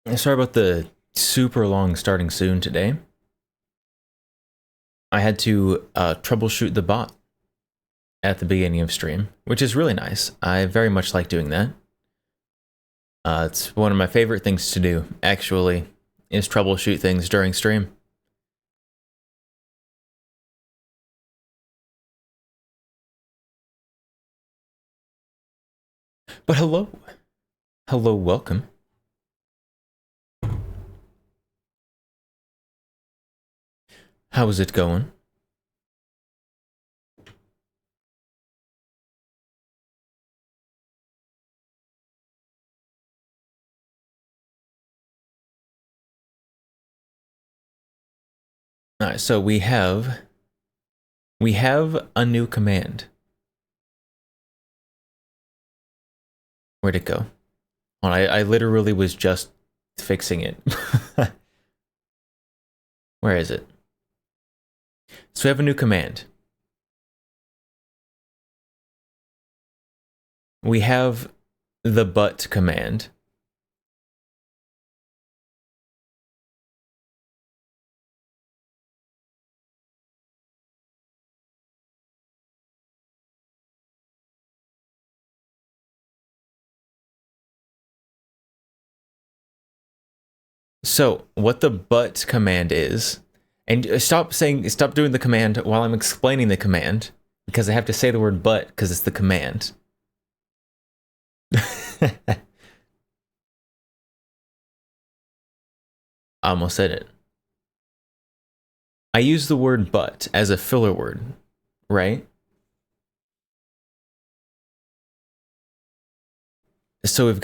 Sorry about the super long starting soon today. I had to troubleshoot the bot at the beginning of stream, which is really nice. I very much like doing that. It's one of my favorite things to do, actually, is troubleshoot things during stream. But hello. Hello, welcome. How is it going? All right, so we have a new command. Where'd it go? Well, I literally was just fixing it. Where is it? So we have a new command. We have the but command. So what the but command is, and stop doing the command while I'm explaining the command, because I have to say the word but because it's the command. I almost said it. I use the word but as a filler word, right? So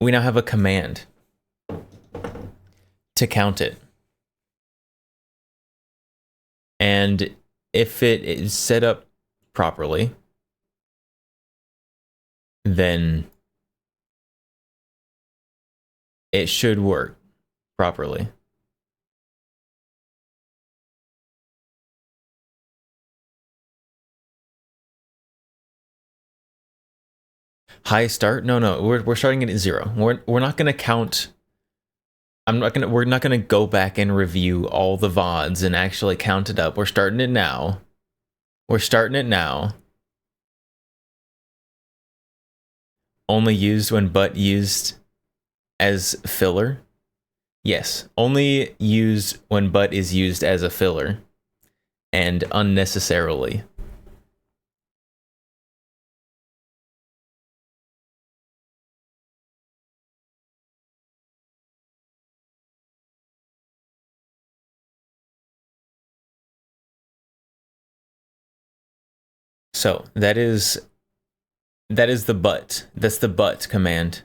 we now have a command to count it. And if it is set up properly, then it should work properly. High start? No. We're starting at 0. We're not gonna count. We're not gonna go back and review all the VODs and actually count it up. We're starting it now. Only used when but used as filler. Yes, only used when but is used as a filler and unnecessarily. So that is the but. That's the but command.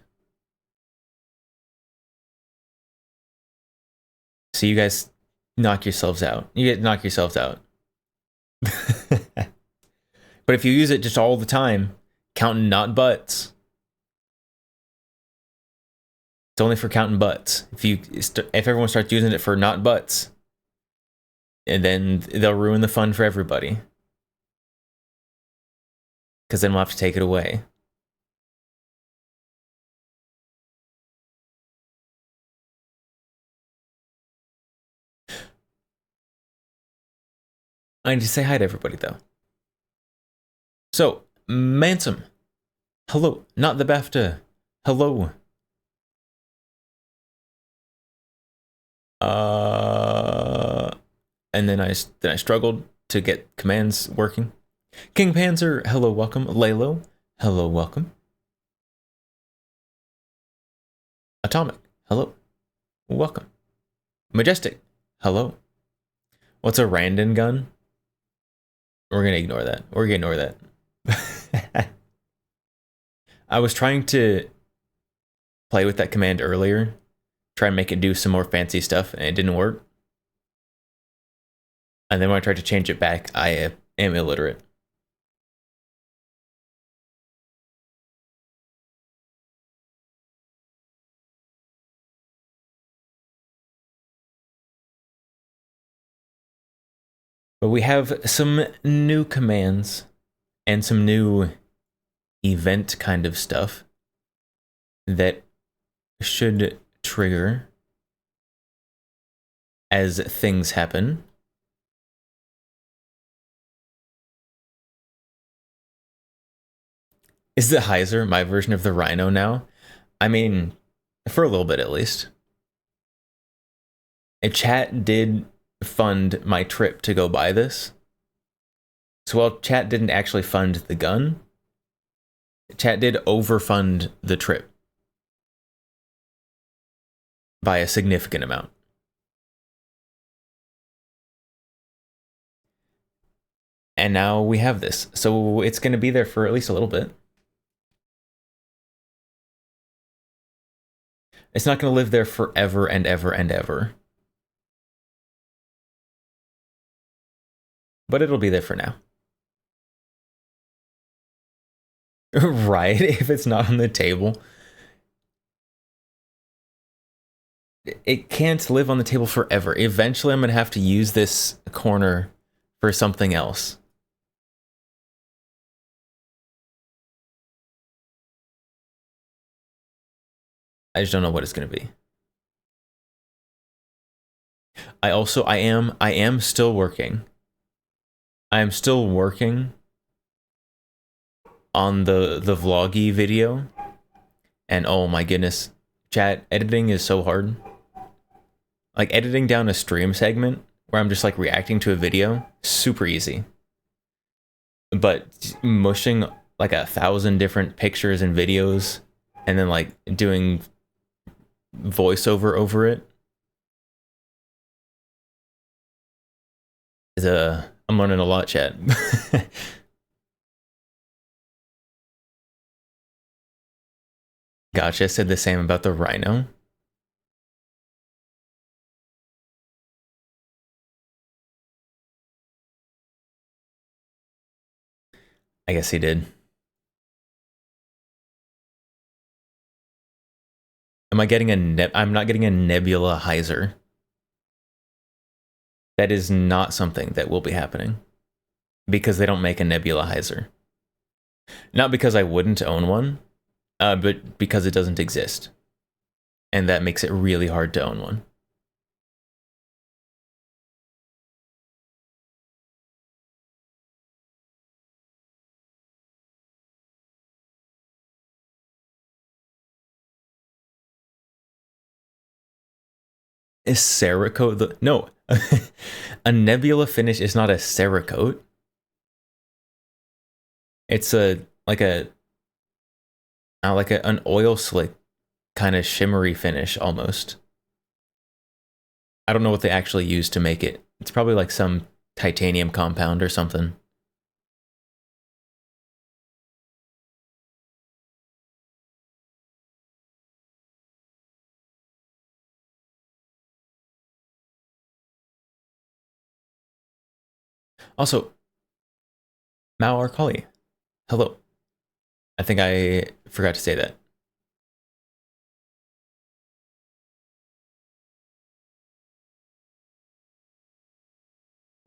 So you guys knock yourselves out. Knock yourselves out. But if you use it just all the time, counting not buts. It's only for counting butts. If everyone starts using it for not butts, and then they'll ruin the fun for everybody. Because then we'll have to take it away. I need to say hi to everybody, though. So, Mansum. Hello. Not the BAFTA. Hello. And then I struggled to get commands working. King Panzer, hello, welcome. Lalo, hello, welcome. Atomic, hello, welcome. Majestic, hello. What's a random gun? We're gonna ignore that. I was trying to play with that command earlier, try and make it do some more fancy stuff, and it didn't work. And then when I tried to change it back, I am illiterate. But we have some new commands and some new event kind of stuff that should trigger as things happen. Is the Heiser my version of the Rhino now? I mean, for a little bit at least. A chat did fund my trip to go buy this. So while chat didn't actually fund the gun, chat did overfund the trip by a significant amount. And now we have this. So it's going to be there for at least a little bit. It's not going to live there forever and ever and ever. But it'll be there for now. Right? If it's not on the table. It can't live on the table forever. Eventually, I'm going to have to use this corner for something else. I just don't know what it's going to be. I am still working. I am still working on the vloggy video. And oh my goodness, chat, editing is so hard. Like editing down a stream segment where I'm just like reacting to a video, super easy. But mushing like 1,000 different pictures and videos and then like doing voiceover over it is I'm learning a lot, chat. Gotcha, said the same about the Rhino. I guess he did. Am I getting I'm not getting a Nebula Heiser. That is not something that will be happening. Because they don't make a Nebula Heiser. Not because I wouldn't own one, but because it doesn't exist. And that makes it really hard to own one. Is Cerakote the... No. A Nebula finish is not a Cerakote. It's an oil slick kind of shimmery finish almost. I don't know what they actually use to make it. It's probably like some titanium compound or something. Also, Mao Arcali, hello. I think I forgot to say that.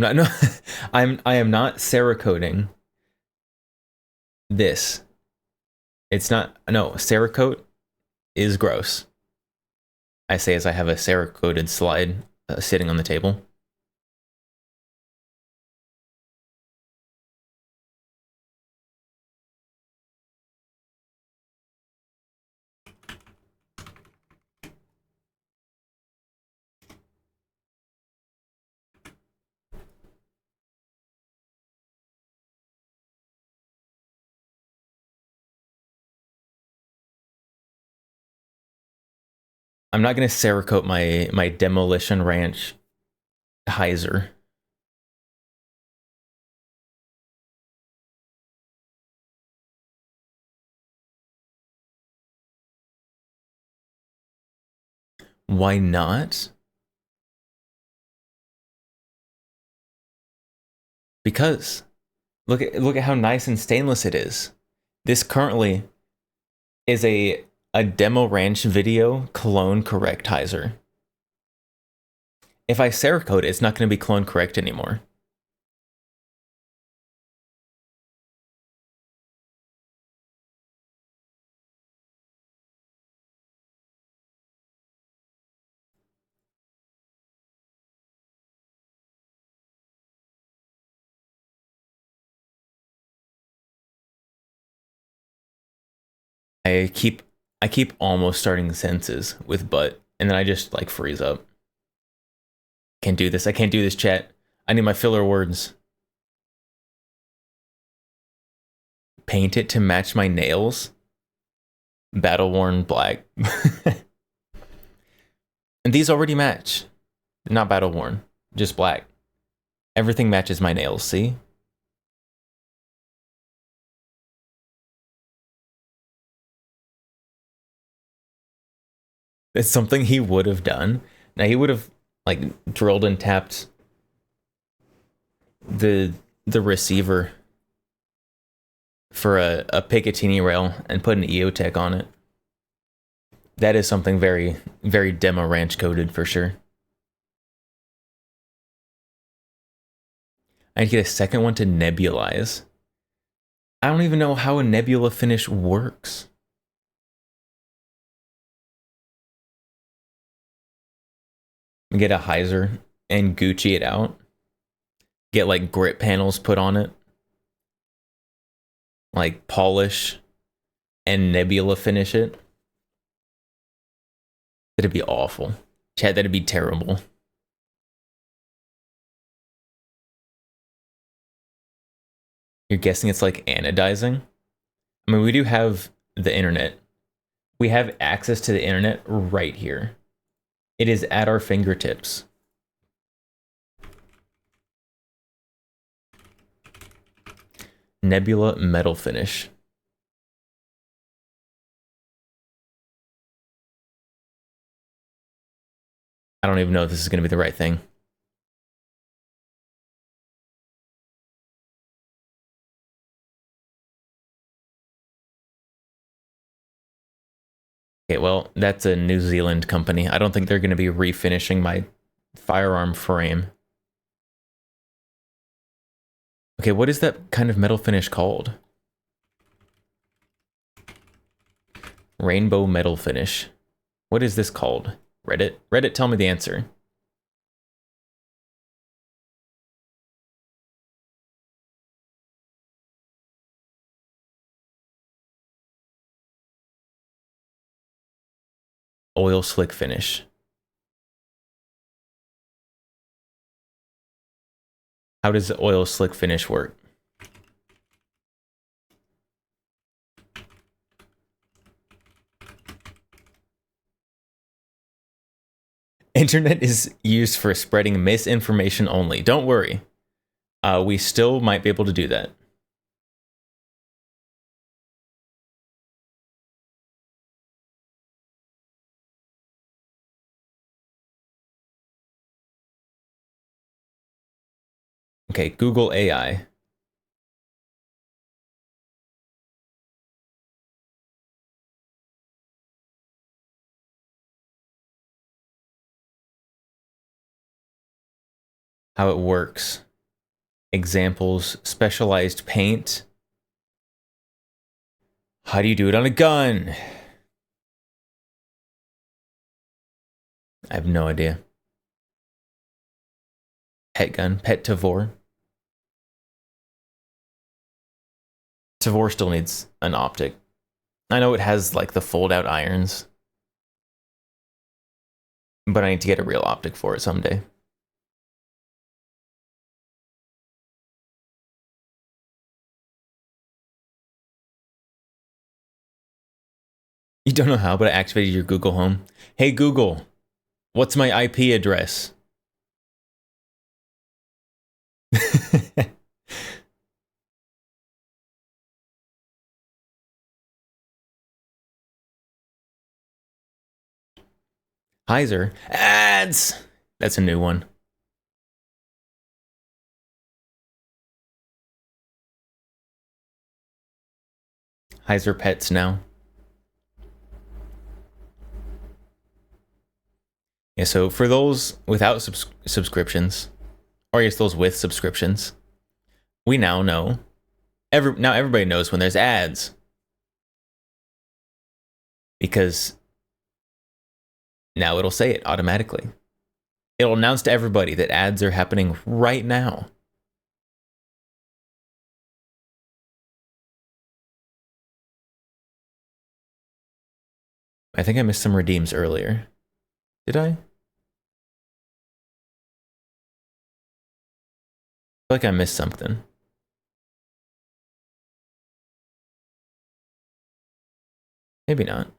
No, I am not Cerakoting this. It's not, no, Cerakote is gross. I say as I have a Cerakoted slide sitting on the table. I'm not going to Cerakote my Demolition Ranch Heiser. Why not? Because look at how nice and stainless it is. This currently is a Demo Ranch video clone correct Heiser. If I Cerakote, it's not going to be clone correct anymore. I keep almost starting sentences with but, and then I just like freeze up. Can't do this. I can't do this, chat. I need my filler words. Paint it to match my nails. Battle worn black. And these already match. Not battle worn, just black. Everything matches my nails, see? It's something he would have done. Now he would have like drilled and tapped the receiver for a Picatinny rail and put an EOTech on it. That is something very, very demo ranch coded for sure. I'd get a second one to nebulize. I don't even know how a nebula finish works. Get a hyzer and Gucci it out. Get like grip panels put on it. Like polish and nebula finish it. That'd be awful. Chat, that'd be terrible. You're guessing it's like anodizing? I mean, we do have the internet. We have access to the internet right here. It is at our fingertips. Nebula metal finish. I don't even know if this is going to be the right thing. Okay, well, that's a New Zealand company. I don't think they're going to be refinishing my firearm frame. Okay, what is that kind of metal finish called? Rainbow metal finish. What is this called? Reddit? Reddit, tell me the answer. Oil slick finish. How does the oil slick finish work? Internet is used for spreading misinformation only. Don't worry. We still might be able to do that. Okay, Google AI. How it works. Examples, specialized paint. How do you do it on a gun? I have no idea. Pet gun, pet Tavor. Tavor still needs an optic. I know it has like the fold out irons, but I need to get a real optic for it someday. You don't know how, but I activated your Google Home. Hey Google, what's my IP address? Hyzer ads. That's a new one. Hyzer pets now. Yeah, so for those without subscriptions, or I guess those with subscriptions, we now know. Now everybody knows when there's ads. Because now it'll say it automatically. It'll announce to everybody that ads are happening right now. I think I missed some redeems earlier. Did I? I feel like I missed something. Maybe not.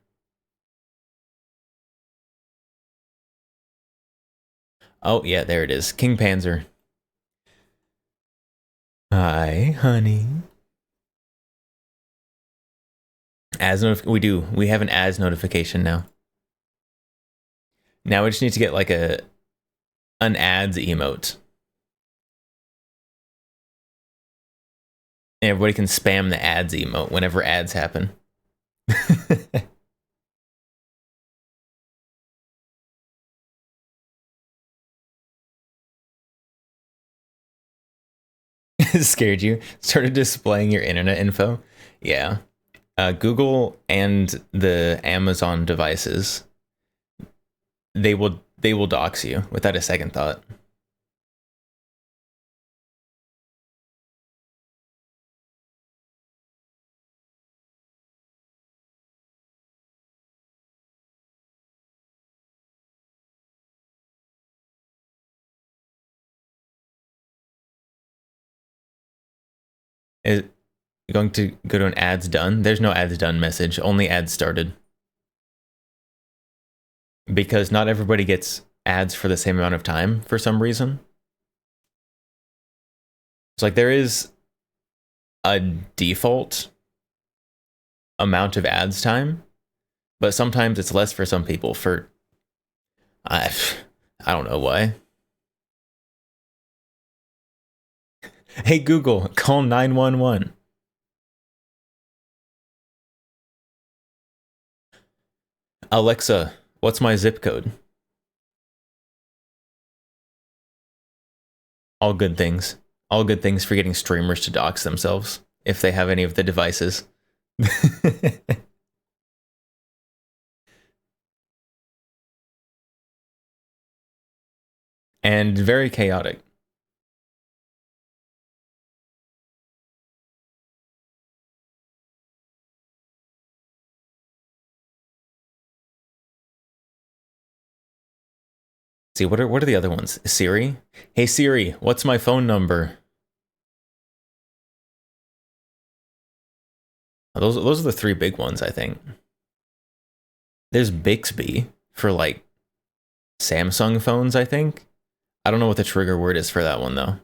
Oh, yeah, there it is. King Panzer. Hi, honey. We have an ads notification now. Now we just need to get like an ads emote. And everybody can spam the ads emote whenever ads happen. It scared you. Started displaying your internet info. Yeah. Google and the Amazon devices, they will dox you without a second thought. Is it going to go to an ads done? There's no ads done message, only ads started. Because not everybody gets ads for the same amount of time for some reason. It's like there is a default amount of ads time, but sometimes it's less for some people for I don't know why. Hey Google, call 911. Alexa, what's my zip code? All good things. All good things for getting streamers to dox themselves if they have any of the devices. And very chaotic. See, what are the other ones? Siri? Hey Siri, what's my phone number? Those are the three big ones, I think. There's Bixby for like Samsung phones, I think. I don't know what the trigger word is for that one though.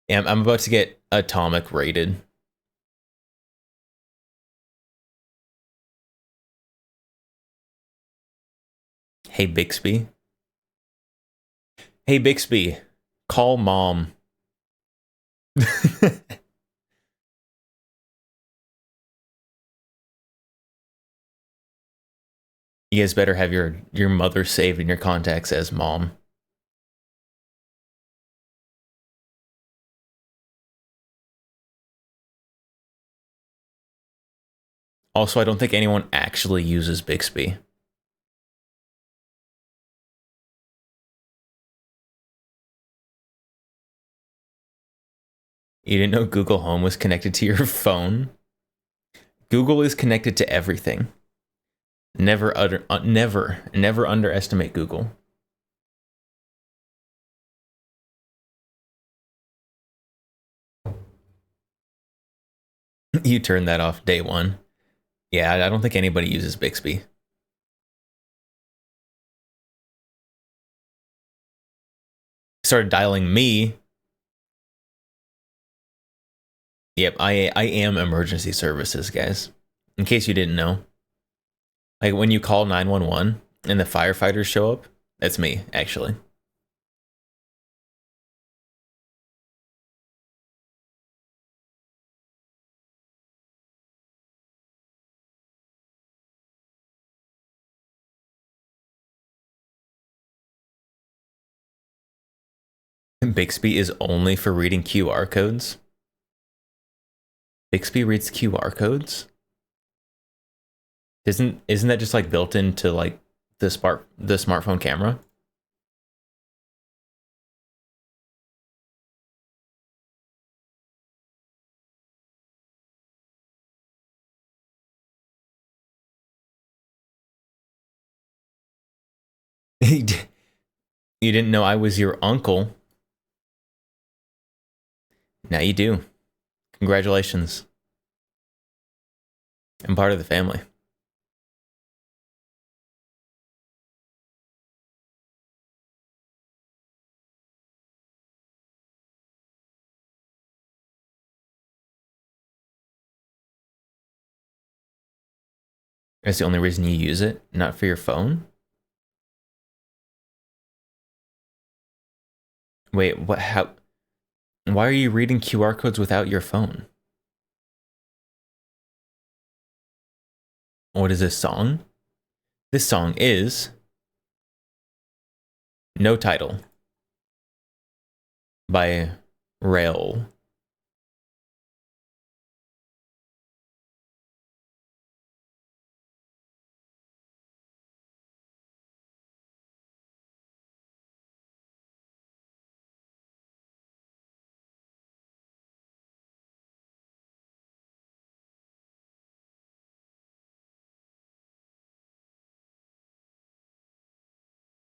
Yeah, I'm about to get atomic rated. Hey Bixby. Hey Bixby, call mom. You guys better have your mother saved in your contacts as mom. Also, I don't think anyone actually uses Bixby. You didn't know Google Home was connected to your phone? Google is connected to everything. Never underestimate Google. You turned that off day one. Yeah, I don't think anybody uses Bixby. Started dialing me. Yep, I am emergency services, guys. In case you didn't know. Like when you call 911 and the firefighters show up, that's me, actually. Bixby is only for reading QR codes. Bixby reads QR codes? Isn't that just like built into like the smartphone camera? You didn't know I was your uncle. Now you do. Congratulations. I'm part of the family. That's the only reason you use it, not for your phone? Wait, what? How? Why are you reading QR codes without your phone? What is this song? This song is No Title by Rail.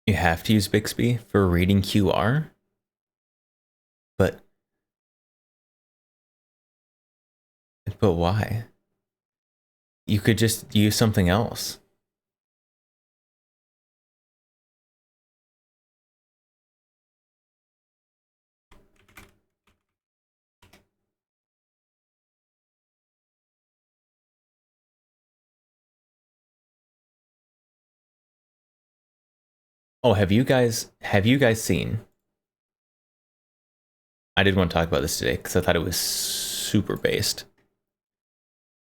You have to use Bixby for reading QR? But why? You could just use something else. Oh, have you guys seen? I did want to talk about this today because I thought it was super based.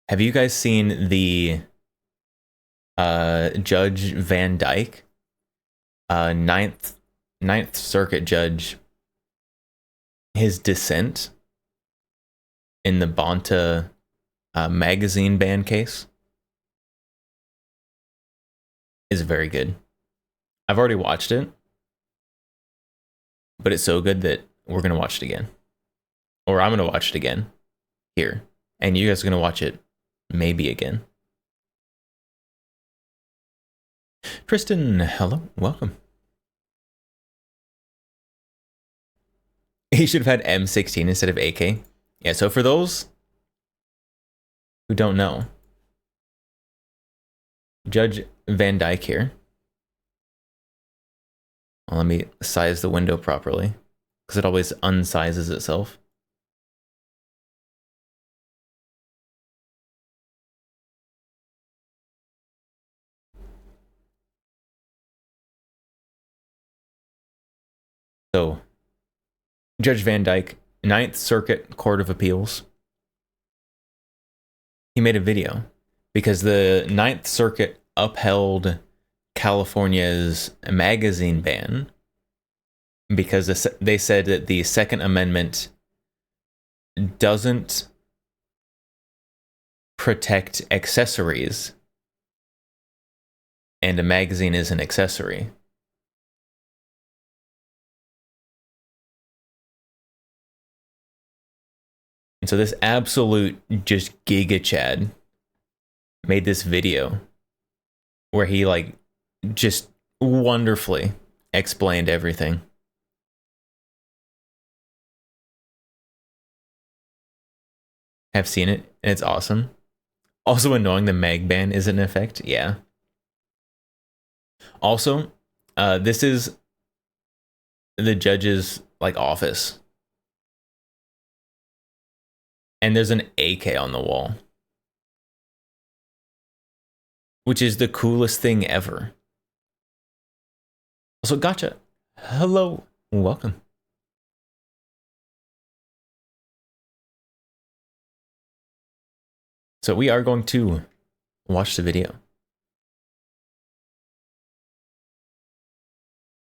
Have you guys seen the Judge Van Dyke, Ninth Circuit judge, his dissent in the Bonta magazine ban case is very good. I've already watched it, but it's so good that we're gonna watch it again, or I'm gonna watch it again here, and you guys are gonna watch it maybe again. Tristan, hello, welcome. He should have had M16 instead of AK. Yeah, so for those who don't know, Judge Van Dyke here. Well, let me size the window properly, because it always unsizes itself. So, Judge Van Dyke, Ninth Circuit Court of Appeals, he made a video because the Ninth Circuit upheld California's magazine ban because they said that the Second Amendment doesn't protect accessories, and a magazine is an accessory. And so this absolute just Giga Chad made this video where he like just wonderfully explained everything. Have seen it, and it's awesome. Also annoying the mag ban is in effect, yeah. Also, this is the judge's like office. And there's an AK on the wall, which is the coolest thing ever. Also, gotcha. Hello, welcome. So we are going to watch the video.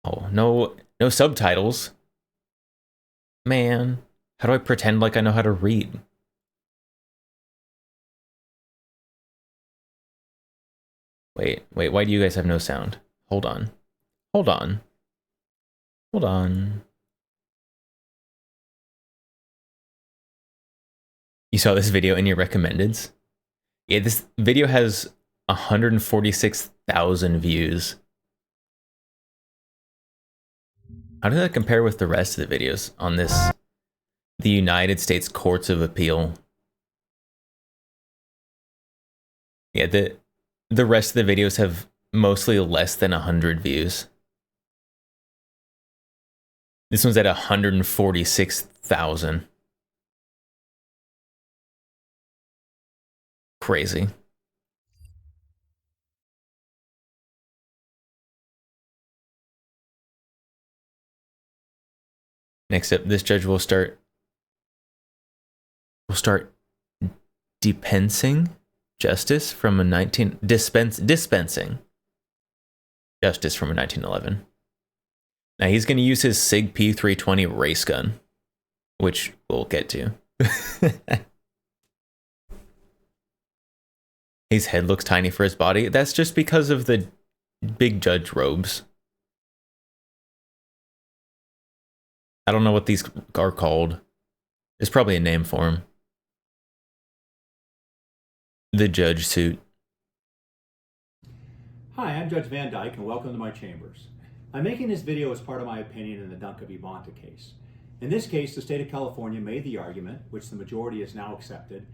Oh, no subtitles. Man, how do I pretend like I know how to read? Wait, why do you guys have no sound? Hold on. You saw this video in your recommendeds? Yeah, this video has 146,000 views. How does that compare with the rest of the videos on this? The United States Courts of Appeal. Yeah, the rest of the videos have mostly less than 100 views. This one's at 146,000. Crazy. Next up, this judge will start dispensing justice from a 1911. Now he's going to use his SIG P320 race gun, which we'll get to. His head looks tiny for his body. That's just because of the big judge robes. I don't know what these are called. There's probably a name for him. The judge suit. Hi, I'm Judge Van Dyke, and welcome to my chambers. I'm making this video as part of my opinion in the Dunca v. Bonta case. In this case, the state of California made the argument, which the majority has now accepted,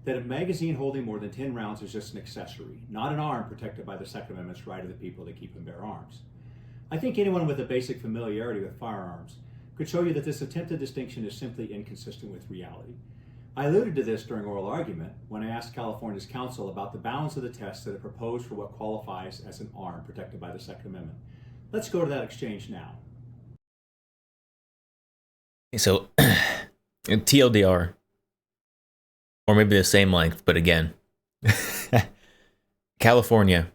that a magazine holding more than 10 rounds is just an accessory, not an arm protected by the Second Amendment's right of the people to keep and bear arms. I think anyone with a basic familiarity with firearms could show you that this attempted distinction is simply inconsistent with reality. I alluded to this during oral argument when I asked California's counsel about the balance of the tests that are proposed for what qualifies as an arm protected by the Second Amendment. Let's go to that exchange now. So, TLDR, or maybe the same length, but again, California,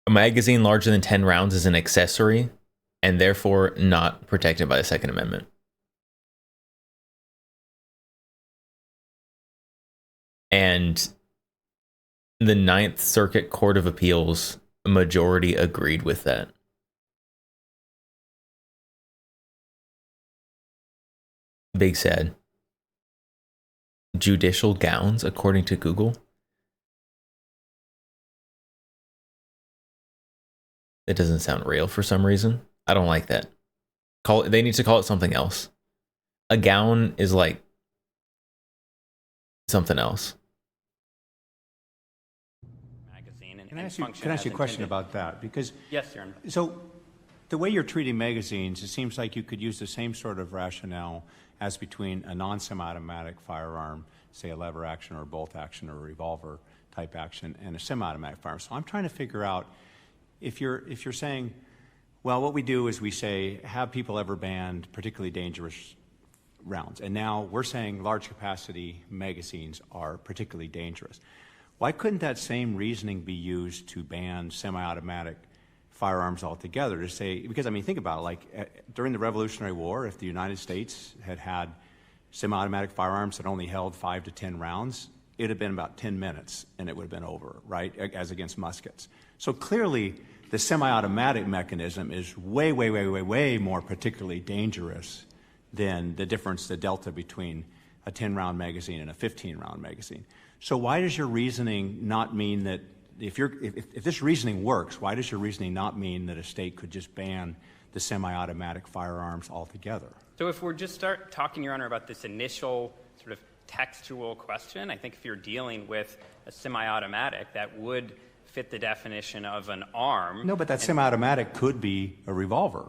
a magazine larger than 10 rounds is an accessory and therefore not protected by the Second Amendment. And the Ninth Circuit Court of Appeals majority agreed with that. Big sad. Judicial gowns, according to Google. It doesn't sound real for some reason. I don't like that. They need to call it something else. A gown is like something else. Can I ask you a question about that? Because yes, Your Honor. So the way you're treating magazines, it seems like you could use the same sort of rationale as between a non-semi-automatic firearm, say a lever action or a bolt action or a revolver type action, and a semi-automatic firearm. So I'm trying to figure out if you're saying, well, what we do is we say, have people ever banned particularly dangerous rounds? And now we're saying large capacity magazines are particularly dangerous. Why couldn't that same reasoning be used to ban semi-automatic firearms altogether? To say, because I mean, think about it, like during the Revolutionary War, if the United States had had semi-automatic firearms that only held 5 to 10 rounds, it'd have been about 10 minutes and it would have been over, right, as against muskets. So clearly, the semi-automatic mechanism is way, way, way, way, way more particularly dangerous than the difference, the delta between a 10-round magazine and a 15-round magazine. So why does your reasoning not mean that, if this reasoning works, why does your reasoning not mean that a state could just ban the semi-automatic firearms altogether? So if we're just start talking, Your Honor, about this initial sort of textual question, I think if you're dealing with a semi-automatic, that would fit the definition of an arm. No, but that semi-automatic could be a revolver.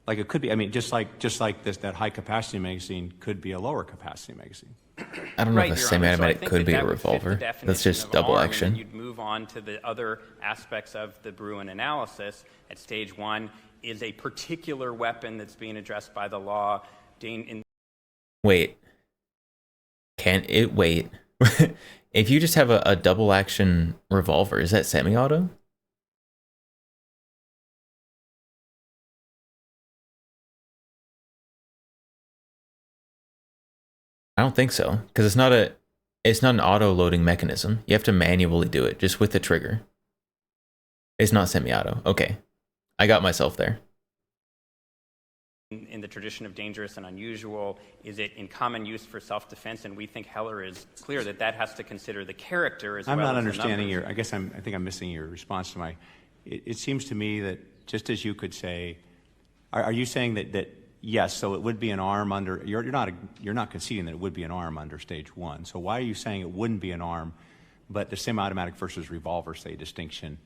Like it could be, I mean, just like this, that high-capacity magazine could be a lower-capacity magazine. I don't know if a semi-automatic could be a revolver. That's just double action. You'd move on to the other aspects of the Bruen analysis. At stage one, is a particular weapon that's being addressed by the law. Wait. Can it wait? If you just have a double action revolver, is that semi-auto? I don't think so, because it's not an auto loading mechanism. You have to manually do it just with the trigger. It's not semi-auto. Okay. I got myself there. In the tradition of dangerous and unusual, is it in common use for self-defense? And we think Heller is clear that that has to consider the character as well as the numbers. I'm not understanding your, I guess I think I'm missing your response to my, it seems to me that just as you could say Are you saying that yes, so it would be an arm under, you're not conceding that it would be an arm under stage one. So why are you saying it wouldn't be an arm, but the semi-automatic versus revolver, say, distinction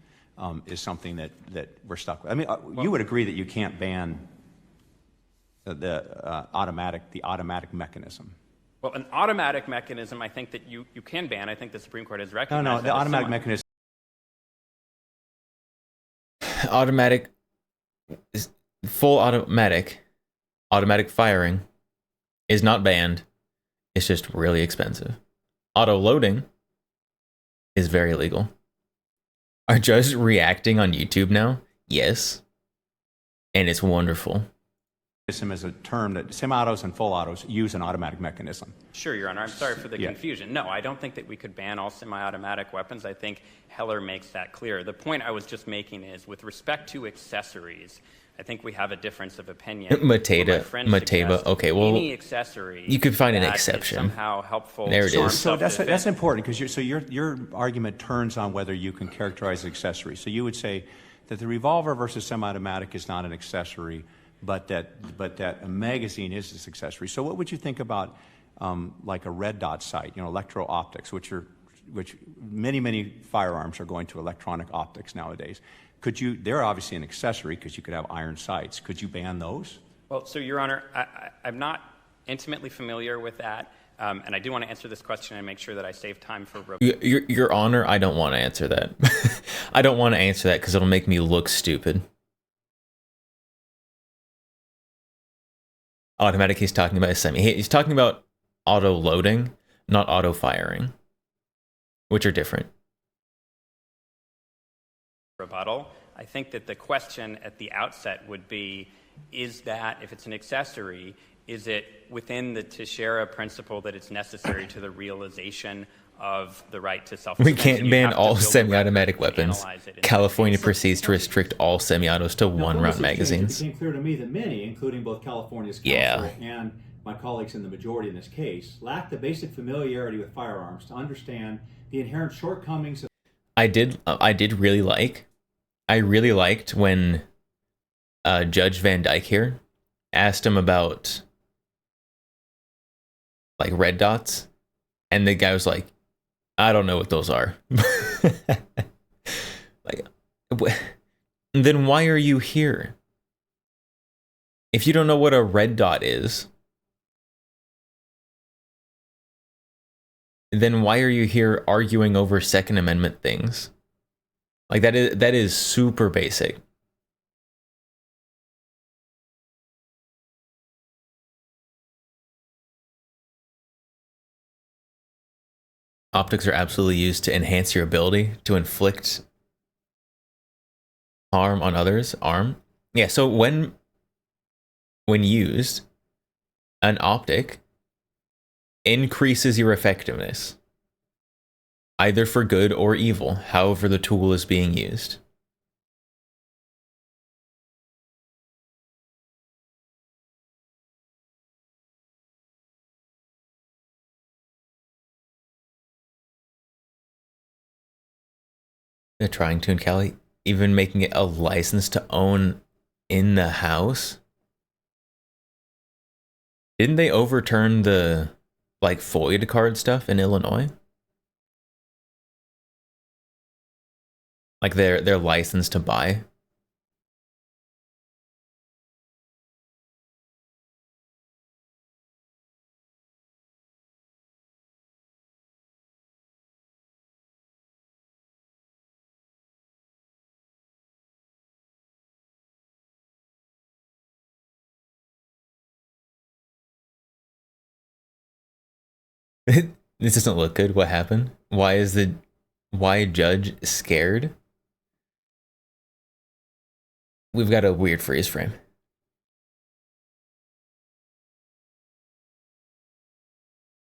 is something that we're stuck with? I mean, you would agree that you can't ban the automatic mechanism. Well, an automatic mechanism, I think that you can ban. I think the Supreme Court has recognized No, that the automatic mechanism. Automatic, full automatic firing is not banned. It's just really expensive. Auto loading is very legal. Are judges reacting on YouTube now? Yes. And it's wonderful. Is a term that semi-autos and full autos use an automatic mechanism. Sure, Your Honor. I'm sorry for the confusion. No, I don't think that we could ban all semi-automatic weapons. I think Heller makes that clear. The point I was just making is, with respect to accessories, I think we have a difference of opinion. Mateba. Okay, well, any accessory you could find an that exception. is somehow helpful. There it is. So that's important, because your argument turns on whether you can characterize accessory. So you would say that the revolver versus semi-automatic is not an accessory, but that a magazine is this accessory. So what would you think about like a red dot sight, electro-optics, which many firearms are going to electronic optics nowadays. They're obviously an accessory because you could have iron sights. Could you ban those? Well, so Your Honor, I'm not intimately familiar with that, and I do want to answer this question and make sure that I save time for... Your Honor, I don't want to answer that. I don't want to answer that because it'll make me look stupid. Automatic, he's talking about a semi. He's talking about auto loading, not auto firing, which are different. Rebuttal. I think that the question at the outset would be, is that, if it's an accessory, is it within the Teixeira principle that it's necessary to the realization of the right to self-defense? We can't ban all semi-automatic weapons. California proceeds to restrict all semi-autos to one-round magazines. It became clear to me that many, including both California's counsel and my colleagues in the majority in this case, lack the basic familiarity with firearms to understand the inherent shortcomings of... I really liked when Judge Van Dyke here asked him about like red dots, and the guy was like, I don't know what those are. Like, then why are you here? If you don't know what a red dot is, then why are you here arguing over Second Amendment things? Like, that is super basic. Optics are absolutely used to enhance your ability to inflict harm on others. Yeah, so when used, an optic increases your effectiveness, either for good or evil, however the tool is being used. They're trying to in Cali, even making it a license to own in the house. Didn't they overturn the like FOID card stuff in Illinois? Like their license to buy. This doesn't look good. What happened? Why judge scared? We've got a weird freeze frame.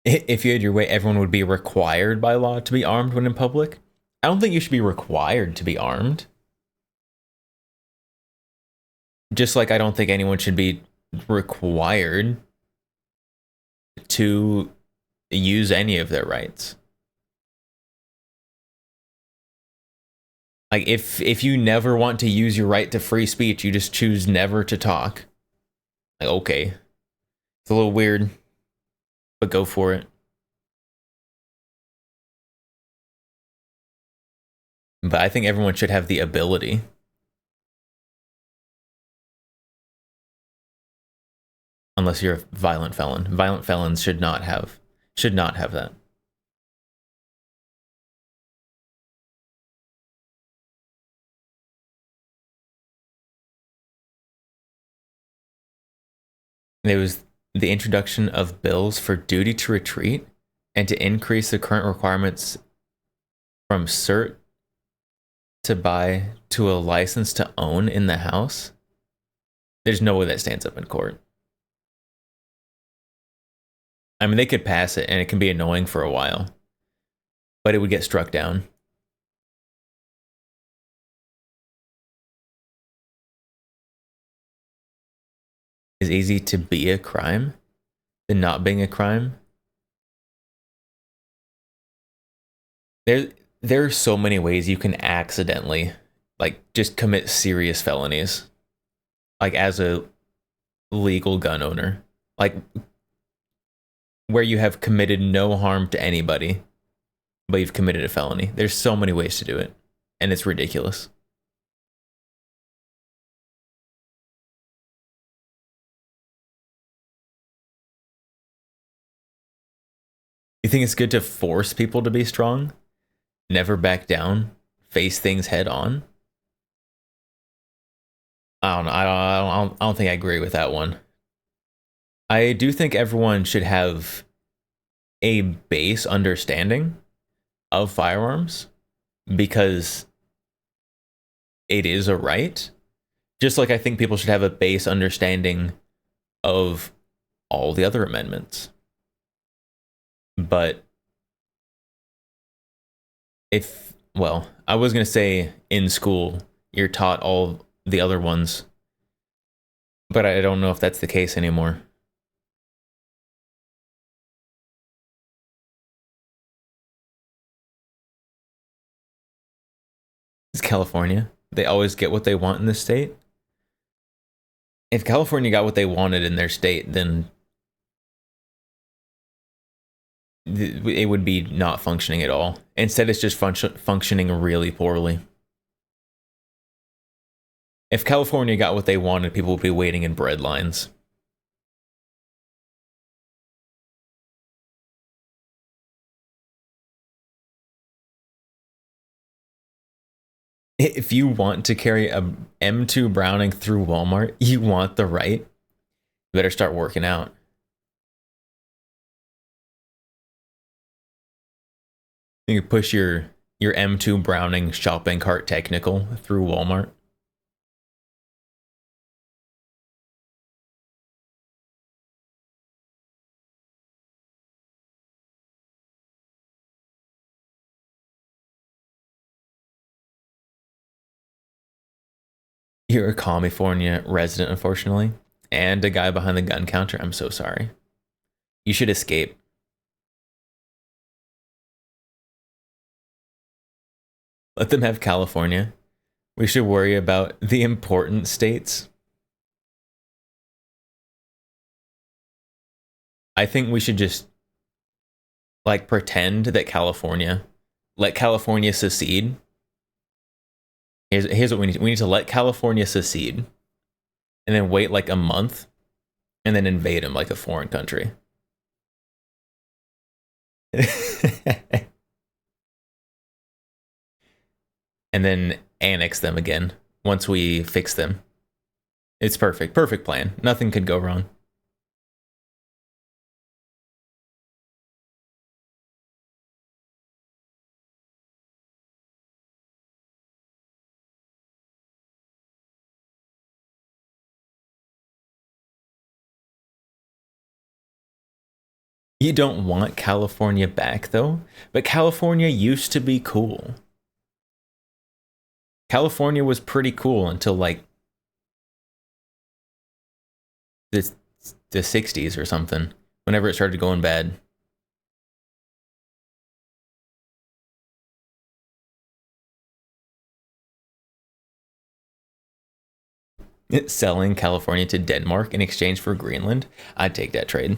If you had your way, everyone would be required by law to be armed when in public. I don't think you should be required to be armed. Just like I don't think anyone should be required to use any of their rights. Like if you never want to use your right to free speech, you just choose never to talk. Like, okay. It's a little weird, but go for it. But I think everyone should have the ability. Unless you're a violent felon. Violent felons should not have that. There was the introduction of bills for duty to retreat and to increase the current requirements from cert to buy to a license to own in the house. There's no way that stands up in court. I mean, they could pass it and it can be annoying for a while, but it would get struck down. Is easy to be a crime than not being a crime? There are so many ways you can accidentally, like, just commit serious felonies, like, as a legal gun owner, like, where you have committed no harm to anybody, but you've committed a felony. There's so many ways to do it, and it's ridiculous. You think it's good to force people to be strong? Never back down? Face things head on? I don't know. I don't think I agree with that one. I do think everyone should have a base understanding of firearms because it is a right. Just like I think people should have a base understanding of all the other amendments. But well, I was going to say in school, you're taught all the other ones, but I don't know if that's the case anymore. It's California. They always get what they want in the state. If California got what they wanted in their state, then it would be not functioning at all. Instead, it's just functioning really poorly. If California got what they wanted, people would be waiting in bread lines. If you want to carry a M2 Browning through Walmart, you want the right, you better start working out. You can push your M2 Browning shopping cart technical through Walmart. You're a California resident, unfortunately, and a guy behind the gun counter. I'm so sorry. You should escape. Let them have California. We should worry about the important states. I think we should just, like, pretend that let California secede. Here's what we need. We need to let California secede, and then wait like a month, and then invade them like a foreign country. And then annex them again once we fix them. It's perfect. Perfect plan. Nothing could go wrong. You don't want California back, though. But California used to be cool. California was pretty cool until, like, the 60s or something. Whenever it started going bad. Selling California to Denmark in exchange for Greenland. I'd take that trade.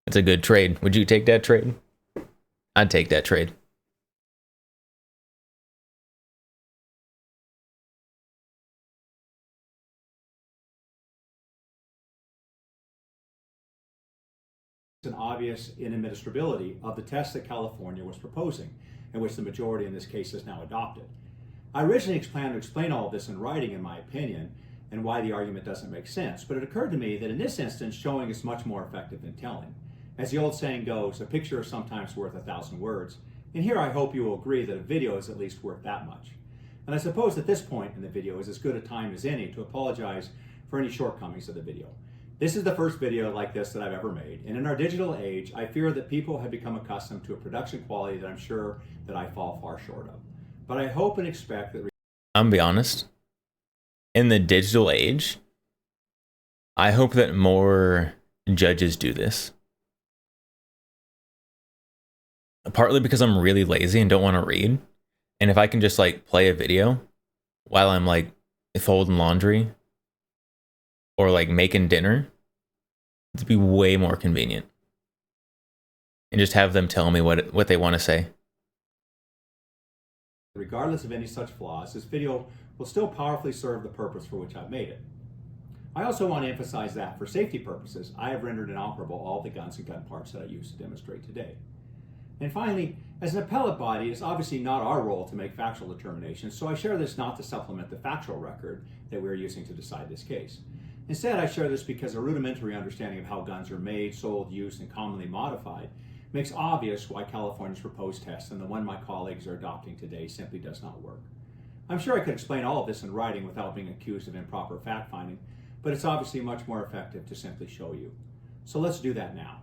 It's a good trade. Would you take that trade? I'd take that trade. An obvious inadmissibility of the test that California was proposing, and which the majority in this case has now adopted. I originally planned to explain all of this in writing, in my opinion, and why the argument doesn't make sense, but it occurred to me that in this instance, showing is much more effective than telling. As the old saying goes, a picture is sometimes worth 1,000 words, and here I hope you will agree that a video is at least worth that much. And I suppose at this point in the video is as good a time as any to apologize for any shortcomings of the video. This is the first video like this that I've ever made, and in our digital age, I fear that people have become accustomed to a production quality that I'm sure that I fall far short of. But I hope and expect that... I'm gonna be honest. In the digital age, I hope that more judges do this. Partly because I'm really lazy and don't want to read. And if I can just like play a video while I'm like folding laundry or like making dinner, it'd be way more convenient. And just have them tell me what they want to say. Regardless of any such flaws, this video will still powerfully serve the purpose for which I've made it. I also want to emphasize that for safety purposes, I have rendered inoperable all the guns and gun parts that I use to demonstrate today. And finally, as an appellate body, it's obviously not our role to make factual determinations, so I share this not to supplement the factual record that we're using to decide this case. Instead, I share this because a rudimentary understanding of how guns are made, sold, used, and commonly modified makes obvious why California's proposed test and the one my colleagues are adopting today simply does not work. I'm sure I could explain all of this in writing without being accused of improper fact-finding, but it's obviously much more effective to simply show you. So let's do that now.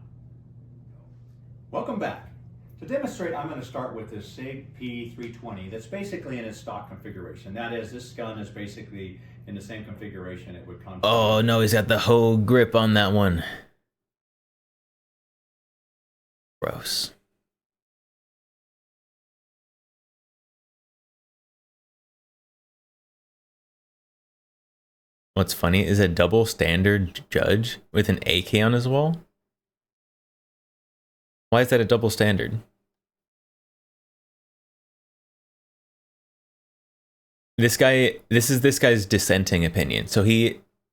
Welcome back. To demonstrate, I'm going to start with this SIG P320 that's basically in its stock configuration. That is, this gun is basically in the same configuration it would come to. Oh no, he's got the whole grip on that one. Gross. What's funny is a double standard judge with an AK on his wall. Why is that a double standard? This is this guy's dissenting opinion. So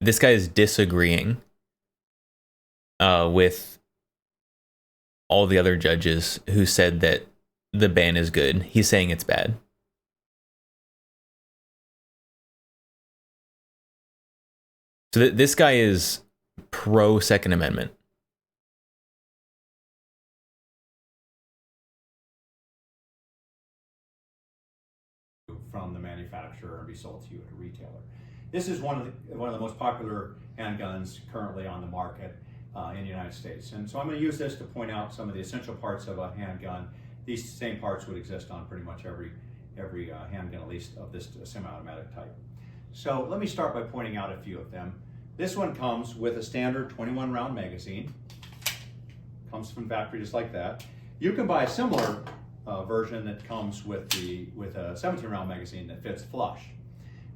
this guy is disagreeing with all the other judges who said that the ban is good. He's saying it's bad. So this guy is pro Second Amendment. From the manufacturer and be sold to you at a retailer. This is one of the most popular handguns currently on the market in the United States. And so I'm going to use this to point out some of the essential parts of a handgun. These same parts would exist on pretty much every handgun, at least of this semi-automatic type. So let me start by pointing out a few of them. This one comes with a standard 21 round magazine. Comes from factory just like that. You can buy a similar version that comes with a 17 round magazine that fits flush.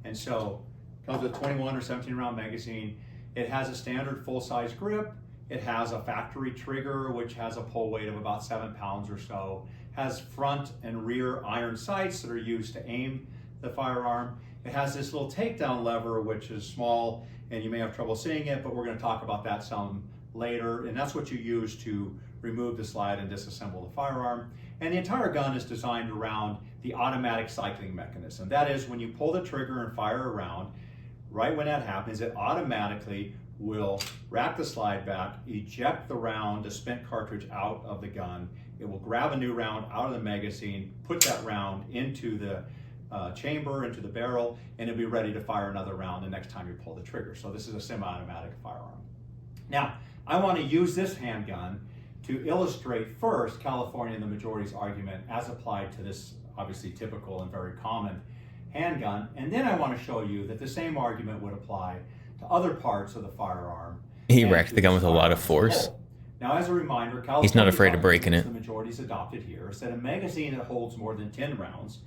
And so it comes with 21 or 17 round magazine. It has a standard full-size grip. It has a factory trigger, which has a pull weight of about 7 pounds or so. Has front and rear iron sights that are used to aim the firearm. It has this little takedown lever, which is small, and you may have trouble seeing it, but we're going to talk about that some later. And that's what you use to remove the slide and disassemble the firearm. And the entire gun is designed around the automatic cycling mechanism. That is, when you pull the trigger and fire a round, right when that happens, it automatically will rack the slide back, eject the round, the spent cartridge out of the gun. It will grab a new round out of the magazine, put that round into the chamber, into the barrel, and it'll be ready to fire another round the next time you pull the trigger. So this is a semi-automatic firearm. Now, I want to use this handgun to illustrate first California and the majority's argument as applied to this obviously typical and very common handgun, and then I want to show you that the same argument would apply to other parts of the firearm. He wrecked the gun with a lot of force. Now, as a reminder, California, he's not afraid of breaking it. The majority's adopted here is that a magazine that holds more than 10 rounds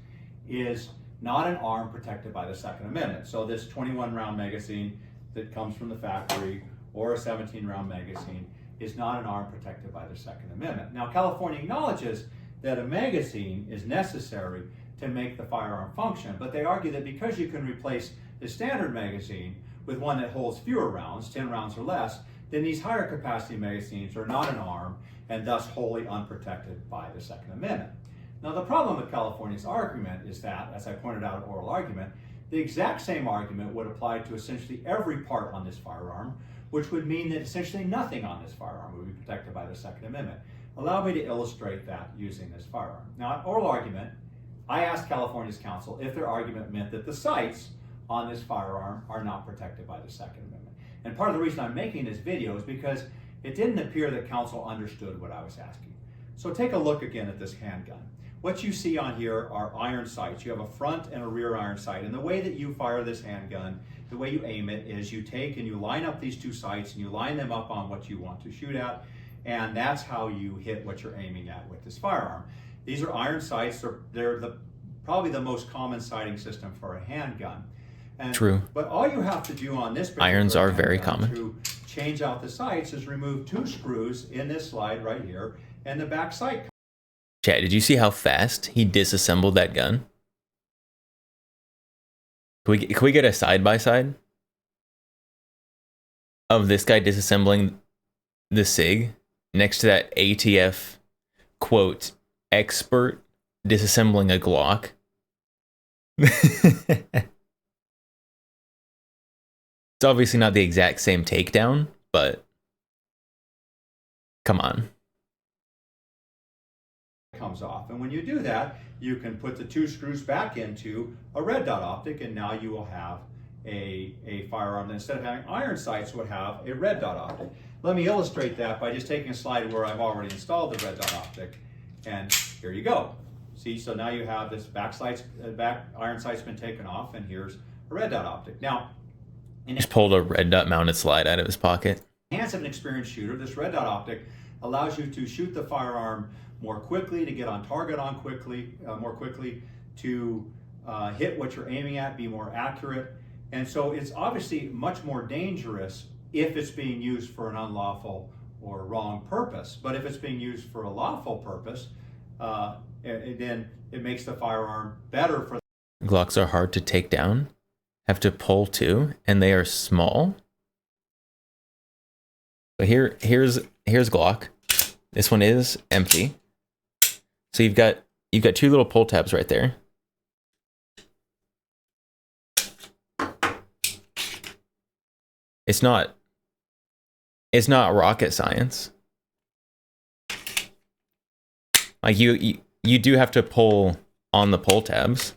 is not an arm protected by the Second Amendment. So this 21 round magazine that comes from the factory or a 17 round magazine is not an arm protected by the Second Amendment. Now, California acknowledges that a magazine is necessary to make the firearm function, but they argue that because you can replace the standard magazine with one that holds fewer rounds, 10 rounds or less, then these higher capacity magazines are not an arm and thus wholly unprotected by the Second Amendment. Now, the problem with California's argument is that, as I pointed out in oral argument, the exact same argument would apply to essentially every part on this firearm, which would mean that essentially nothing on this firearm would be protected by the Second Amendment. Allow me to illustrate that using this firearm. Now, in oral argument, I asked California's counsel if their argument meant that the sights on this firearm are not protected by the Second Amendment. And part of the reason I'm making this video is because it didn't appear that counsel understood what I was asking. So take a look again at this handgun. What you see on here are iron sights. You have a front and a rear iron sight. And the way that you fire this handgun, the way you aim it, is you take and you line up these two sights and you line them up on what you want to shoot at. And that's how you hit what you're aiming at with this firearm. These are iron sights. They're probably the most common sighting system for a handgun. And, True. But all you have to do on this Irons are very common. to change out the sights is remove two screws in this slide right here, and the back sight. Chad, did you see how fast he disassembled that gun? Can we get a side-by-side of this guy disassembling the SIG next to that ATF, quote, expert disassembling a Glock? It's obviously not the exact same takedown, but come on. Comes off, and when you do that, you can put the two screws back into a red dot optic, and now you will have a firearm that instead of having iron sights would have a red dot optic. Let me illustrate that by just taking a slide where I've already installed the red dot optic, and here you go. See, so now you have this back iron sight's been taken off, and here's a red dot optic. Now, Just pulled a red dot mounted slide out of his pocket. in the hands of an experienced shooter, this red dot optic allows you to shoot the firearm more quickly, to get on target more quickly, to hit what you're aiming at, be more accurate. And so it's obviously much more dangerous if it's being used for an unlawful or wrong purpose. But if it's being used for a lawful purpose, then it makes the firearm better for. Glocks are hard to take down, have to pull too, and they are small. But here's Glock. This one is empty. So you've got two little pull tabs right there. It's not rocket science. Like you do have to pull on the pull tabs.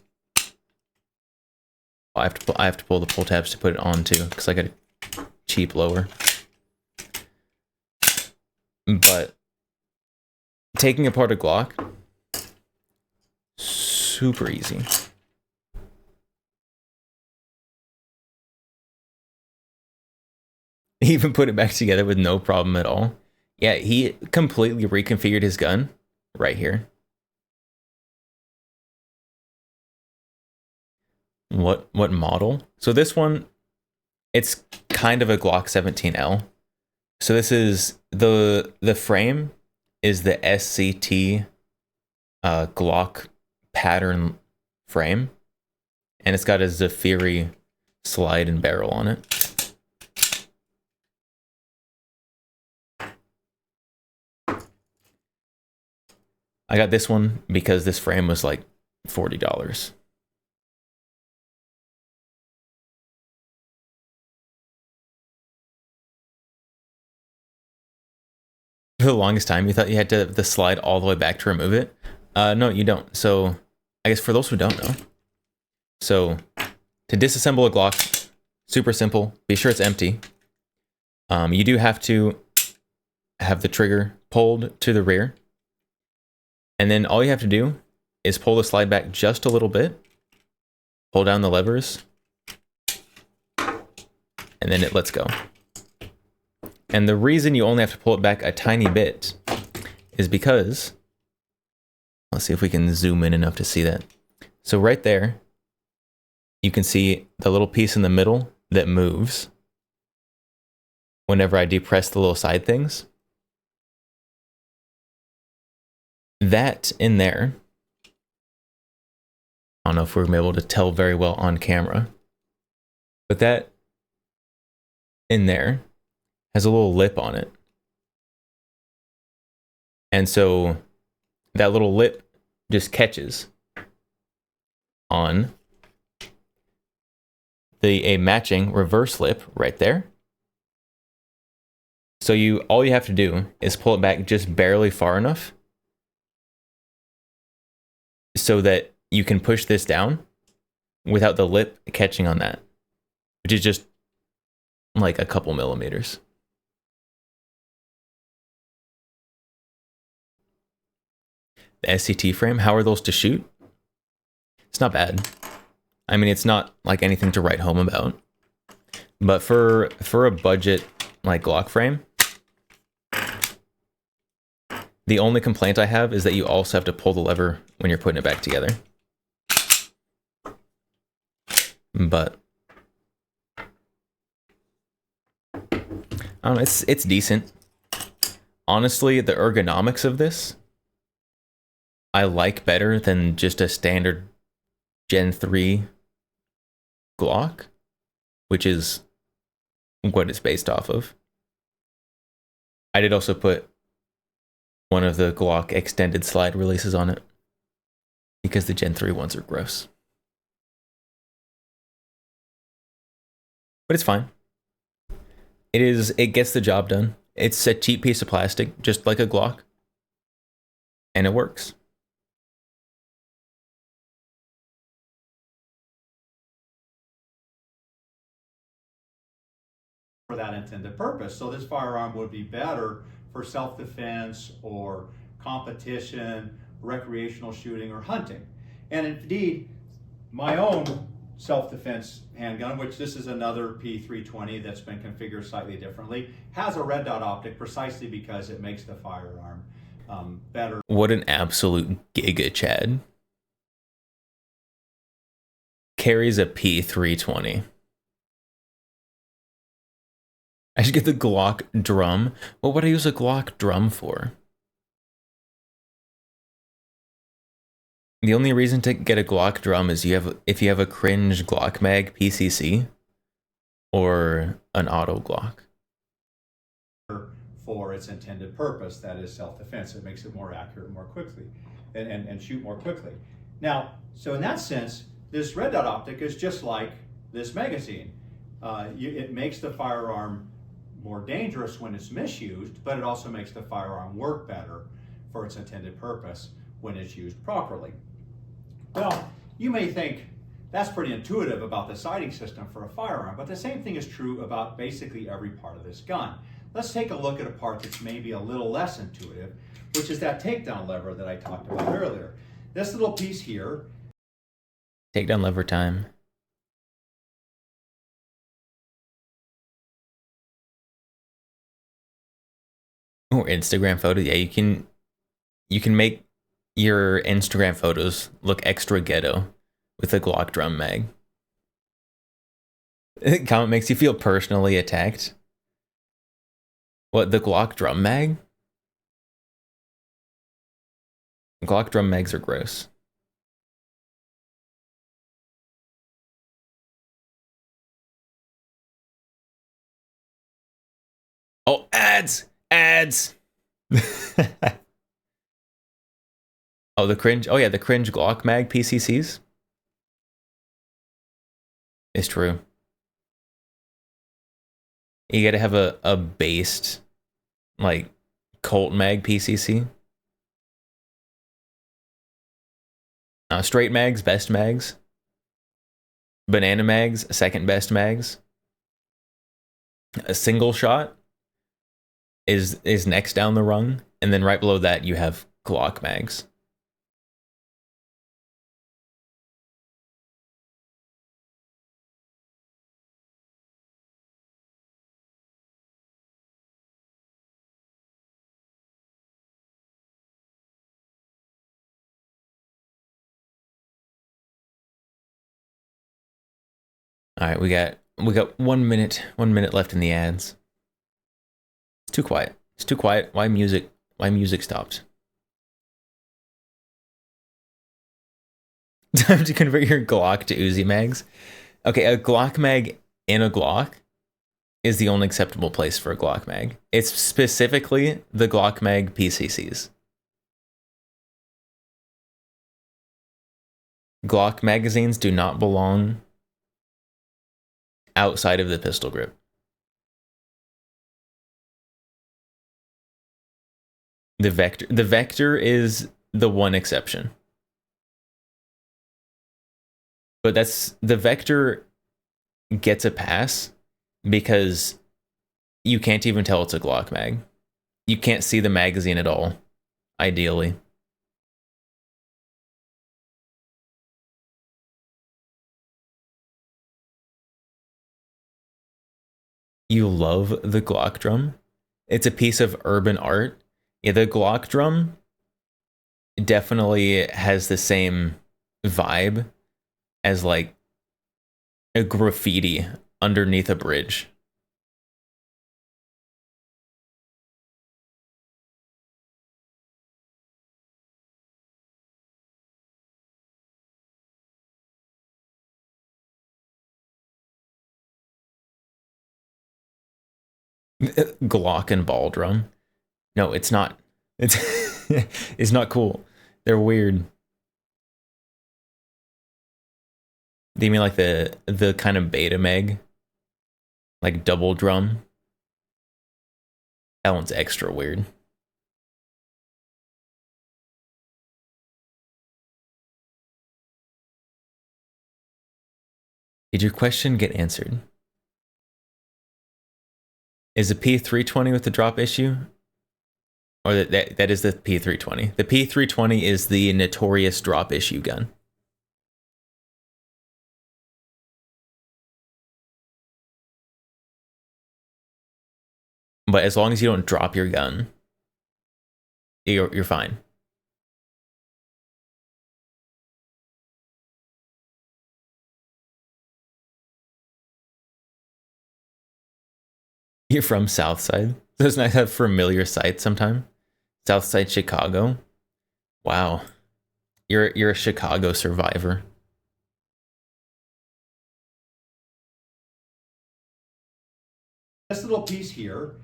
I have to pull the pull tabs to put it on too, because I got a cheap lower. But taking apart a Glock, super easy. He even put it back together with no problem at all. Yeah, he completely reconfigured his gun right here. What model? So this one, it's kind of a Glock 17L. So this is the frame is the SCT Glock pattern frame, and it's got a Zafiri slide and barrel on it. I got this one because this frame was like $40. For the longest time, you thought you had to the slide all the way back to remove it. No, you don't. So I guess for those who don't know, so to disassemble a Glock, super simple. Be sure it's empty. You do have to have the trigger pulled to the rear. And then all you have to do is pull the slide back just a little bit, pull down the levers, and then it lets go. And the reason you only have to pull it back a tiny bit is because, let's see if we can zoom in enough to see that. So right there, you can see the little piece in the middle that moves whenever I depress the little side things. That in there, I don't know if we're gonna be able to tell very well on camera, but that in there has a little lip on it. And so that little lip just catches on a matching reverse lip right there. So all you have to do is pull it back just barely far enough so that you can push this down without the lip catching on that, which is just like a couple millimeters. The SCT frame, how are those to shoot? It's not bad. I mean, it's not like anything to write home about, but for a budget like Glock frame, the only complaint I have is that you also have to pull the lever when you're putting it back together. But I don't know, it's decent. Honestly, the ergonomics of this I like better than just a standard Gen 3 Glock, which is what it's based off of. I did also put one of the Glock extended slide releases on it because the Gen 3 ones are gross. But it's fine. It gets the job done. It's a cheap piece of plastic, just like a Glock, and it works. For that intended purpose. So this firearm would be better for self-defense or competition, recreational shooting, or hunting. And indeed, my own self-defense handgun, which this is another P320 that's been configured slightly differently, has a red dot optic precisely because it makes the firearm better. What an absolute giga Chad. Carries a P320. I should get the Glock drum. What would I use a Glock drum for? The only reason to get a Glock drum is if you have a cringe Glock mag PCC or an auto Glock. For its intended purpose, that is self-defense. It makes it more accurate more quickly and shoot more quickly. Now, so in that sense, this red dot optic is just like this magazine. It makes the firearm more dangerous when it's misused, but it also makes the firearm work better for its intended purpose when it's used properly. Well, you may think that's pretty intuitive about the sighting system for a firearm, but the same thing is true about basically every part of this gun. Let's take a look at a part that's maybe a little less intuitive, which is that takedown lever that I talked about earlier. This little piece here. Takedown lever time. Or Instagram photo. Yeah, you can make your Instagram photos look extra ghetto with a Glock drum mag. Comment makes you feel personally attacked. What, the Glock drum mag? Glock drum mags are gross. Oh, ads! Ads! Oh, the cringe. Oh, yeah, the cringe Glock mag PCCs. It's true. You gotta have a based, like, Colt mag PCC. Straight mags, best mags. Banana mags, second best mags. A single shot is next down the rung, and then right below that you have Glock mags. All right, we got 1 minute left in the ads. It's too quiet. It's too quiet. Why music? Why music stopped? Time to convert your Glock to Uzi mags. Okay, a Glock mag in a Glock is the only acceptable place for a Glock mag. It's specifically the Glock mag PCCs. Glock magazines do not belong outside of the pistol grip. The Vector is the one exception. But the Vector gets a pass because you can't even tell it's a Glock mag. You can't see the magazine at all, ideally. You love the Glock drum? It's a piece of urban art. Yeah, the Glock drum definitely has the same vibe as like a graffiti underneath a bridge. Glock and ball drum. No, it's not. It's it's not cool. They're weird. Do you mean like the kind of beta meg? Like double drum? That one's extra weird. Did your question get answered? Is the P320 with the drop issue? Or that is the P320. The P320 is the notorious drop issue gun. But as long as you don't drop your gun, you're fine. You're from Southside. Doesn't that have familiar sights sometime? Southside Chicago. Wow. You're a Chicago survivor. This little piece here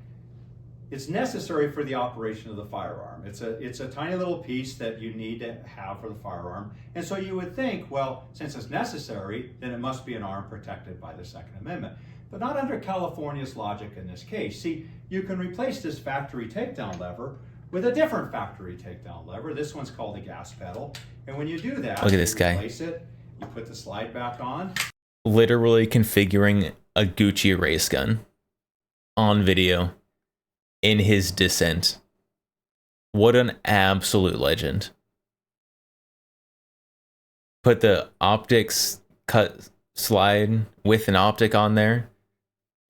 is necessary for the operation of the firearm. It's a tiny little piece that you need to have for the firearm. And so you would think, well, since it's necessary, then it must be an arm protected by the Second Amendment. But not under California's logic in this case. See, you can replace this factory takedown lever with a different factory takedown lever. This one's called a gas pedal. And when you do that, look at this guy. Replace it, you put the slide back on. Literally configuring a Gucci race gun on video in his descent. What an absolute legend. Put the optics cut slide with an optic on there.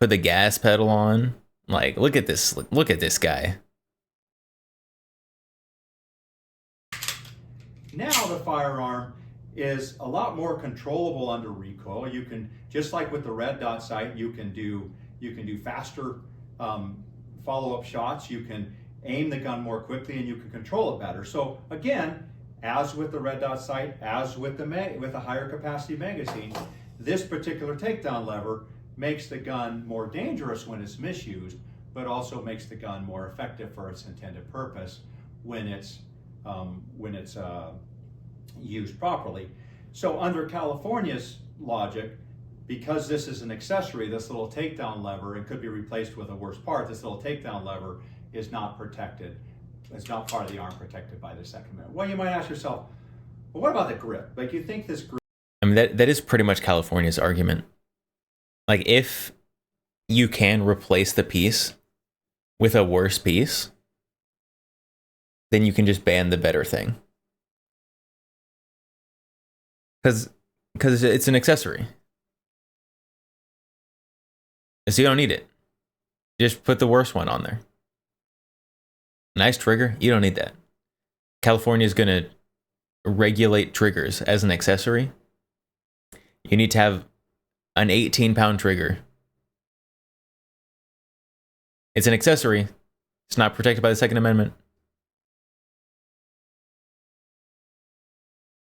Put the gas pedal on. Like, look at this guy. Now the firearm is a lot more controllable under recoil. You can, just like with the red dot sight, you can do faster follow-up shots. You can aim the gun more quickly, and you can control it better. So again, as with the red dot sight, as with the higher capacity magazine, this particular takedown lever makes the gun more dangerous when it's misused, but also makes the gun more effective for its intended purpose when it's used properly. So under California's logic, because this is an accessory, this little takedown lever, it could be replaced with a worse part, this little takedown lever is not protected. It's not part of the arm protected by the Second Amendment. Well, you might ask yourself, well, what about the grip? Like, you think this grip... I mean, that is pretty much California's argument. Like, if you can replace the piece with a worse piece, then you can just ban the better thing. Because it's an accessory. So you don't need it. Just put the worst one on there. Nice trigger, you don't need that. California is going to regulate triggers as an accessory. You need to have an 18-pound trigger. It's an accessory. It's not protected by the Second Amendment.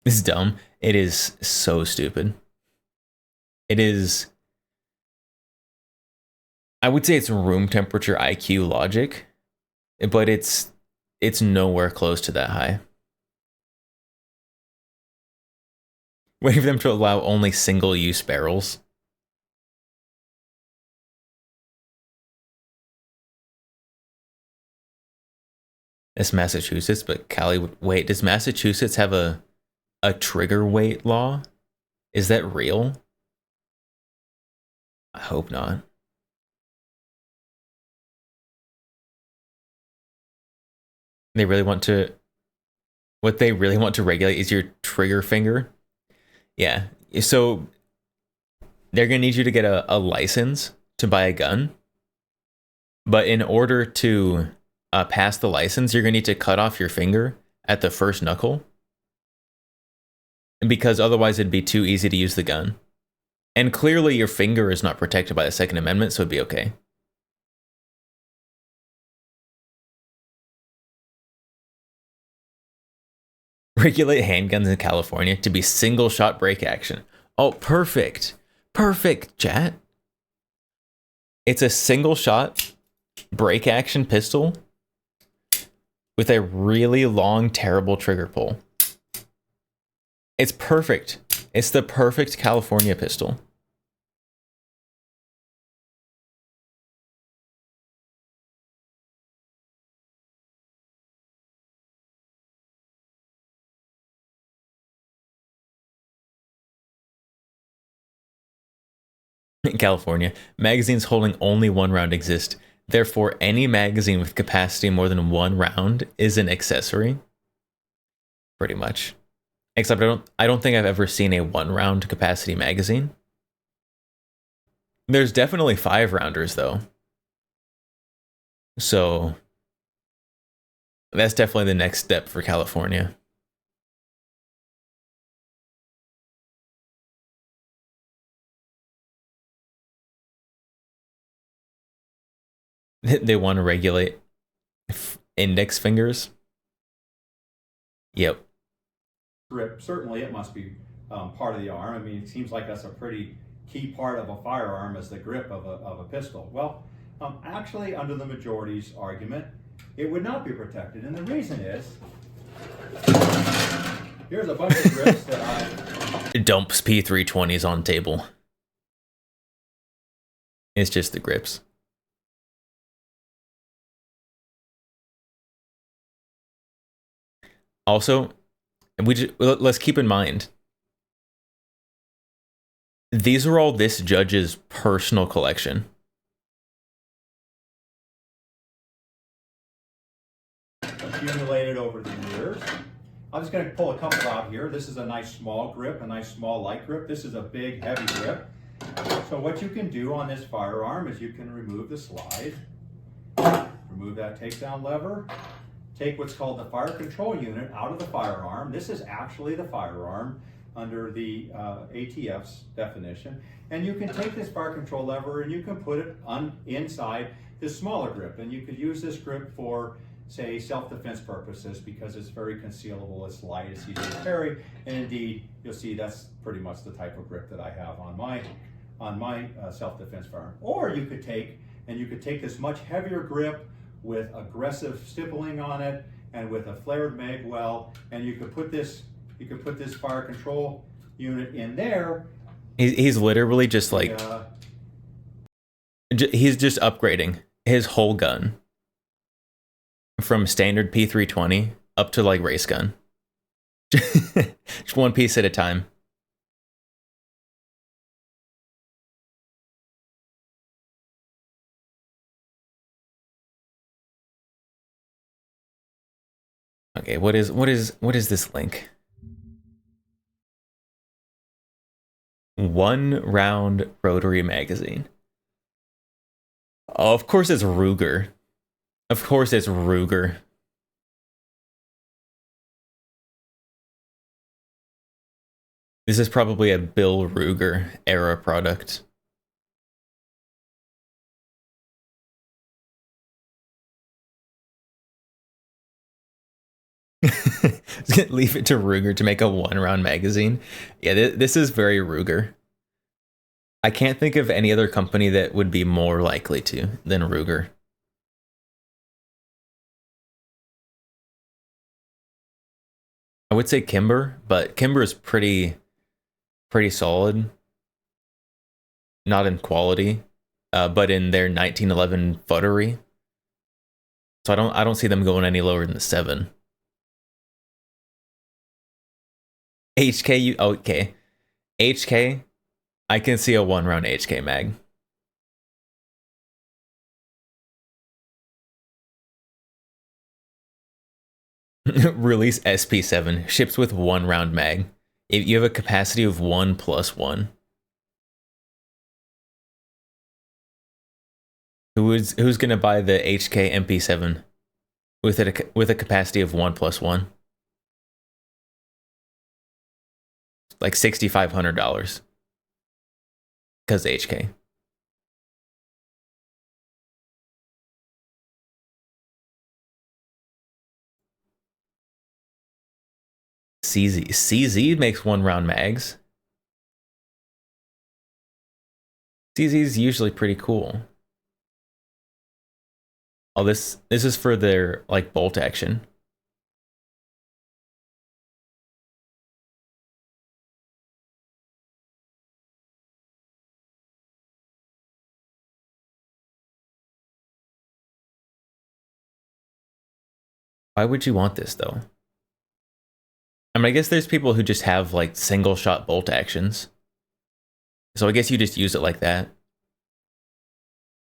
This is dumb. It is so stupid. It is... I would say it's room temperature IQ logic, but it's nowhere close to that high. Waiting for them to allow only single-use barrels. It's Massachusetts, but Cali... Wait, does Massachusetts have a trigger weight law? Is that real? I hope not. They really want to... What they really want to regulate is your trigger finger. Yeah, so they're going to need you to get a license to buy a gun. But in order to pass the license, you're going to need to cut off your finger at the first knuckle. Because otherwise it'd be too easy to use the gun. And clearly your finger is not protected by the Second Amendment, so it'd be okay. Regulate handguns in California to be single shot break action. Oh, perfect. Perfect, chat. It's a single shot break action pistol with a really long, terrible trigger pull. It's perfect. It's the perfect California pistol. In California, magazines holding only one round exist. Therefore, any magazine with capacity more than one round is an accessory. Pretty much. Except I don't think I've ever seen a 1-round capacity magazine. There's definitely 5-rounders though. So that's definitely the next step for California. They want to regulate index fingers. Yep. Grip, certainly it must be part of the arm. I mean, it seems like that's a pretty key part of a firearm is the grip of a pistol. Well, actually, under the majority's argument, it would not be protected. And the reason is, here's a bunch of grips that I... Dumps P320s on table. It's just the grips. Also, let's keep in mind, these are all this judge's personal collection. Accumulated over the years. I'm just going to pull a couple out here. This is a nice small grip, a nice small light grip. This is a big heavy grip. So what you can do on this firearm is you can remove the slide, remove that takedown lever, take what's called the fire control unit out of the firearm. This is actually the firearm under the ATF's definition. And you can take this fire control lever and you can put it inside this smaller grip. And you could use this grip for, say, self-defense purposes because it's very concealable, it's light, it's easy to carry. And indeed, you'll see that's pretty much the type of grip that I have on my self-defense firearm. Or you could take this much heavier grip with aggressive stippling on it and with a flared mag well, and you could put this fire control unit in there. He's literally just like he's just upgrading his whole gun from standard P320 up to like race gun. Just one piece at a time. Okay, what is this link? 1-round rotary magazine. Oh, of course it's Ruger. Of course it's Ruger. This is probably a Bill Ruger era product. Leave it to Ruger to make a 1-round magazine. Yeah, this is very Ruger. I can't think of any other company that would be more likely to than Ruger. I would say Kimber, but Kimber is pretty solid. Not in quality, but in their 1911 futtery. So I don't see them going any lower than the 7. HK, okay. HK, I can see a 1-round HK mag. Release SP7, ships with 1-round mag. If you have a capacity of 1+1. Who's gonna buy the HK MP7 with a capacity of 1+1? Like $6,500. Because HK. CZ makes 1-round mags. CZ's usually pretty cool. Oh, this is for their like bolt action. Why would you want this though? I mean, I guess there's people who just have like single shot bolt actions. So I guess you just use it like that.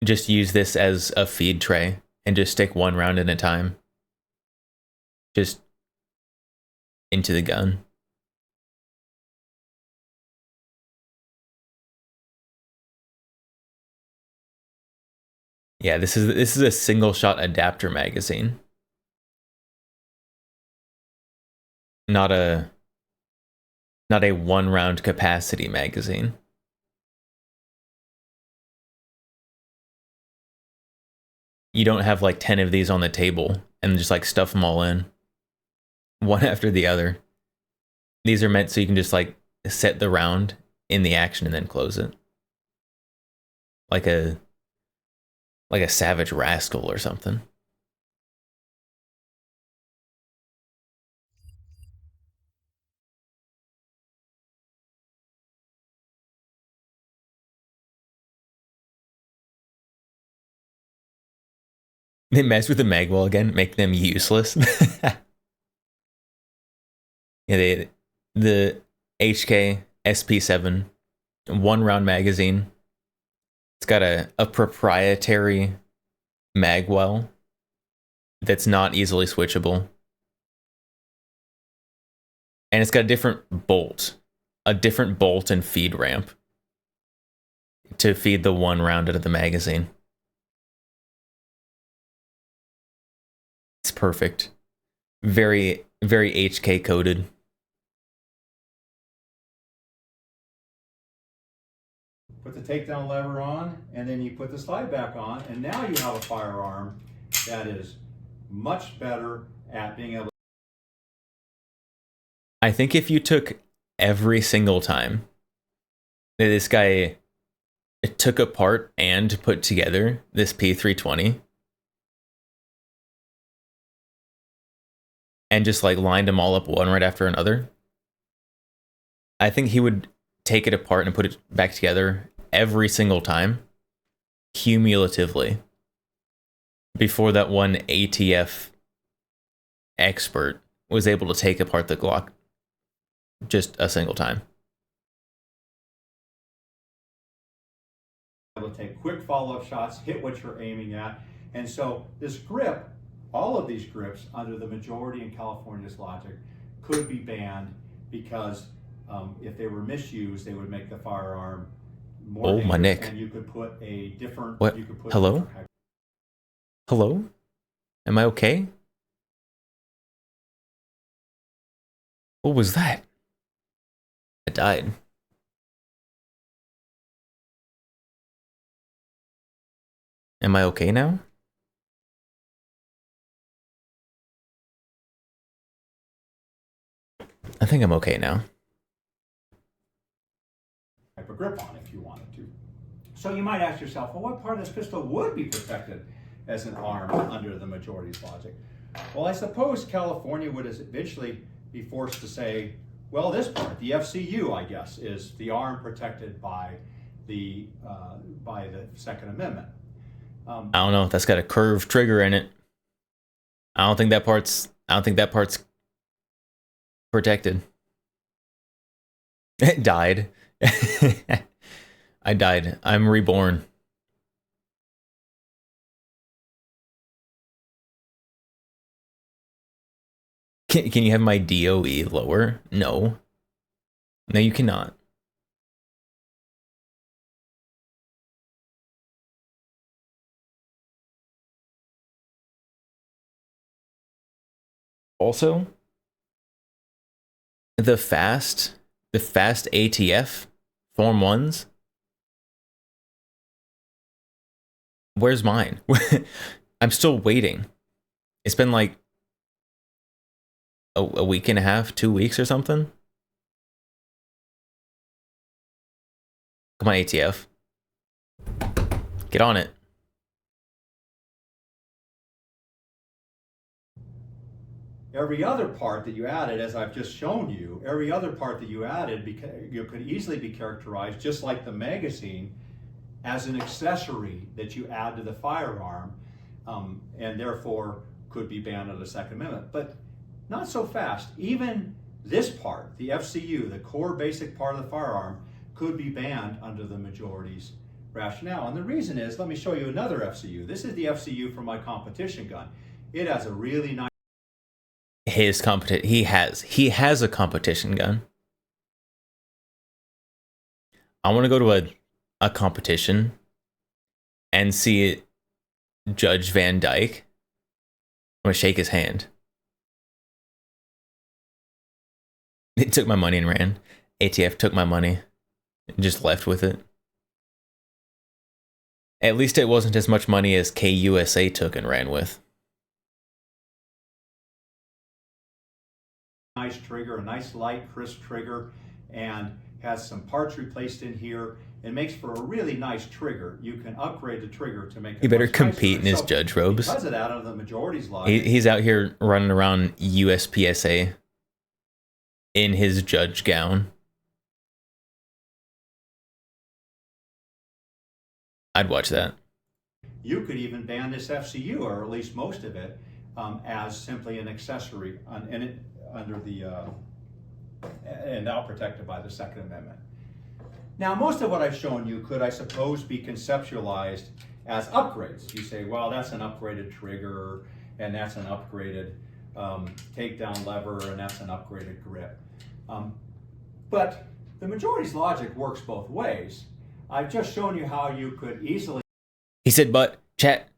Just use this as a feed tray and just stick 1 round at a time. Just into the gun. Yeah, this is a single shot adapter magazine. Not a 1-round capacity magazine. You don't have like 10 of these on the table and just like stuff them all in. One after the other. These are meant so you can just like set the round in the action and then close it. Like a Savage Rascal or something. They mess with the magwell again, make them useless. Yeah, the HK SP7 1-round magazine. It's got a proprietary magwell that's not easily switchable. And it's got a different bolt and feed ramp to feed the 1 round out of the magazine. It's perfect. Very, very HK coded. Put the takedown lever on, and then you put the slide back on, and now you have a firearm that is much better at being able. I think if you took every single time that this guy took apart and put together this P320 and just like lined them all up one right after another, I think he would take it apart and put it back together every single time, cumulatively, before that one ATF expert was able to take apart the Glock just a single time. Able to take quick follow-up shots, hit what you're aiming at, and so this grip, all of these grips under the majority in California's logic could be banned because if they were misused, they would make the firearm more dangerous, my neck. and you could put a different. What? You could put Hello? Hello? Am I okay? What was that? I died. Am I okay now? I think I'm okay now. Type of grip on if you wanted to. So you might ask yourself, well, what part of this pistol would be protected as an arm under the majority's logic? Well, I suppose California would eventually be forced to say, well, this part, the FCU, I guess, is the arm protected by the Second Amendment. I don't know. That's got a curved trigger in it. I don't think that part's protected. It died. I died. I'm reborn. Can you have my DOE lower? No. No, you cannot. Also, the fast ATF Form 1s. Where's mine? I'm still waiting. It's been like a week and a half, 2 weeks or something. Come on, ATF. Get on it. Every other part that you added, as I've just shown you, every other part that you added could easily be characterized, just like the magazine, as an accessory that you add to the firearm, and therefore could be banned under the Second Amendment. But not so fast. Even this part, the FCU, the core basic part of the firearm, could be banned under the majority's rationale. And the reason is, let me show you another FCU. This is the FCU for my competition gun. It has a really nice... He has a competition gun. I want to go to a competition and see Judge Van Dyke. I'm gonna shake his hand. He took my money and ran. ATF took my money and just left with it. At least it wasn't as much money as KUSA took and ran with. Nice trigger, a nice light, crisp trigger, and has some parts replaced in here. It makes for a really nice trigger. You can upgrade the trigger to make it. He better compete in his judge robes. Because of that, under the majority's logic, He's out here running around USPSA in his judge gown. I'd watch that. You could even ban this FCU, or at least most of it, as simply an accessory, under the and now protected by the Second Amendment. Now, most of what I've shown you could, I suppose, be conceptualized as upgrades. You say, well, that's an upgraded trigger, and that's an upgraded takedown lever, and that's an upgraded grip. But the majority's logic works both ways. I've just shown you how you could easily... He said, but, chat,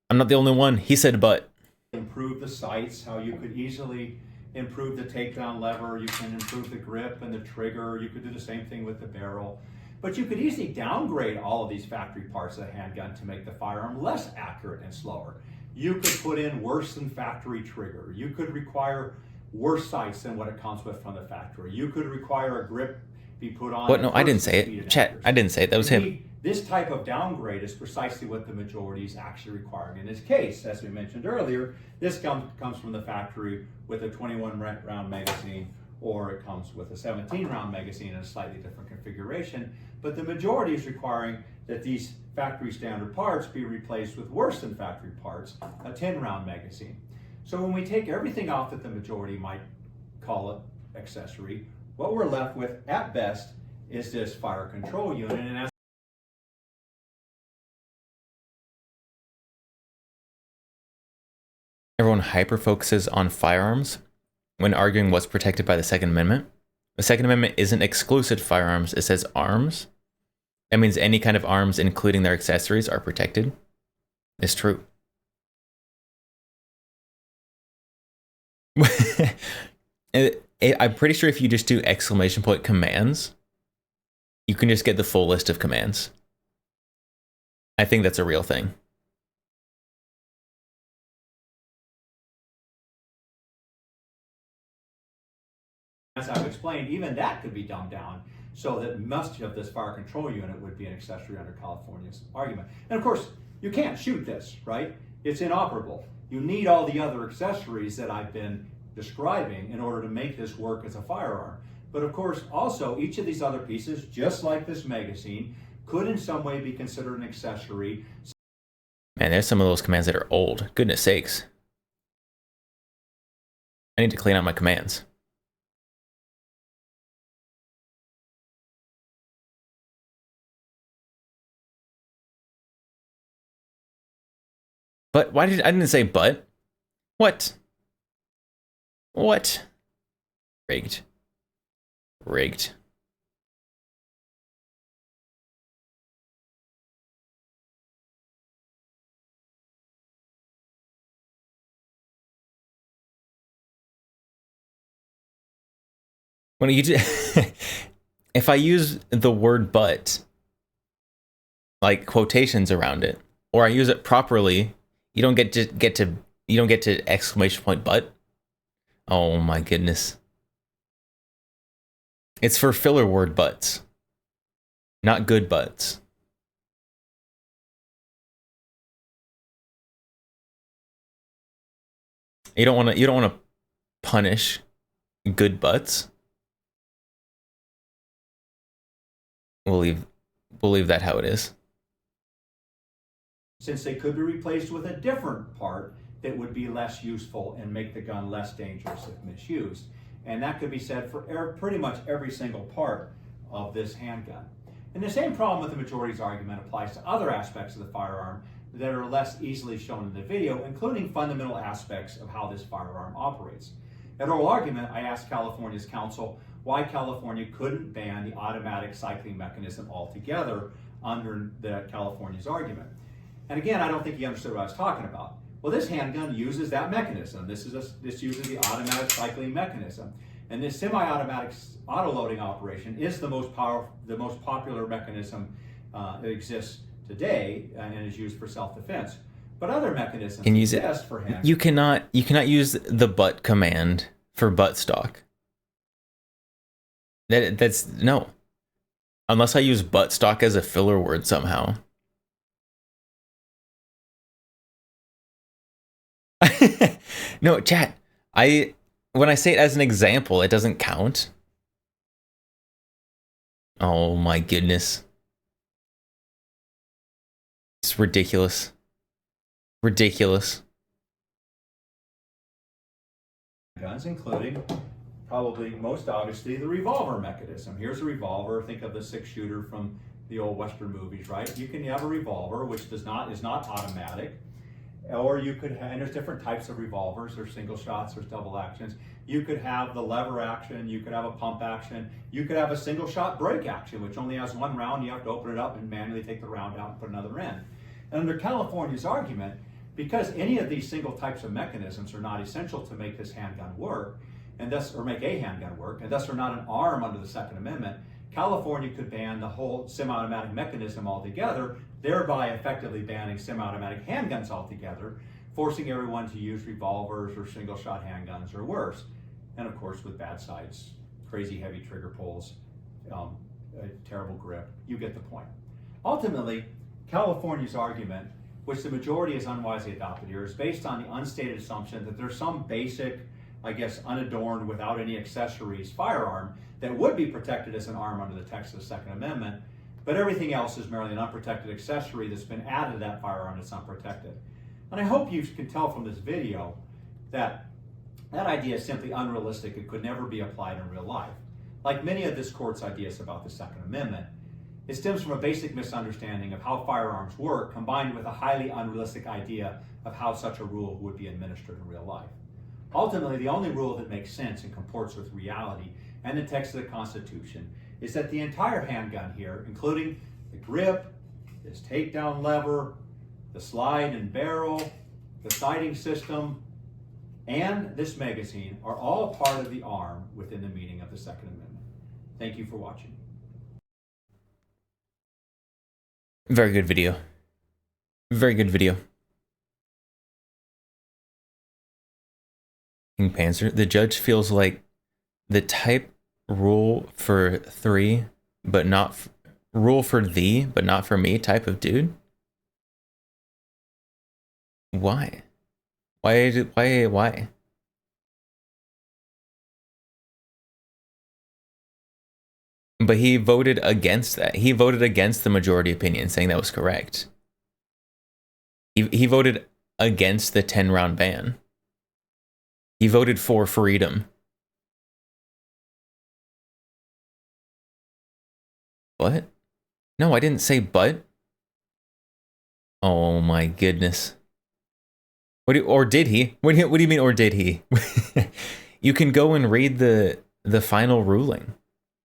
I'm not the only one. He said, but. Improve the sights, how you could easily improve the takedown lever, you can improve the grip and the trigger, you could do the same thing with the barrel. But you could easily downgrade all of these factory parts of the handgun to make the firearm less accurate and slower. You could put in worse than factory trigger. You could require worse sights than what it comes with from the factory. You could require a grip be put on... What? No, I didn't say it. Chat, I didn't say it. That was him. This type of downgrade is precisely what the majority is actually requiring in this case. As we mentioned earlier, this comes from the factory with a 21-round magazine, or it comes with a 17-round magazine in a slightly different configuration. But the majority is requiring that these factory standard parts be replaced with worse than factory parts, a 10-round magazine. So when we take everything off that the majority might call it accessory, what we're left with, at best, is this fire control unit. And as Everyone hyper-focuses on firearms when arguing what's protected by the Second Amendment. The Second Amendment isn't exclusive to firearms, it says arms. That means any kind of arms, including their accessories, are protected. It's true. I'm pretty sure if you just do exclamation point commands, you can just get the full list of commands. I think that's a real thing. As I've explained, even that could be dumbed down so that much of this fire control unit would be an accessory under California's argument. And of course, you can't shoot this, right? It's inoperable. You need all the other accessories that I've been describing in order to make this work as a firearm. But of course, also, each of these other pieces, just like this magazine, could in some way be considered an accessory. Man, there's some of those commands that are old. Goodness sakes. I need to clean out my commands. But why did I didn't say but? What? What? Rigged. Rigged. When you if I use the word but, like quotations around it, or I use it properly, you don't get to exclamation point but. Oh my goodness. It's for filler word buts, not good buts. You don't want to punish good buts. We'll leave that how it is. Since they could be replaced with a different part that would be less useful and make the gun less dangerous if misused. And that could be said for pretty much every single part of this handgun. And the same problem with the majority's argument applies to other aspects of the firearm that are less easily shown in the video, including fundamental aspects of how this firearm operates. At oral argument, I asked California's counsel why California couldn't ban the automatic cycling mechanism altogether under the California's argument. And again, I don't think he understood what I was talking about. Well, this handgun uses that mechanism. This uses the automatic cycling mechanism. And this semi-automatic auto-loading operation is the most popular mechanism that exists today and is used for self-defense. But other mechanisms exist for handguns. You cannot use the butt command for butt stock. That's no. Unless I use butt stock as a filler word somehow. No, chat. When I say it as an example, it doesn't count. Oh my goodness. It's ridiculous. Ridiculous. Guns, including probably most obviously the revolver mechanism. Here's a revolver. Think of the 6-shooter from the old Western movies, right? You can have a revolver which is not automatic. Or you could have, and there's different types of revolvers. There's single shots, there's double actions. You could have the lever action, you could have a pump action, you could have a single shot break action, which only has one round. You have to open it up and manually take the round out and put another in. And under California's argument, because any of these single types of mechanisms are not essential to make this handgun work, and thus, or make a handgun work, and thus are not an arm under the Second Amendment, California could ban the whole semi-automatic mechanism altogether, thereby effectively banning semi-automatic handguns altogether, forcing everyone to use revolvers or single-shot handguns or worse. And of course, with bad sights, crazy heavy trigger pulls, a terrible grip, you get the point. Ultimately, California's argument, which the majority has unwisely adopted here, is based on the unstated assumption that there's some basic, I guess, unadorned, without any accessories firearm that would be protected as an arm under the text of the Second Amendment, but everything else is merely an unprotected accessory that's been added to that firearm that's unprotected. And I hope you can tell from this video that that idea is simply unrealistic and could never be applied in real life. Like many of this court's ideas about the Second Amendment, it stems from a basic misunderstanding of how firearms work, combined with a highly unrealistic idea of how such a rule would be administered in real life. Ultimately, the only rule that makes sense and comports with reality and the text of the Constitution is that the entire handgun here, including the grip, this takedown lever, the slide and barrel, the sighting system, and this magazine are all part of the arm within the meaning of the Second Amendment. Thank you for watching. Very good video. Very good video. King Panzer. The judge feels like the type rule for three, but not rule for thee, but not for me type of dude. Why? Why? But he voted against that. He voted against the majority opinion, saying that was correct. He voted against the 10-round ban. He voted for freedom. What? No, I didn't say but. Oh my goodness. Or did he? What do you mean, or did he? You can go and read the final ruling.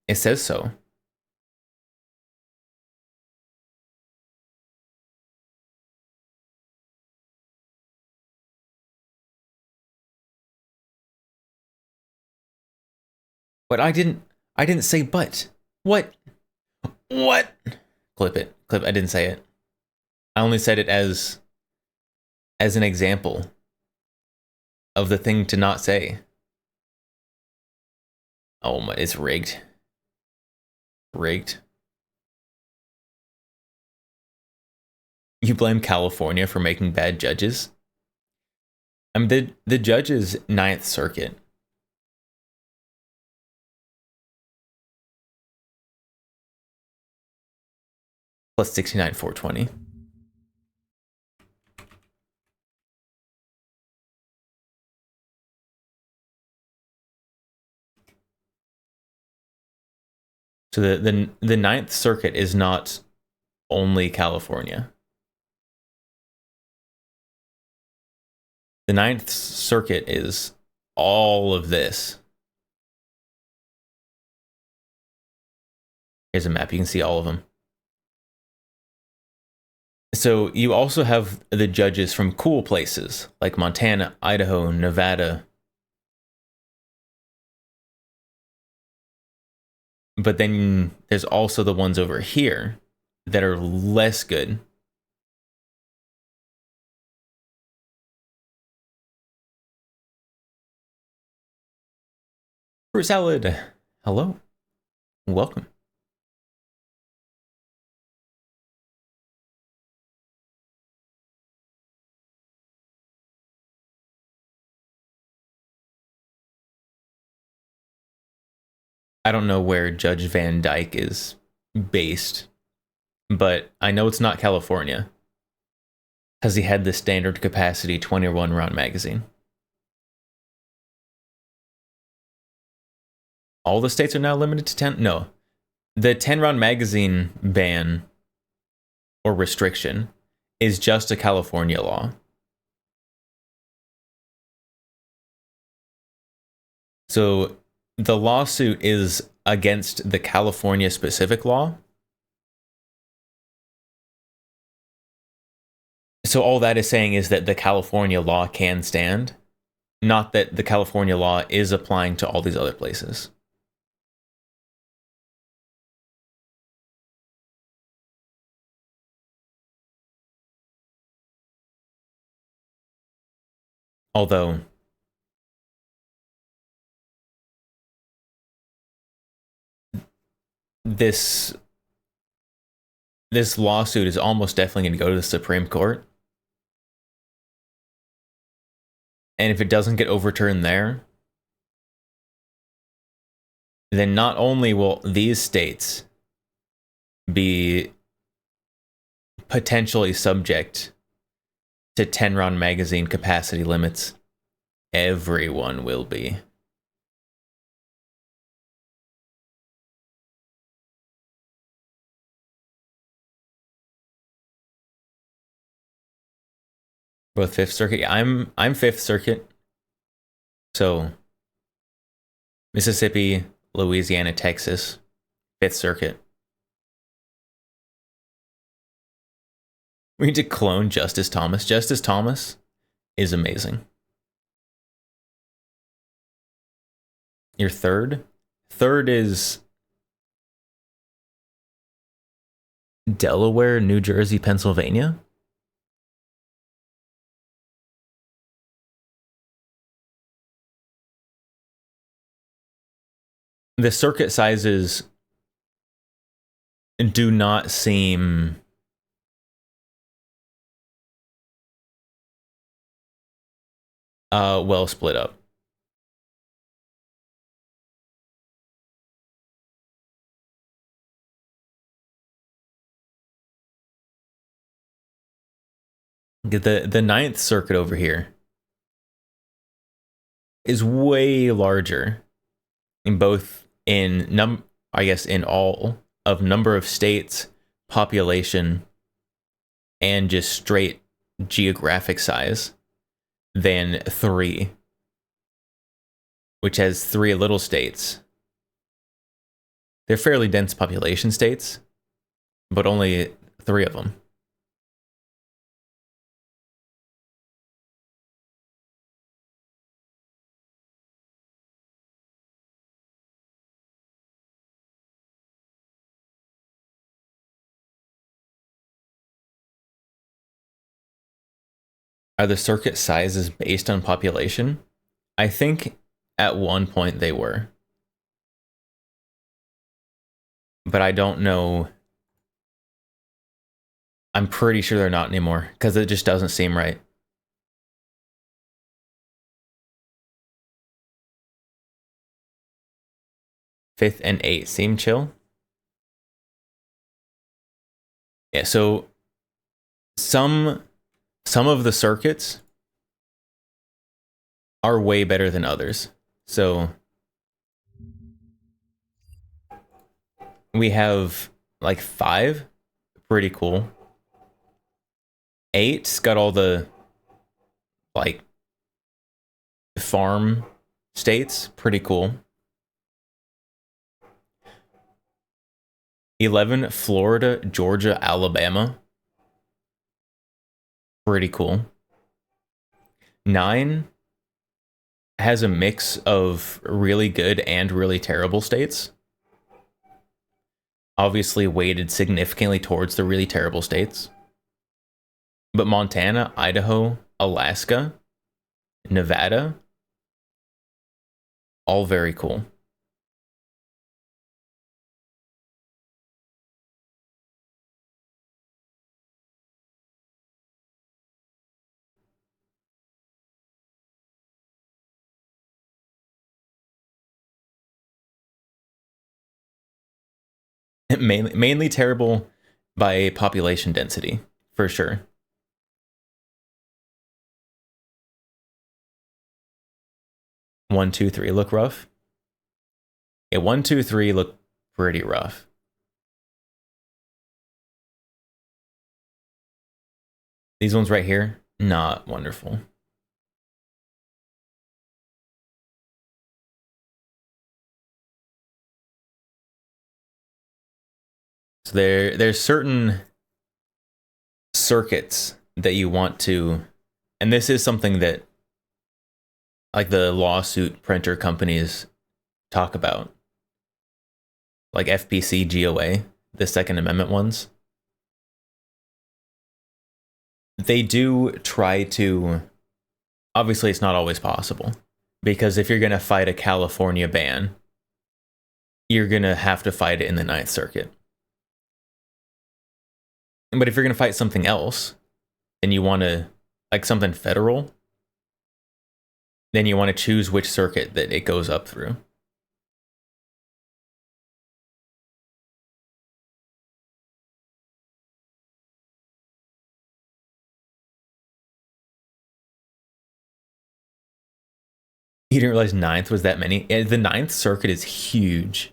It says so. But I didn't say but. What? Clip it. I didn't say it. I only said it as an example of the thing to not say. Oh my, it's rigged. Rigged. You blame California for making bad judges? I mean, the judges' Ninth Circuit. Plus 69, 420. So the Ninth Circuit is not only California. The Ninth Circuit is all of this. Here's a map. You can see all of them. So you also have the judges from cool places like Montana, Idaho, Nevada. But then there's also the ones over here that are less good. Fruit salad. Hello. Welcome. I don't know where Judge Van Dyke is based, but I know it's not California, because he had the standard capacity 21 round magazine. All the states are now limited to 10? No. The 10 round magazine ban or restriction is just a California law. So the lawsuit is against the California specific law. So all that is saying is that the California law can stand, not that the California law is applying to all these other places. Although this lawsuit is almost definitely going to go to the Supreme Court. And if it doesn't get overturned there, then not only will these states be potentially subject to 10 round magazine capacity limits, everyone will be. Both Fifth Circuit. Yeah, I'm Fifth Circuit. So Mississippi, Louisiana, Texas, Fifth Circuit. We need to clone Justice Thomas. Justice Thomas is amazing. Your third? Third is Delaware, New Jersey, Pennsylvania. The circuit sizes do not seem well split up. The ninth circuit over here is way larger in both I guess in all of number of states, population, and just straight geographic size than 3, which has 3 little states. They're fairly dense population states, but only 3 of them. Are the circuit sizes based on population? I think at one point they were. But I don't know. I'm pretty sure they're not anymore, because it just doesn't seem right. Fifth and eighth seem chill. Yeah, so some of the circuits are way better than others. So we have like 5, pretty cool. 8's got all the like farm states, pretty cool. 11, Florida, Georgia, Alabama. Pretty cool. 9 has a mix of really good and really terrible states. Obviously weighted significantly towards the really terrible states. But Montana, Idaho, Alaska, Nevada, all very cool. Mainly terrible by population density, for sure. One, two, three look rough. Yeah, 1, 2, 3 look pretty rough. These ones right here, not wonderful. So there's certain circuits that you want to, and this is something that like the lawsuit printer companies talk about, like FPC, GOA, the Second Amendment ones. They do try to, obviously it's not always possible, because if you're going to fight a California ban, you're going to have to fight it in the Ninth Circuit. But if you're going to fight something else, and you want to, like something federal, then you want to choose which circuit that it goes up through. You didn't realize ninth was that many? The Ninth Circuit is huge.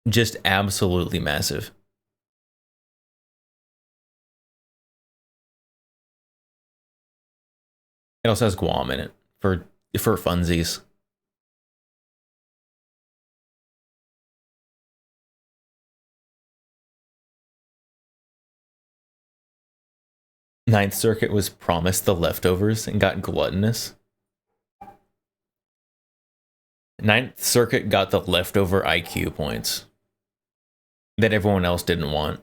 Just absolutely massive. It also has Guam in it for funsies. Ninth Circuit was promised the leftovers and got gluttonous. Ninth Circuit got the leftover IQ points that everyone else didn't want.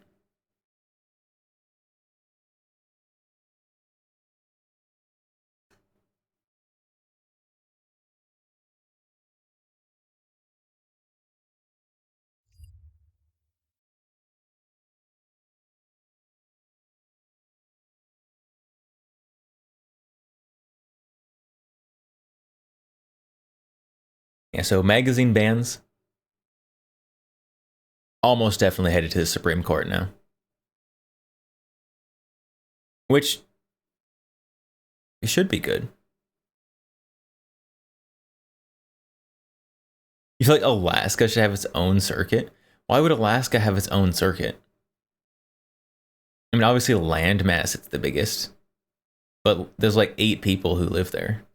Yeah, so magazine bans almost definitely headed to the Supreme Court now. Which it should be good. You feel like Alaska should have its own circuit? Why would Alaska have its own circuit? I mean, obviously land mass, it's the biggest. But there's like 8 people who live there.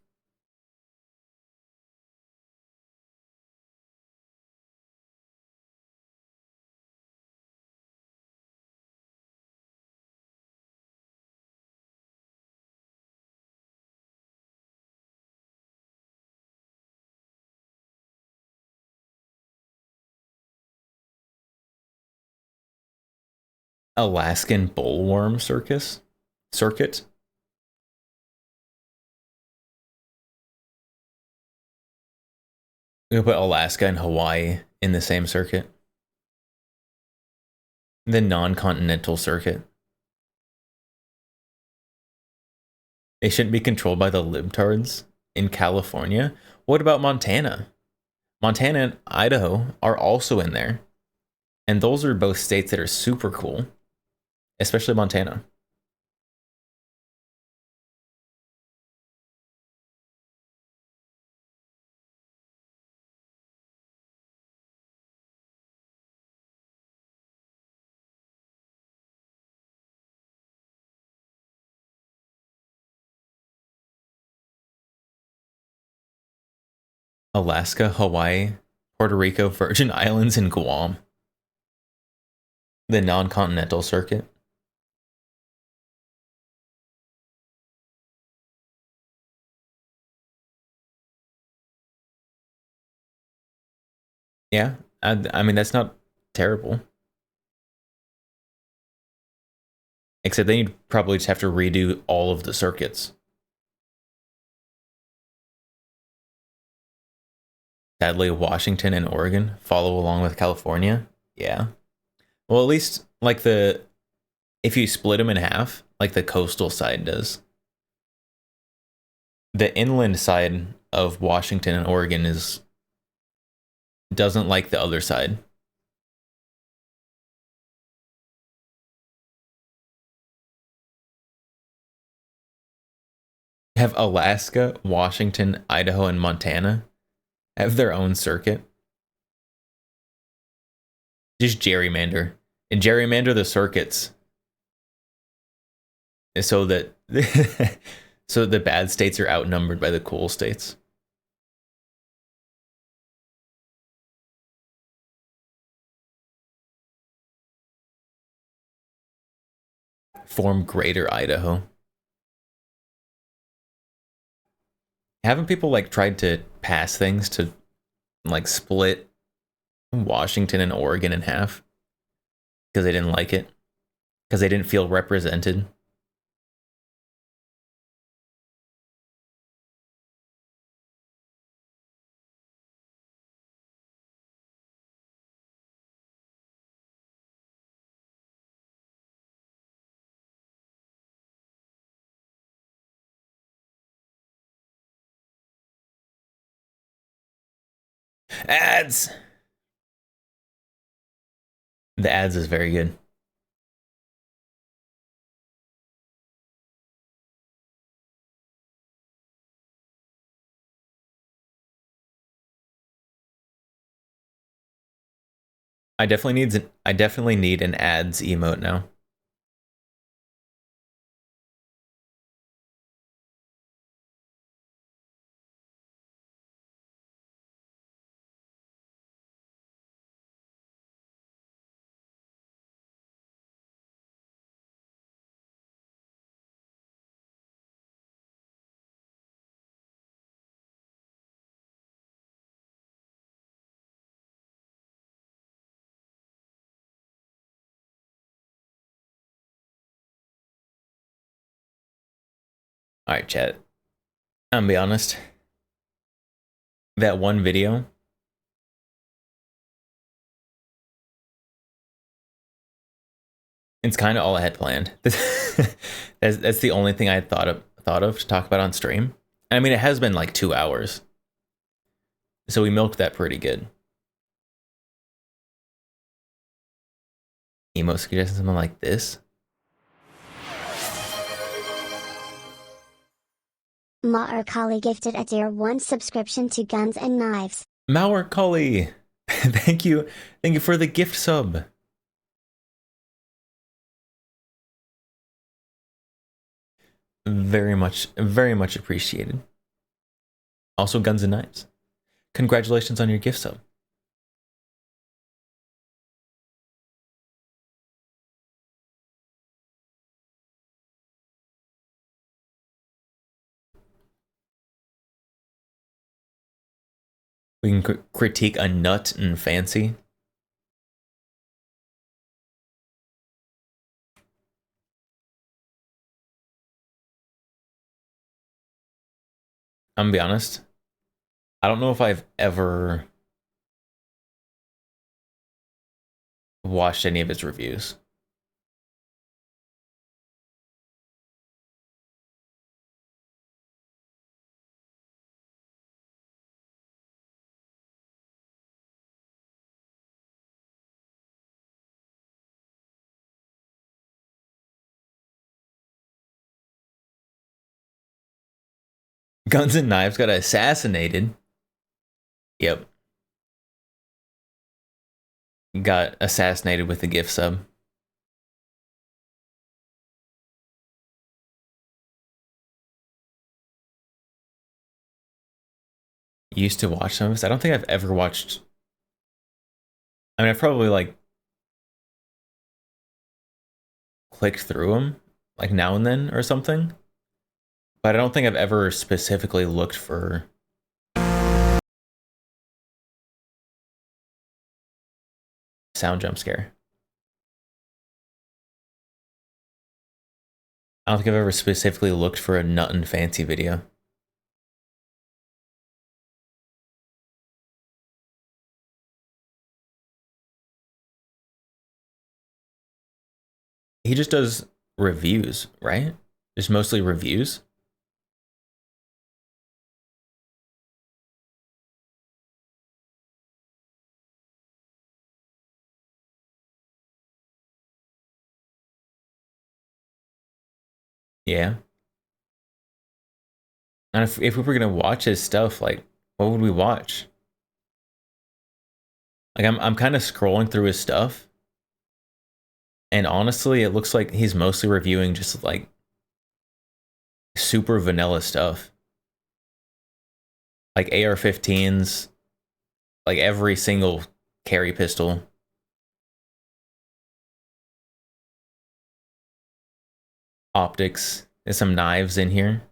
Alaskan bullworm circuit. We put Alaska and Hawaii in the same circuit. The non-continental circuit. They shouldn't be controlled by the libtards in California. What about Montana? Montana and Idaho are also in there. And those are both states that are super cool. Especially Montana. Alaska, Hawaii, Puerto Rico, Virgin Islands, and Guam. The non-continental circuit. Yeah, I mean, that's not terrible. Except then you'd probably just have to redo all of the circuits. Sadly, Washington and Oregon follow along with California. Yeah. Well, at least, like, if you split them in half, like the coastal side does, the inland side of Washington and Oregon doesn't like the other side. Have Alaska, Washington, Idaho, and Montana have their own circuit. Just gerrymander. And gerrymander the circuits so that so the bad states are outnumbered by the cool states. Form Greater Idaho. Haven't people like tried to pass things to like split Washington and Oregon in half because they didn't like it? Because they didn't feel represented? Ads! The ads is very good. I definitely need an ads emote now. All right, chat. I'm gonna be honest. That one video, it's kind of all I had planned. That's the only thing I had thought of to talk about on stream. I mean, it has been like 2 hours, so we milked that pretty good. Emo suggesting something like this. Ma'ar Kali gifted a tier 1 subscription to Guns and Knives. Mauer Cully, thank you for the gift sub. Very much appreciated. Also, Guns and Knives, congratulations on your gift sub. We can critique a nut and fancy. I'm gonna be honest. I don't know if I've ever watched any of his reviews. Guns and Knives got assassinated. Yep. Got assassinated with the gift sub. Used to watch some of this. I don't think I've ever watched. I mean, I've probably like clicked through them like now and then or something. But I don't think I've ever specifically looked for sound jump scare. I don't think I've ever specifically looked for a nut and fancy video. He just does reviews, right? Just mostly reviews. Yeah. And if we were gonna watch his stuff, like, what would we watch? Like, I'm kind of scrolling through his stuff, and honestly, it looks like he's mostly reviewing just like super vanilla stuff, like AR-15s, like every single carry pistol. Optics. There's some knives in here.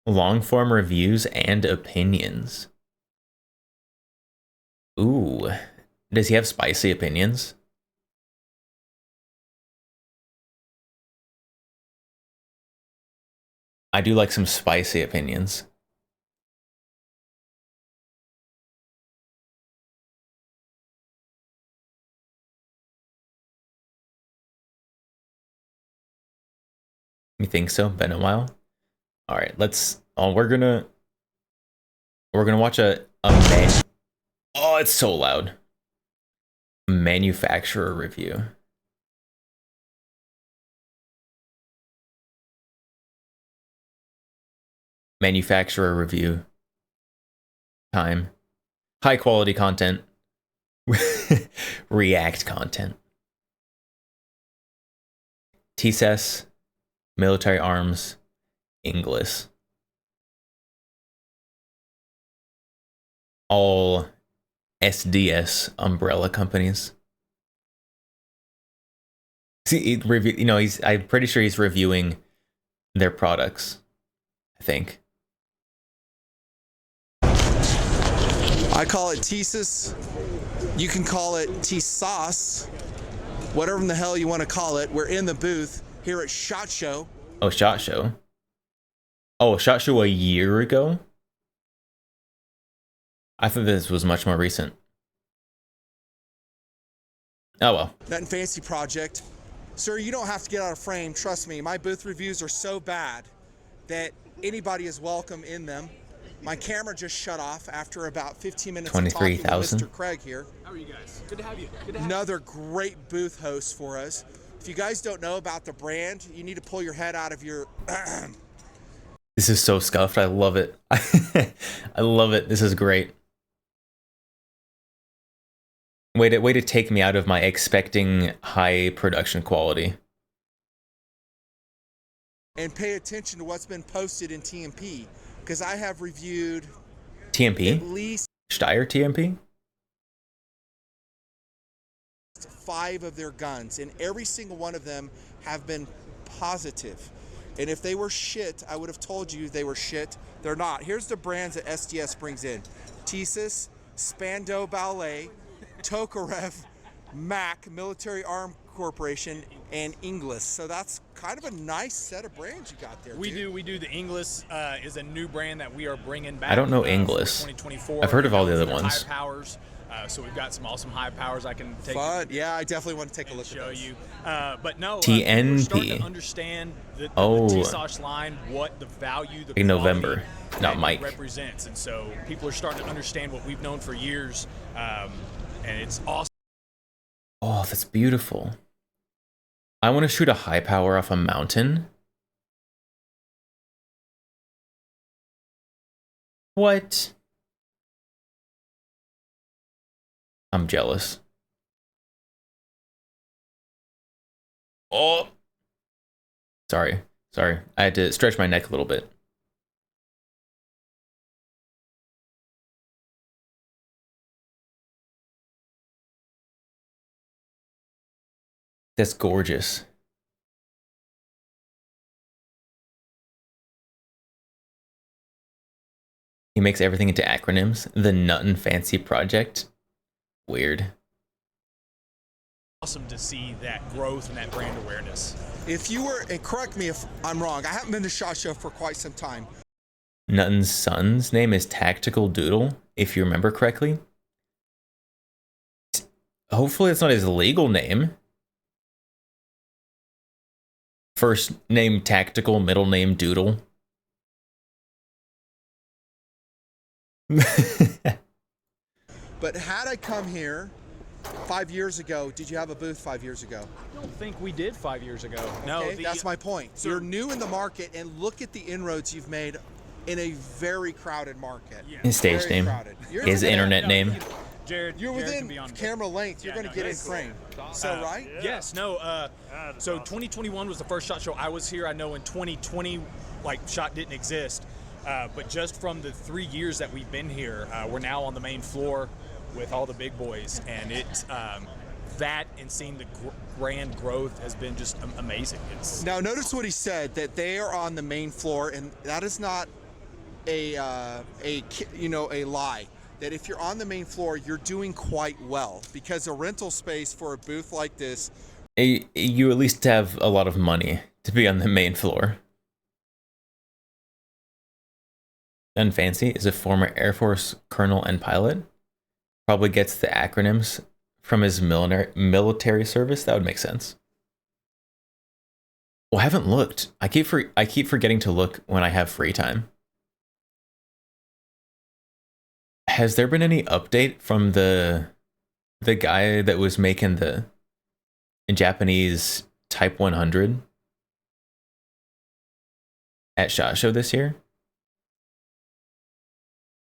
Long form reviews and opinions. Ooh. Does he have spicy opinions? I do like some spicy opinions. You think so? Been a while? All right, let's. Oh, we're gonna watch a man. Oh, it's so loud. Manufacturer review. Manufacturer review. Time. High quality content. React content. TSS. Military Arms. Inglis. All SDS umbrella companies. See, you know, I'm pretty sure he's reviewing their products, I think. I call it TSIS. You can call it T-Sauce, whatever the hell you want to call it. We're in the booth here at SHOT Show. Oh, SHOT Show. Oh, SHOT Show a year ago? I thought this was much more recent. Oh well. Nothing fancy project. Sir, you don't have to get out of frame. Trust me, my booth reviews are so bad that anybody is welcome in them. My camera just shut off after about 15 minutes of talking to 23,000. Mr. Craig here. How are you guys? Good to have you. Good to have Another great booth host for us. If you guys don't know about the brand, you need to pull your head out of your... This is so scuffed. I love it. I love it. This is great. Way to take me out of my expecting high production quality. And pay attention to what's been posted in TMP, because I have reviewed at TMP? least Steyr TMP? 5 of their guns, and every single one of them have been positive. And if they were shit, I would have told you they were shit. They're not. Here's the brands that SDS brings in: Tesis, Spandau Ballet, Tokarev, MAC, Military Arm Corporation, and Inglis. So that's kind of a nice set of brands you got there. We dude. do. The Inglis is a new brand that we are bringing back. I don't know for Inglis. 2024. I've heard of all the Those other are ones. High powers. So we've got some awesome high powers I can take. Fun. Yeah, I definitely want to take a and look show at those. you. But no, we're TNP. starting to understand the Oh. T-Sauce line, what the value, the In quality November, not that it Mike. represents, and so people are starting to understand what we've known for years, and it's awesome. Oh, that's beautiful. I want to shoot a high power off a mountain. What? I'm jealous. Oh. Sorry. I had to stretch my neck a little bit. That's gorgeous. He makes everything into acronyms. The Nuttin' Fancy Project. Weird. Awesome to see that growth and that brand awareness. If you were, and correct me if I'm wrong, I haven't been to SHOT Show for quite some time. Nuttin's son's name is Tactical Doodle, if you remember correctly. Hopefully it's not his legal name. First name Tactical, middle name Doodle. But had I come here 5 years ago, did you have a booth 5 years ago? I don't think we did 5 years ago. No, Okay, that's my point. You're new in the market, and look at the inroads you've made in a very crowded market. His stage Very name. crowded. You're His within- internet name. Jared, You're Jared can within be on camera length. You're Yeah, going no, to get in he's cool. frame. So, right? Yes, no. So 2021 was the first SHOT Show I was here. I know in 2020, like, SHOT didn't exist. But just from the 3 years that we've been here, we're now on the main floor with all the big boys. And that and seeing the grand growth has been just amazing. It's Now, notice what he said, that they are on the main floor, and that is not a lie. That if you're on the main floor, you're doing quite well, because a rental space for a booth like this, You at least have a lot of money to be on the main floor. Unfancy is a former Air Force colonel and pilot. Probably gets the acronyms from his military service. That would make sense. Well, I haven't looked. I keep forgetting to look when I have free time. Has there been any update from the guy that was making the Japanese Type 100 at SHOT Show this year?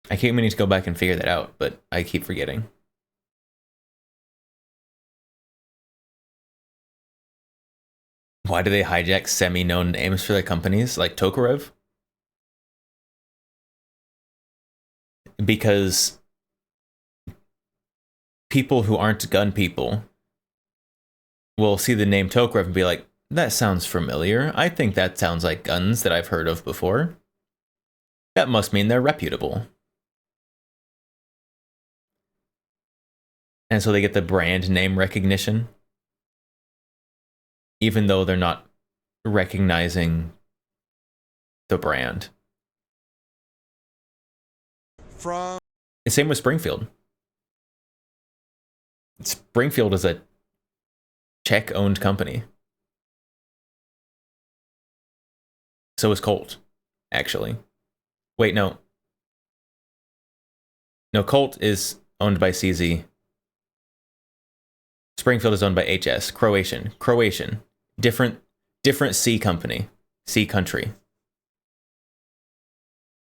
I keep meaning to go back and figure that out, but I keep forgetting. Why do they hijack semi-known names for their companies, like Tokarev? Because people who aren't gun people will see the name Tokarev and be like, that sounds familiar. I think that sounds like guns that I've heard of before. That must mean they're reputable. And so they get the brand name recognition, even though they're not recognizing the brand. From The same with Springfield. Springfield is a Czech-owned company. So is Colt, actually. Wait, no. No, Colt is owned by CZ. Springfield is owned by HS. Croatian. Different C company. C country.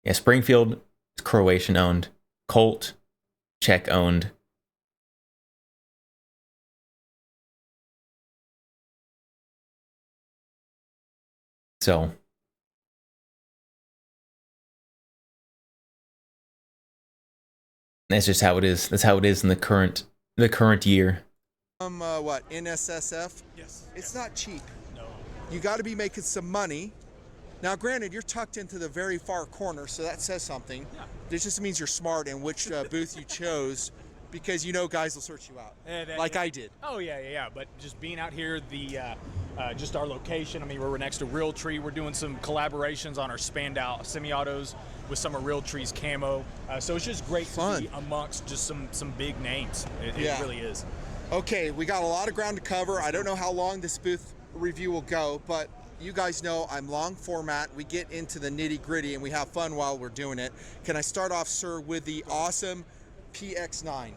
Yeah, Springfield is Croatian owned. Colt, Czech owned. So that's just how it is. That's how it is in the current year. what, NSSF? Yes. It's not cheap. No. You got to be making some money. Now, granted, you're tucked into the very far corner, so that says something. Yeah. This just means you're smart in which booth you chose, because you know guys will search you out, like I did. Oh yeah. But just being out here, just our location. I mean, we're next to Realtree. We're doing some collaborations on our Spandau semi-autos with some of Realtree's camo. So it's just great to be amongst just some big names. It really is. Okay, we got a lot of ground to cover. I don't know how long this booth review will go, but you guys know I'm long format. We get into the nitty gritty and we have fun while we're doing it. Can I start off, sir, with the awesome PX9?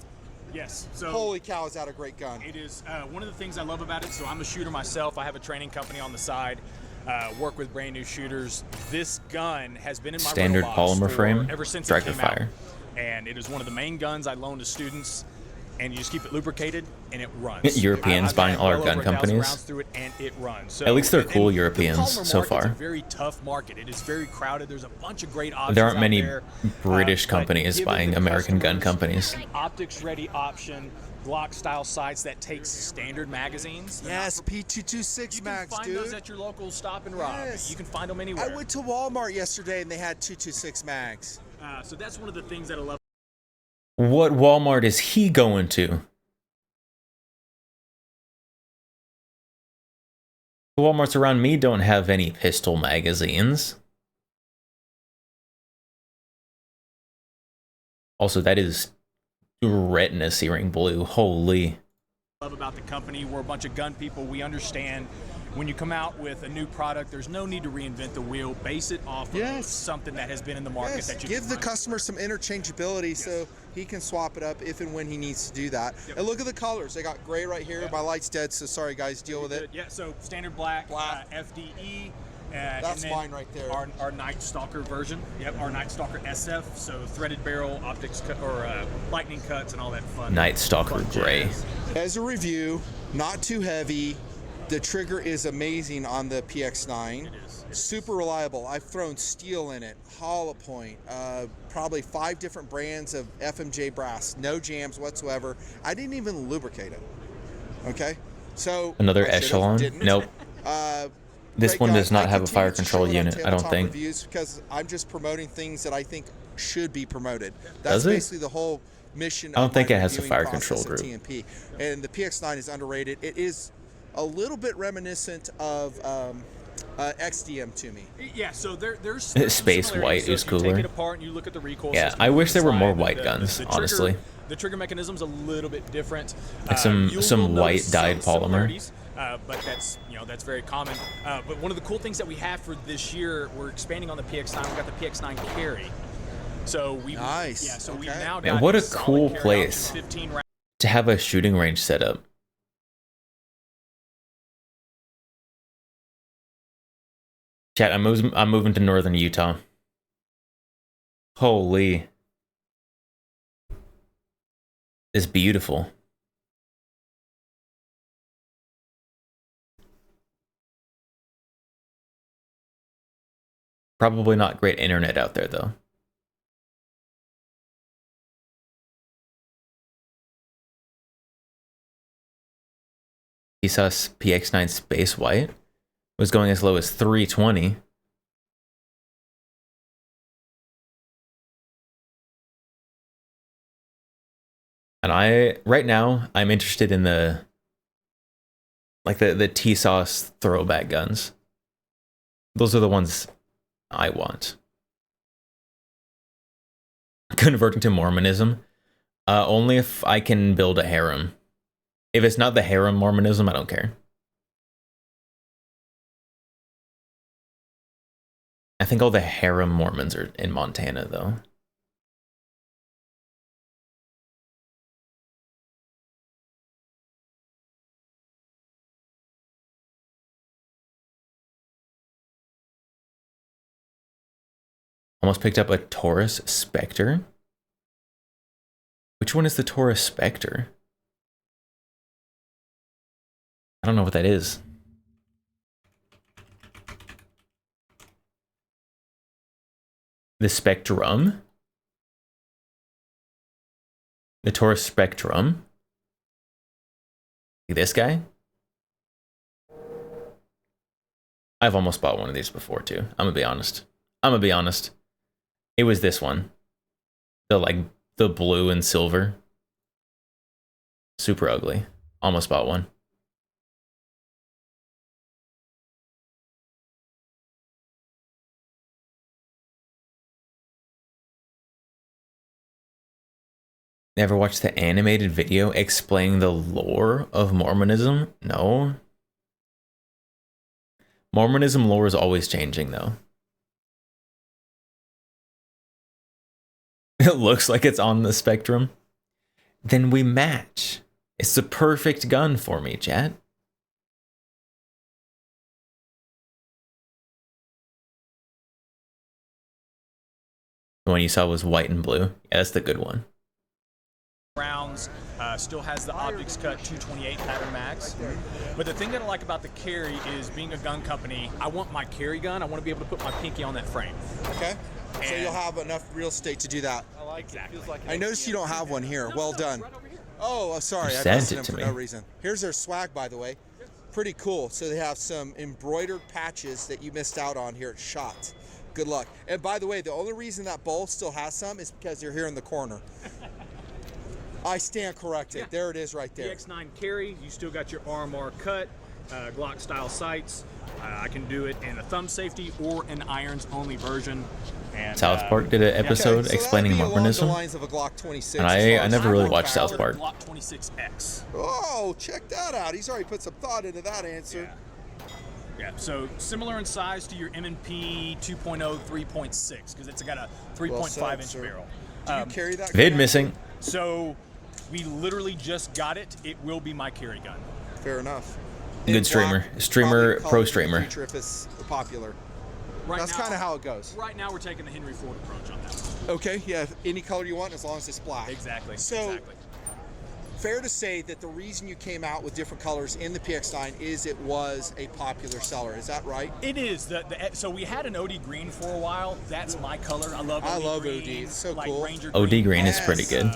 Yes. So Holy cow, is that a great gun? it is one of the things I love about it. So I'm a shooter myself. I have a training company on the side. Work with brand new shooters. This gun has been in my Standard rental box polymer frame, ever since direct it to came fire. out. And it is one of the main guns I loan to students. And you just keep it lubricated, and it runs. Europeans I've buying had all our well gun over 1,000 companies. rounds through it, and it runs. So, At least they're and cool the Europeans polymer so market's far. a very tough market. It is very crowded. There's a bunch of great options. There aren't out many there. British But companies giving buying the American gun customers companies. an optics-ready option, Glock-style sights that takes standard magazines. They're Yes, not- P226 You mags, can find dude. those at your local Stop and Rob. Yes. You can find them anywhere. I went to Walmart yesterday and they had 226 mags. So that's one of the things that I love. What Walmart is he going to? The Walmarts around me don't have any pistol magazines. Also, that is retina searing blue. Holy. Love about the company. We're a bunch of gun people. We understand when you come out with a new product, there's no need to reinvent the wheel. Base it off of something that has been in the market Yes, that you give can the find. customer some interchangeability so he can swap it up if and when he needs to do that. And look at the colors. They got gray right here. My light's dead, so sorry guys, deal with it. Yeah, so standard black, FDE. That's and then mine right there. Our Night Stalker version. Yep, our Night Stalker SF. So threaded barrel, optics cut, or lightning cuts, and all that fun. Night Stalker fun gray. jazz. As a review, not too heavy. The trigger is amazing on the PX9. It is. Super reliable. I've thrown steel in it, hollow point, probably 5 different brands of FMJ brass, no jams whatsoever. I didn't even lubricate it. Okay, so Another I should've, Echelon? didn't. Nope. This Great one gun. does not I have a fire continue to control show it on unit, I don't Tabletop think. Reviews because I'm just promoting things that I think should be promoted. Does That's it? basically the whole mission. I don't of think my it has a reviewing fire process control at group. TMP. And the PX9 is underrated. It is a little bit reminiscent of XDM to me. Yeah, so there's Space some white similarities. So is if you cooler. take it apart and you look at the recoil Yeah, system I on wish the there were more side, white the guns, trigger, honestly. The trigger mechanism's a little bit different. Like some You will white notice dyed some polymer. similarities, but that's very common. But one of the cool things that we have for this year, we're expanding on the PX9. We got the PX9 carry. So Nice. Yeah, so we Okay. now Man, got what a solid cool carry place. option, 15 rounds. To have a shooting range set up. Chat, I'm moving to northern Utah. Holy. It's beautiful. Probably not great internet out there, though. PSUS PX9 Space White was going as low as 320. And right now I'm interested in the T-Sauce throwback guns. Those are the ones I want. Converting to Mormonism, only if I can build a harem. If it's not the harem Mormonism, I don't care. I think all the harem Mormons are in Montana, though. Almost picked up a Taurus Spectre. Which one is the Taurus Spectre? I don't know what that is. The Spectrum? The Taurus Spectrum? This guy? I've almost bought one of these before too. I'm gonna be honest. It was this one. The blue and silver. Super ugly. Almost bought one. Never watched the animated video explaining the lore of Mormonism? No. Mormonism lore is always changing, though. It looks like it's on the spectrum. Then we match. It's the perfect gun for me, chat. The one you saw was white and blue. Yeah, that's the good one. Rounds, still has the Optics Cut 228 pattern max. But the thing that I like about the carry is, being a gun company, I want my carry gun, I want to be able to put my pinky on that frame. Okay. So you'll have enough real estate to do that. I like that. I noticed you don't have one here. Well done. Oh, sorry. I sent missed it them to for me. no reason. Here's their swag, by the way. Pretty cool. So they have some embroidered patches that you missed out on here at SHOT. Good luck. And by the way, the only reason that bowl still has some is because you're here in the corner. I stand corrected. Yeah. There it is right there. PX9 carry, you still got your RMR cut, Glock style sights. I can do it in a thumb safety or an irons only version. And, South Park did an episode explaining Mormonism. The lines of a Glock 26, and I never really watched South Park. Glock 26X. Oh, check that out. He's already put some thought into that answer. Yeah, so similar in size to your M&P 2.0 3.6, because it's got a 3.5 inch barrel. Do you carry that? Vid missing. So we literally just got it. It will be my carry gun. Fair enough. Good streamer. Streamer, pro streamer. Future if it's popular. Right That's now, kind of how it goes. Right now, we're taking the Henry Ford approach on that one. Okay, yeah, any color you want as long as it's black. Exactly. So, exactly. Fair to say that the reason you came out with different colors in the PX9 is it was a popular seller. Is that right? It is. So we had an OD green for a while. That's my color. I love OD green. It's so like cool. Ranger OD green Yes. is pretty good.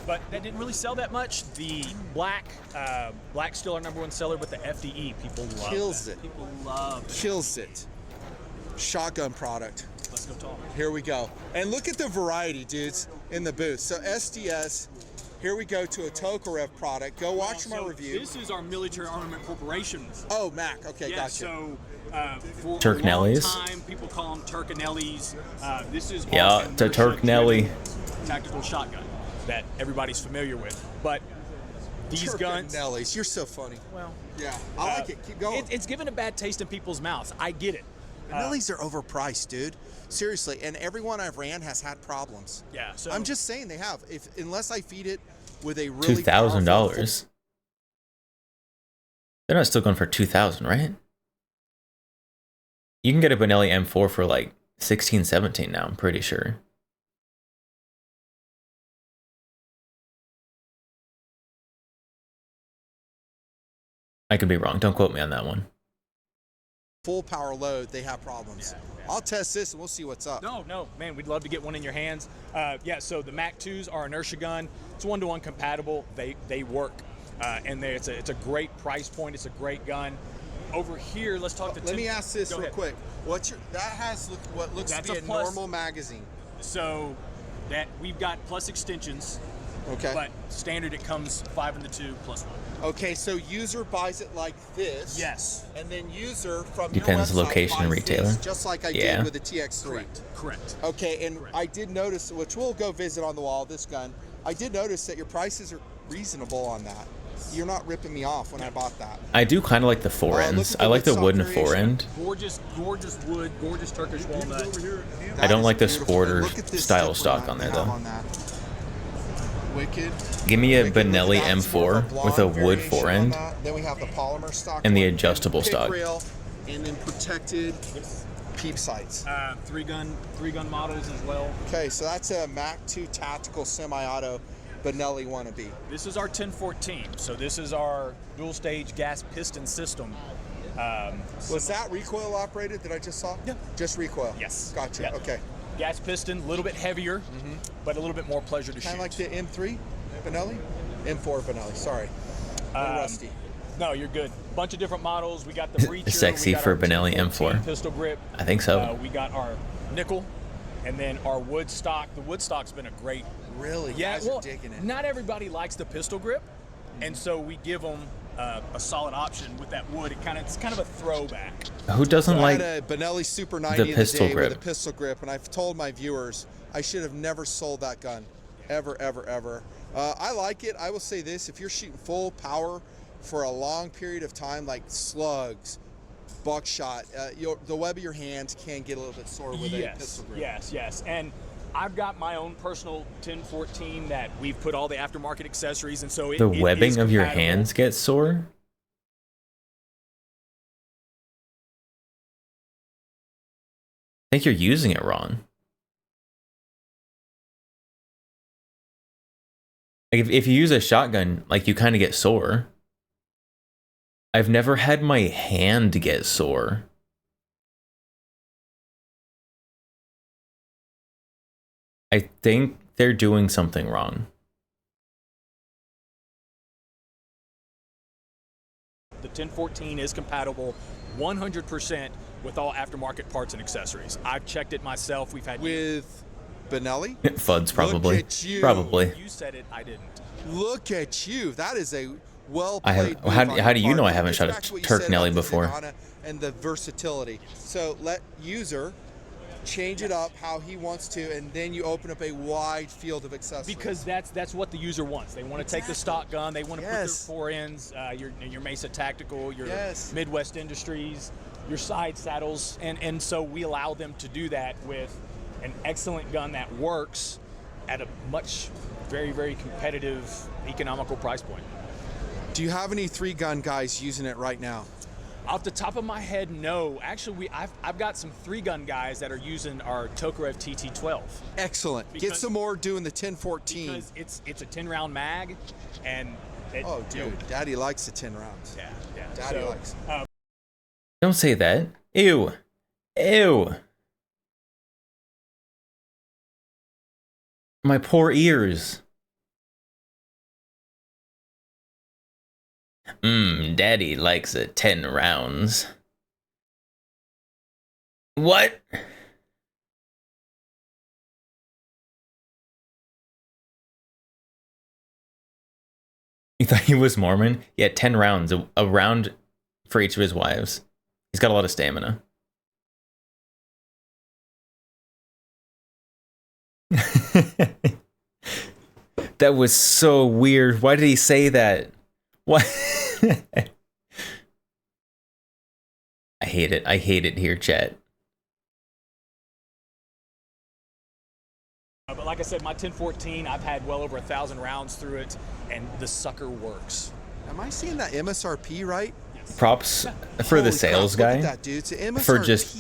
But that didn't really sell that much. The black's still our #1 seller, but the FDE, people love Kills that. it. People love it. Kills it. Shotgun product. Let's go talk. Here we go. And look at the variety, dudes, in the booth. So SDS, here we go to a Tokarev product. Go watch my review. This is our Military Armament Corporation. Oh, Mac. Okay, Yeah, gotcha. so for Turknellies. a long time, people call them Turkinellis. This is Yeah, our it's a Turknelli. tactical shotgun that everybody's familiar with. But these guns, Nellies, you're so funny. well, Yeah, I like it. Keep going. it's given a bad taste in people's mouths. I get it. Nellies are overpriced, dude. Seriously, and everyone I've ran has had problems. Yeah, so I'm just saying they have. Unless I feed it with a really $2,000. They're not still going for $2,000, right? You can get a Benelli M4 for like 16, 17 now, I'm pretty sure. I could be wrong. Don't quote me on that one. full power load, they have problems. Yeah. I'll test this and we'll see what's up. No, man, we'd love to get one in your hands. Yeah, so the Mac 2s are inertia gun. It's 1-to-1 compatible. They work, and it's a great price point. It's a great gun. Over here, let's talk to Tim. Let me ask this real quick. That has what looks That's to be a a plus. normal magazine. So that we've got plus extensions. Okay. But standard, it comes 5 in the 2 plus 1. Okay, so user buys it like this. Yes. And then user from Depends your website location and buys retailer. this, just like I Yeah. did with the TX3. Correct. Okay, and Correct. I did notice, which we'll go visit on the wall, this gun. I did notice that your prices are reasonable on that. You're not ripping me off when I bought that. I do kind of like the fore look ends. at the I like the wood wooden stock fore variation. end. Gorgeous wood, gorgeous Turkish walnut. I don't That like the is beautiful. sporter Look at this style zipper stock on they there, have though. on that. Wicked. Give me a Wicked. Look at Benelli that. It's more of M4 with a blonde wood variation fore on end. that. Then we have the polymer stock And the one, adjustable pick stock. rail, and then protected peep sights. 3-gun models as well. Okay, so that's a Mac 2 tactical semi-auto Benelli wannabe. This is our 1014. So this is our dual stage gas piston system. Was that recoil operated that I just saw? Yeah. Just recoil? Yes. Gotcha, Yeah. okay. Gas piston, a little bit heavier, but a little bit more pleasure to Kind shoot. of like the M3 Benelli? M4 Benelli, sorry. A little rusty. No, you're good. Bunch of different models. We got the Breacher. Sexy we got for our Benelli 1014 M4. pistol grip. I think so. We got our nickel, and then our wood stock. The wood stock's been a great. Really? Yeah, Guys well, are digging it. not everybody likes the pistol grip, and so we give them a solid option with that wood. It's kind of a throwback. Who doesn't I like had a Benelli Super 90 the pistol day grip? with a pistol grip, and I've told my viewers I should have never sold that gun, ever, ever, ever. I like it. I will say this: if you're shooting full power for a long period of time, like slugs, buckshot, the web of your hand can get a little bit sore with a pistol grip. Yes. And I've got my own personal 1014 that we've put all the aftermarket accessories, and so the it webbing is of your compatible. hands get sore? I think you're using it wrong. Like if you use a shotgun, like you kind of get sore. I've never had my hand get sore. I think they're doing something wrong. The 1014 is compatible 100% with all aftermarket parts and accessories. I've checked it myself. We've had With Benelli? Fuds probably. Look at you. Probably. you said it, I didn't. Look at you. That is a well I have- played. how do you know I haven't shot a Turk Nelly before? And the versatility. So let user change it up how he wants to, and then you open up a wide field of accessories. Because that's what the user wants. They want to take the stock gun. They want to Yes. put their fore ends, your Mesa Tactical, your Yes. Midwest Industries, your side saddles, and so we allow them to do that with an excellent gun that works at a much very, very competitive, economical price point. do you have any 3-gun guys using it right now? Off the top of my head, no. Actually, I've got some 3-gun guys that are using our Tokarev TT12 Excellent. Get Because- some more doing the 1014. because it's a 10-round mag, and Oh, dude, Daddy likes the 10 rounds. yeah. Daddy So, likes. Don't say that. Ew. Ew. My poor ears. Daddy likes it 10 rounds. What? You thought he was Mormon? Yeah, 10 rounds. A round for each of his wives. He's got a lot of stamina. That was so weird. Why did he say that? What? I hate it. I hate it here, chat. But like I said, my 1014, I've had well over 1,000 rounds through it, and the sucker works. Am I seeing that MSRP right? Props for Holy the sales crap, guy Look at that, dude. It's an MSRP. for just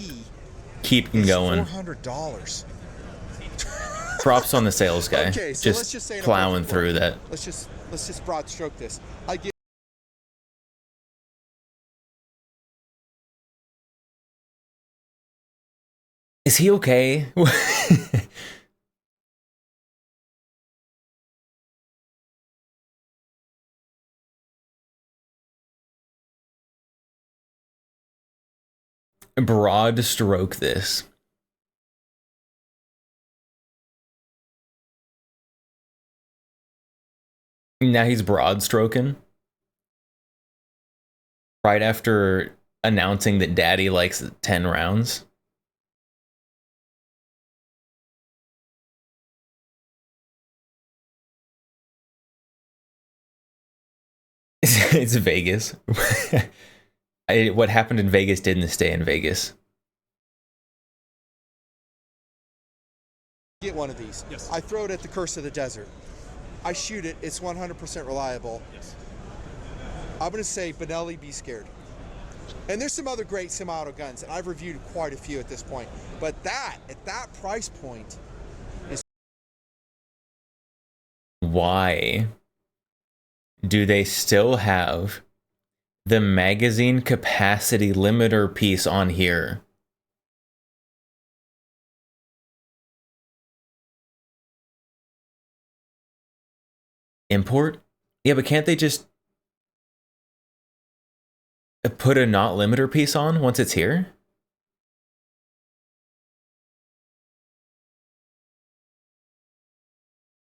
keeping going. $400. Props on the sales guy. Okay, so let's just just say in a plowing perfect through world, that. Let's just broad stroke this. I give Is he okay? Broad stroke this. Now he's broad stroking. Right after announcing that Daddy likes 10 rounds. It's Vegas. What happened in Vegas didn't stay in Vegas. Get one of these. Yes. I throw it at the Curse of the Desert. I shoot it. It's 100% reliable. Yes. I'm going to say Benelli, be scared. And there's some other great semi-auto guns, and I've reviewed quite a few at this point. But that, at that price point, is... Why do they still have the magazine capacity limiter piece on here? Import? Yeah, but can't they just put a not limiter piece on once it's here?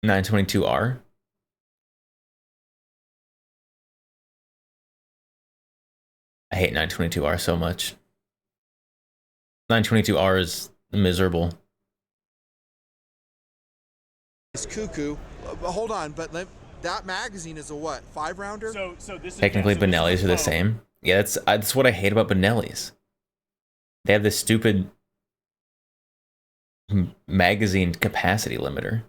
$922R. I hate 922R so much. 922R is miserable. It's cuckoo. Hold on, but that magazine is a what? 5-rounder? So this is Technically, so this is Benelli's are the same. Yeah, that's what I hate about Benelli's. They have this stupid magazine capacity limiter.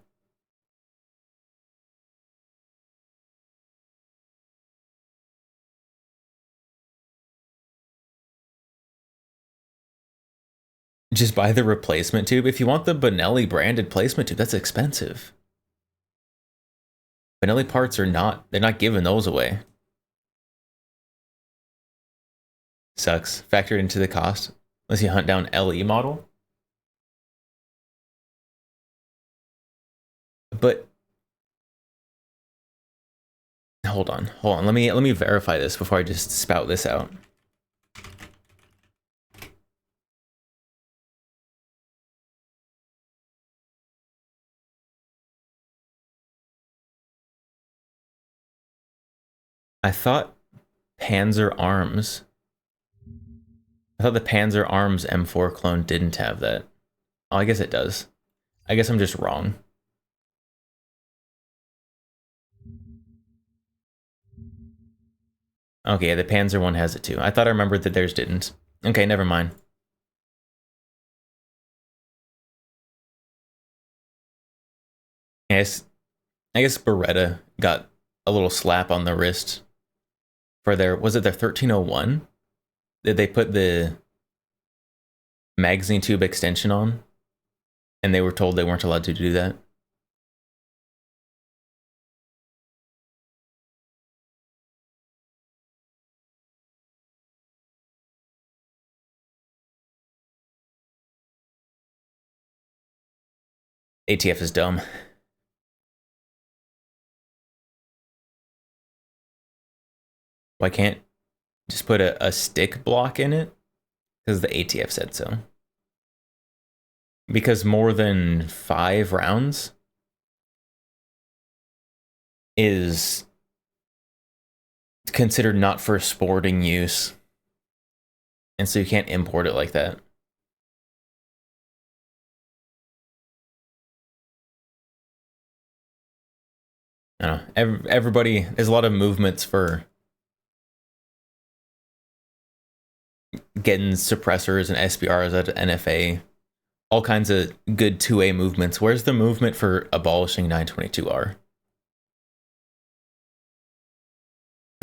Just buy the replacement tube. If you want the Benelli branded placement tube, that's expensive. Benelli parts are not, they're not giving those away. Sucks. Factored into the cost. Unless you hunt down LE model. But hold on. Let me verify this before I just spout this out. I thought Panzer Arms. I thought the Panzer Arms M4 clone didn't have that. Oh, I guess it does. I guess I'm just wrong. Okay, the Panzer one has it too. I thought I remembered that theirs didn't. Okay, never mind. I guess Beretta got a little slap on the wrist for their, was it their 1301? Did they put the magazine tube extension on? And they were told they weren't allowed to do that? ATF is dumb. Why can't just put a stick block in it? Because the ATF said so. Because more than 5 rounds is considered not for sporting use. And so you can't import it like that. I don't know. Everybody, there's a lot of movements for getting suppressors and SBRs at NFA. All kinds of good 2A movements. Where's the movement for abolishing 922R?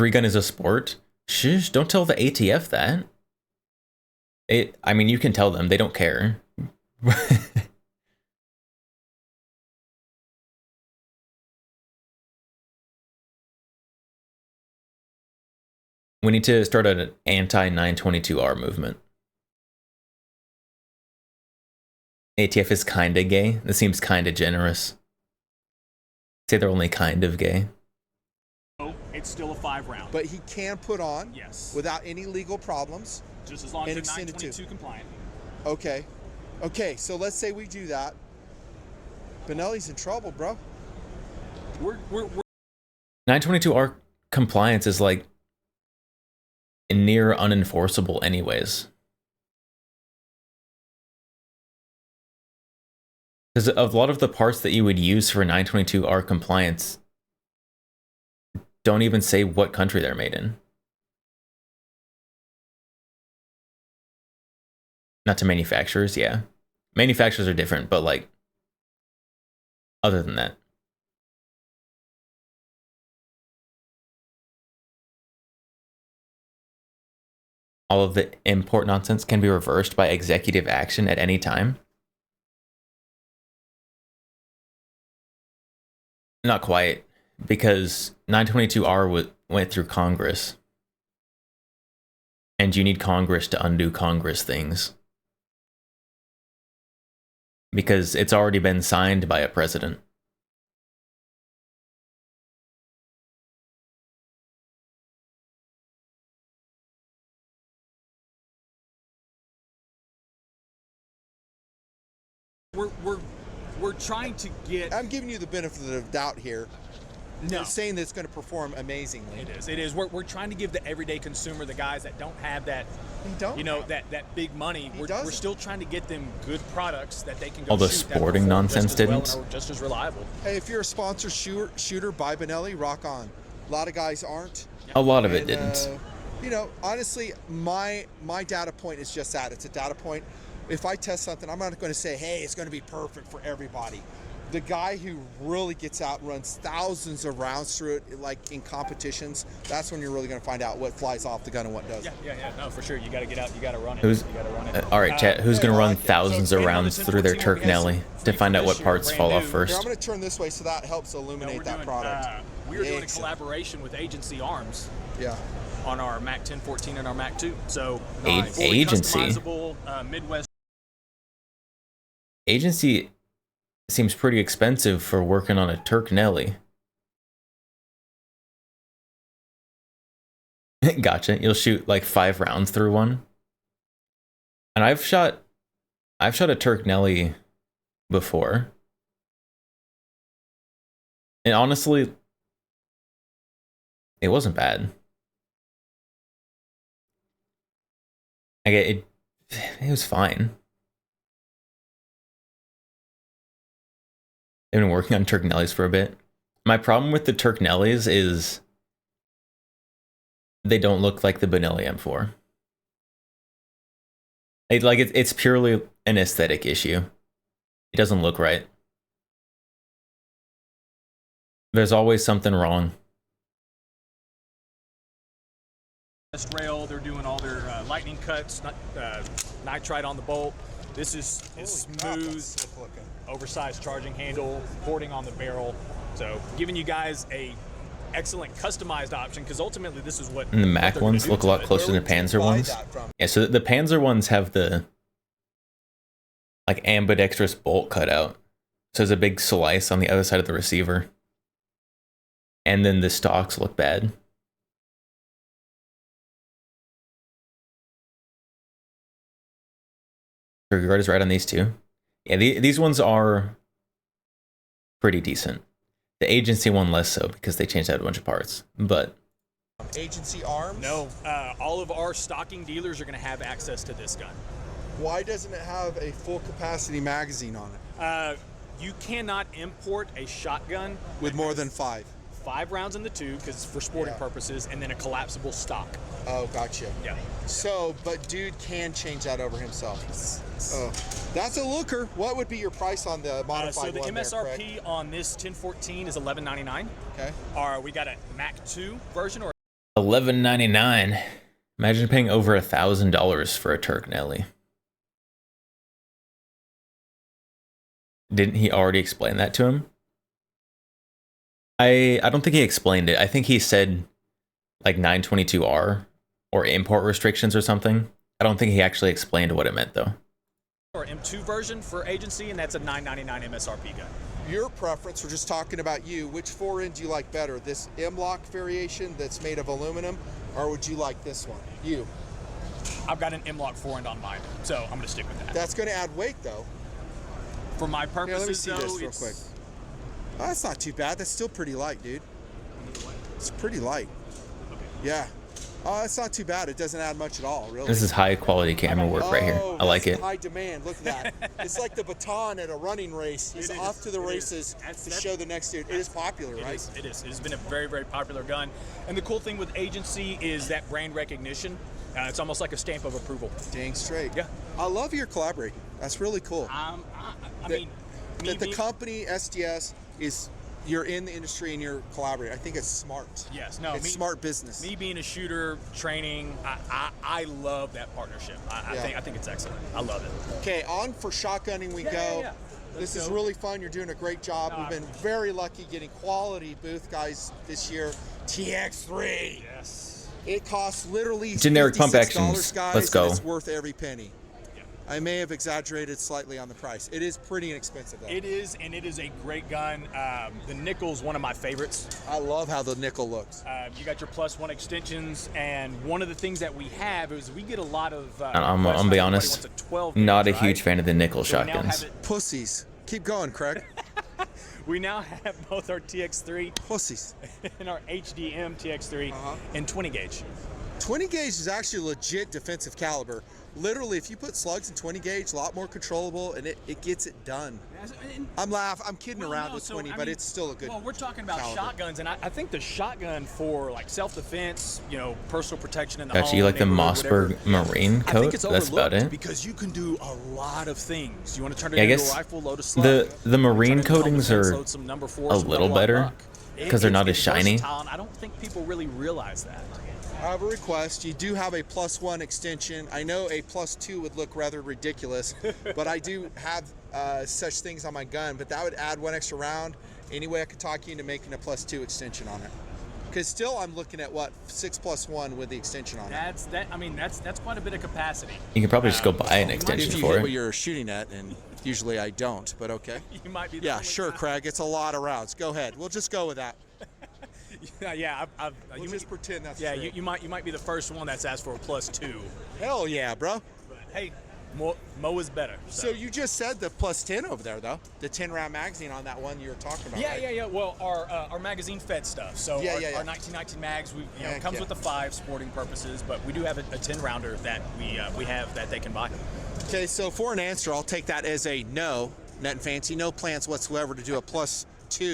3-gun is a sport? Shush, don't tell the ATF that. I mean, you can tell them. They don't care. We need to start an anti-922R movement. ATF is kinda gay. That seems kinda generous. Say they're only kind of gay. It's still a 5-round. But he can put on, Yes. without any legal problems. Just as long and as it's extended 922 compliant. Okay. Okay, so let's say we do that. Benelli's in trouble, bro. We're 922R compliance is like near unenforceable anyways. Because a lot of the parts that you would use for 922R compliance don't even say what country they're made in. Not to manufacturers, yeah. Manufacturers are different, but like, other than that. All of the import nonsense can be reversed by executive action at any time. Not quite, because 922R went through Congress. And you need Congress to undo Congress things. Because it's already been signed by a president. We're trying to get. I'm giving you the benefit of the doubt here. No. Saying that it's going to perform amazingly. It is. We're trying to give the everyday consumer, the guys that don't have that, that big money. We're still trying to get them good products that they can go All the shoot that sporting perform nonsense just as well didn't. and are just as reliable. Hey, if you're a sponsor shooter by Benelli, rock on. A lot of guys aren't. A lot of it And, didn't. You know, honestly, my data point is just that. It's a data point. If I test something, I'm not going to say, hey, it's going to be perfect for everybody. The guy who really gets out and runs thousands of rounds through it, like in competitions, that's when you're really going to find out what flies off the gun and what doesn't. Yeah. No, for sure. You got to get out. You got to run it. Who's- You got to run it. All right, chat. Who's going to run So, thousands of and on the rounds through their 1014, we have Turk some Nelly to free find out for what this year, parts fall brand off new. Here, I'm first? going to turn this way so that helps illuminate that product. We are doing a Excellent. collaboration with Agency Arms Yeah. on our Mac 1014 and our Mac 2. So Nice. fully Agency? customizable, Midwest. Agency seems pretty expensive for working on a Turk Nelly. Gotcha. You'll shoot like 5 rounds through one. And I've shot a Turk Nelly before. And honestly, it wasn't bad. Like it was fine. I've been working on Turk Nellies for a bit. My problem with the Turk Nellies is they don't look like the Benelli M4. It's purely an aesthetic issue. It doesn't look right. There's always something wrong. Rail, they're doing all their lightning cuts, nitride on the bolt. This is smooth, oversized charging handle, porting on the barrel. So giving you guys a excellent customized option, because ultimately this is what And the Mac they're gonna ones do look a to lot it. closer than the Panzer ones. Yeah, so the Panzer ones have the like ambidextrous bolt cutout. So there's a big slice on the other side of the receiver. And then the stocks look bad. Trigger guard is right on these two. Yeah, these ones are pretty decent. The Agency one less so because they changed out a bunch of parts. But Agency Arms? No, all of our stocking dealers are going to have access to this gun. Why doesn't it have a full capacity magazine on it? You cannot import a shotgun With more than 5? 5 rounds in the tube because it's for sporting Yeah. purposes, and then a collapsible stock. Oh, gotcha. Yeah. So, but dude can change that over himself. Oh, that's a looker. What would be your price on the modified So the one there, Craig? MSRP on this 1014 is $11.99. Okay. Or we got a Mac 2 version or $11.99. Imagine paying over $1,000 for a Turk Nelly. Didn't he already explain that to him? I don't think he explained it. I think he said like 922R or import restrictions or something. I don't think he actually explained what it meant though. M2 version for Agency, and that's a $9.99 MSRP gun. Your preference, we're just talking about you, which fore-end do you like better? This M-LOK variation that's made of aluminum, or would you like this one? You. I've got an M-LOK forend on mine, so I'm going to stick with that. That's going to add weight, though. For my Here, purposes, let me see though, this real it's quick. Oh, that's not too bad. That's still pretty light, dude. It's pretty light. Yeah. It's not too bad. It doesn't add much at all, really. This is high quality camera work right here. I like that's it. High demand. Look at that. It's like the baton at a running race. He's off to the races to show the next dude. It is popular, right? It is. It has been a very, very popular gun. And the cool thing with Agency is that brand recognition. It's almost like a stamp of approval. Dang straight. Yeah. I love your collaborating. That's really cool. I mean, The company SDS is, you're in the industry and you're collaborating. I think it's smart. Yes, no, it's smart business. Me being a shooter, training, I love that partnership. I think it's excellent. I love it. Okay, on for shotgunning we go. Yeah. This is really fun. You're doing a great job. We've been very lucky getting quality booth guys this year. TX3. Yes. It costs literally Generic pump $56, actions. guys, Let's go. and it's worth every penny. I may have exaggerated slightly on the price. It is pretty inexpensive, though. It is, and it is a great gun. The nickel's one of my favorites. I love how the nickel looks. You got your +1 extensions, and one of the things that we have is we get a lot of. I'm gonna be honest, not a huge fan of the nickel shotguns. Pussies. Keep going, Craig. We now have both our TX3 Pussies. and our HDM TX3 in 20 gauge. 20 gauge is actually a legit defensive caliber. Literally, if you put slugs in 20 gauge, a lot more controllable, and it gets it done. I'm kidding around with 20, but it's still a good. Well, we're talking about caliber. shotguns, and I think the shotgun for like self-defense, personal protection in the Gotcha, home, you like the neighborhood, Mossberg whatever, Marine I coat? think it's That's about overlooked it. because you can do a lot of things. You want to turn it Yeah, I into guess a rifle, load a slug. the Marine turn it into home coatings defense, are load some number a fours, little level up better buck. because they're not It's as shiny. versatile, and I don't think people really realize that. I have a request. You do have a +1 extension. I know a +2 would look rather ridiculous, but I do have such things on my gun. But that would add one extra round. Anyway, I could talk you into making a +2 extension on it. Because still, I'm looking at what 6+1 with the extension on it. That's quite a bit of capacity. You can probably just go buy an If extension you for hit what it. you're shooting at, and usually I don't, but okay. You might be. The Yeah, only sure, guy. Craig. It's a lot of rounds. Go ahead. We'll just go with that. Yeah. We'll You just pretend that's Yeah, true. you might be the first one that's asked for a +2. Hell yeah, bro. But hey, Mo is better. So you just said the +10 over there, though. The 10-round magazine on that one you were talking about. Yeah, right? yeah. Well, our magazine fed stuff. So Yeah, our, yeah, yeah. our 1919 mags, Heck comes yeah. with the 5 sporting purposes, but we do have a 10 rounder that we have that they can buy. Okay, so for an answer, I'll take that as a no. Nothing fancy. No plans whatsoever to do a +2.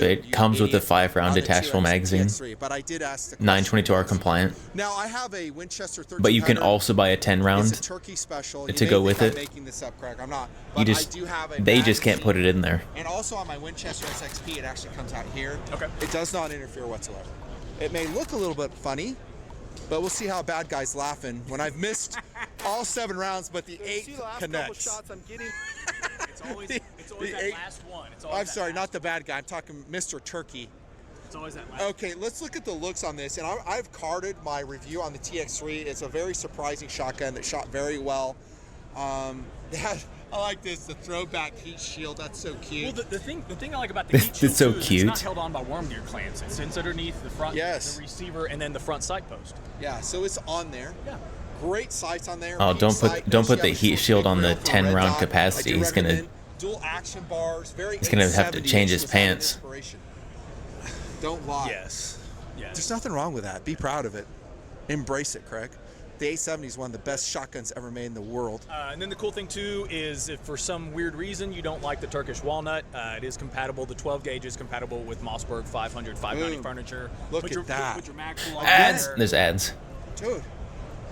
It you comes with the idiot, 5-round on the detachable 2X magazine. TX3, but I did ask the question. 922R compliant, Now I have a Winchester 1300. but you can also buy a 10 It's a round. turkey special. to You may go think with I'm it. making this up, Craig. I'm not. You But just I do have a they just can't put it magazine. in there. And also on my Winchester SXP, it actually comes out here. Okay. It does not interfere whatsoever. It may look a little bit funny, but we'll see how a bad guy's laughing when I've missed all 7 rounds, but the 8th connects. I'm getting. It's always The that eight- last one. It's always I'm that sorry, last not the bad guy. I'm talking Mr. Turkey. It's always that last. Okay, let's look at the looks on this. And I've carded my review on the TX3. It's a very surprising shotgun that shot very well. I like this, the throwback heat shield. That's so cute. Well, the thing I like about the heat It's shield so too is cute. it's not held on by worm gear clamps. It sits underneath the front, Yes. the receiver, and then the front sight post. Yeah, so it's on there. Yeah. Great sights on there. Oh, Peak don't sight. put Notice the you have a heat short shield big on the grill for 10 red round dot. capacity. I do He's gonna- recommend dual action bars. Very. He's gonna have to 870 change his was having pants. inspiration. Don't lie. Yes. There's nothing wrong with that. Be proud of it. Embrace it, Craig. The 870 is one of the best shotguns ever made in the world. And then the cool thing too is if for some weird reason you don't like the Turkish walnut, it is compatible. The 12 gauge is compatible with Mossberg 500, 590 Boom. furniture. Look put at your, that. Put your mag tool on Ads. there. There's ads. Dude.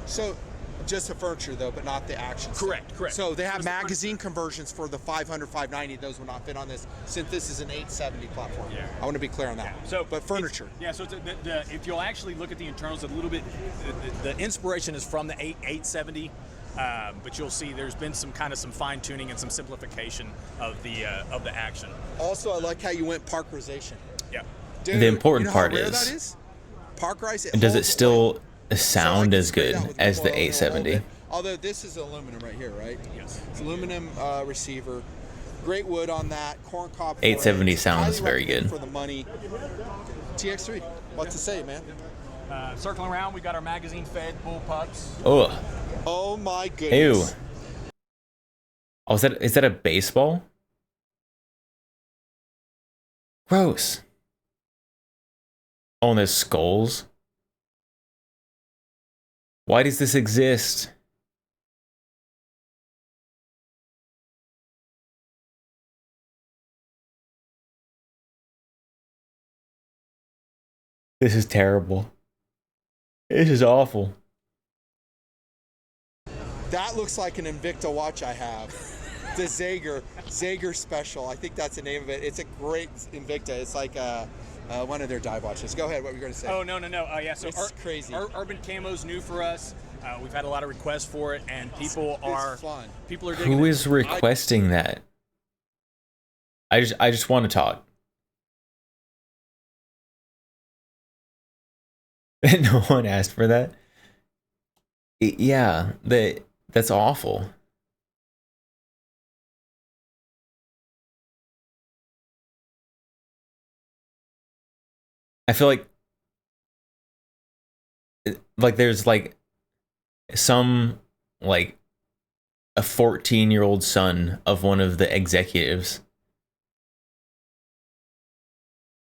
So, just the furniture though, but not the action. stuff. Correct. So they have Just the magazine conversions for the 500, 590. Those will not fit on this, since this is an 870 platform. Yeah. I want to be clear on that. So, but furniture. So if you'll actually look at the internals a little bit, the inspiration is from the 870, but you'll see there's been some fine tuning and some simplification of the action. Also, I like how you went parkerization. Yeah. Dude, The important you know how part rare is- that is? Parkerize it. And does it holds still oil. sound So I as can spray good it out with as the oil in a little 870? bit. Although this is aluminum right here, right? Yes. It's aluminum receiver. Great wood on that. Corn cob. 870 forage. sounds Highly very recommend good. For the money. TX3. What to say, man? Circling around, we got our magazine fed bullpups. Oh, Oh my ew. goodness. Oh, is that a baseball? Gross. Oh, and there's skulls. Why does this exist? This is terrible. This is awful. That looks like an Invicta watch I have. The Zager Special. I think that's the name of it. It's a great Invicta. It's like one of their dive watches. Go ahead. What were you going to say? Oh, no. Yeah, so It's crazy. Our Urban Camo's new for us. We've had a lot of requests for it, and people are fun. digging Who it. is requesting that? I just want to talk. No one asked for that. Yeah, that's awful. I feel like there's like some like a 14-year-old son of one of the executives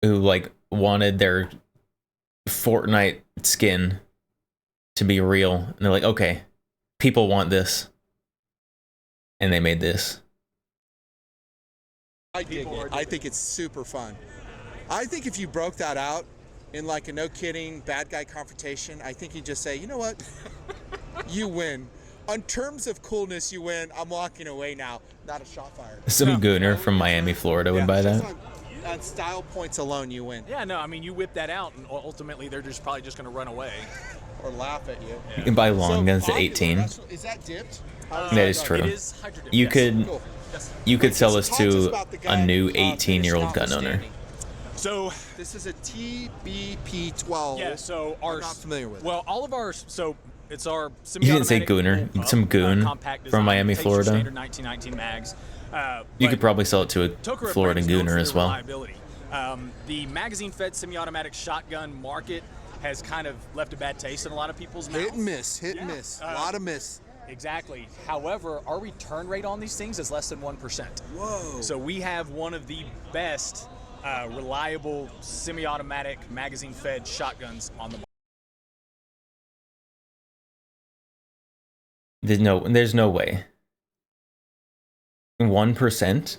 who like wanted their Fortnite skin to be real, and they're like, okay, people want this, and they made this. I dig it. I think it's super fun. I think if you broke that out in like a no kidding bad guy confrontation, I think you just say, you know what, you win. On terms of coolness, you win. I'm walking away now. Not a shot fired. Some gooner from Miami, Florida would buy that. On style points alone, you win. Yeah, no, I mean, you whip that out, and ultimately they're just probably just going to run away. Or laugh at you. You can buy long guns at 18. Is that dipped? That is true. It is hydro-dipped, You yes. could Cool. you could sell this Talk to us to about the a gun, new finish 18-year-old gun owner. notwithstanding. So This is a TBP-12. yeah, so our I'm not familiar with it. Well, all of our it's our. You didn't say semi-automatic, gooner, some goon compact from design, Miami, takes your Florida. Standard 1919 mags. You But could probably sell it to a Tokarev Florida brand's known gooner for as their well. reliability. The magazine-fed semi-automatic shotgun market has kind of left a bad taste in a lot of people's mouths. Hit and miss, hit and Yeah. miss. A lot of miss. Exactly. However, our return rate on these things is less than 1%. Whoa. So we have one of the best reliable semi-automatic magazine-fed shotguns on the market. There's no way. 1%?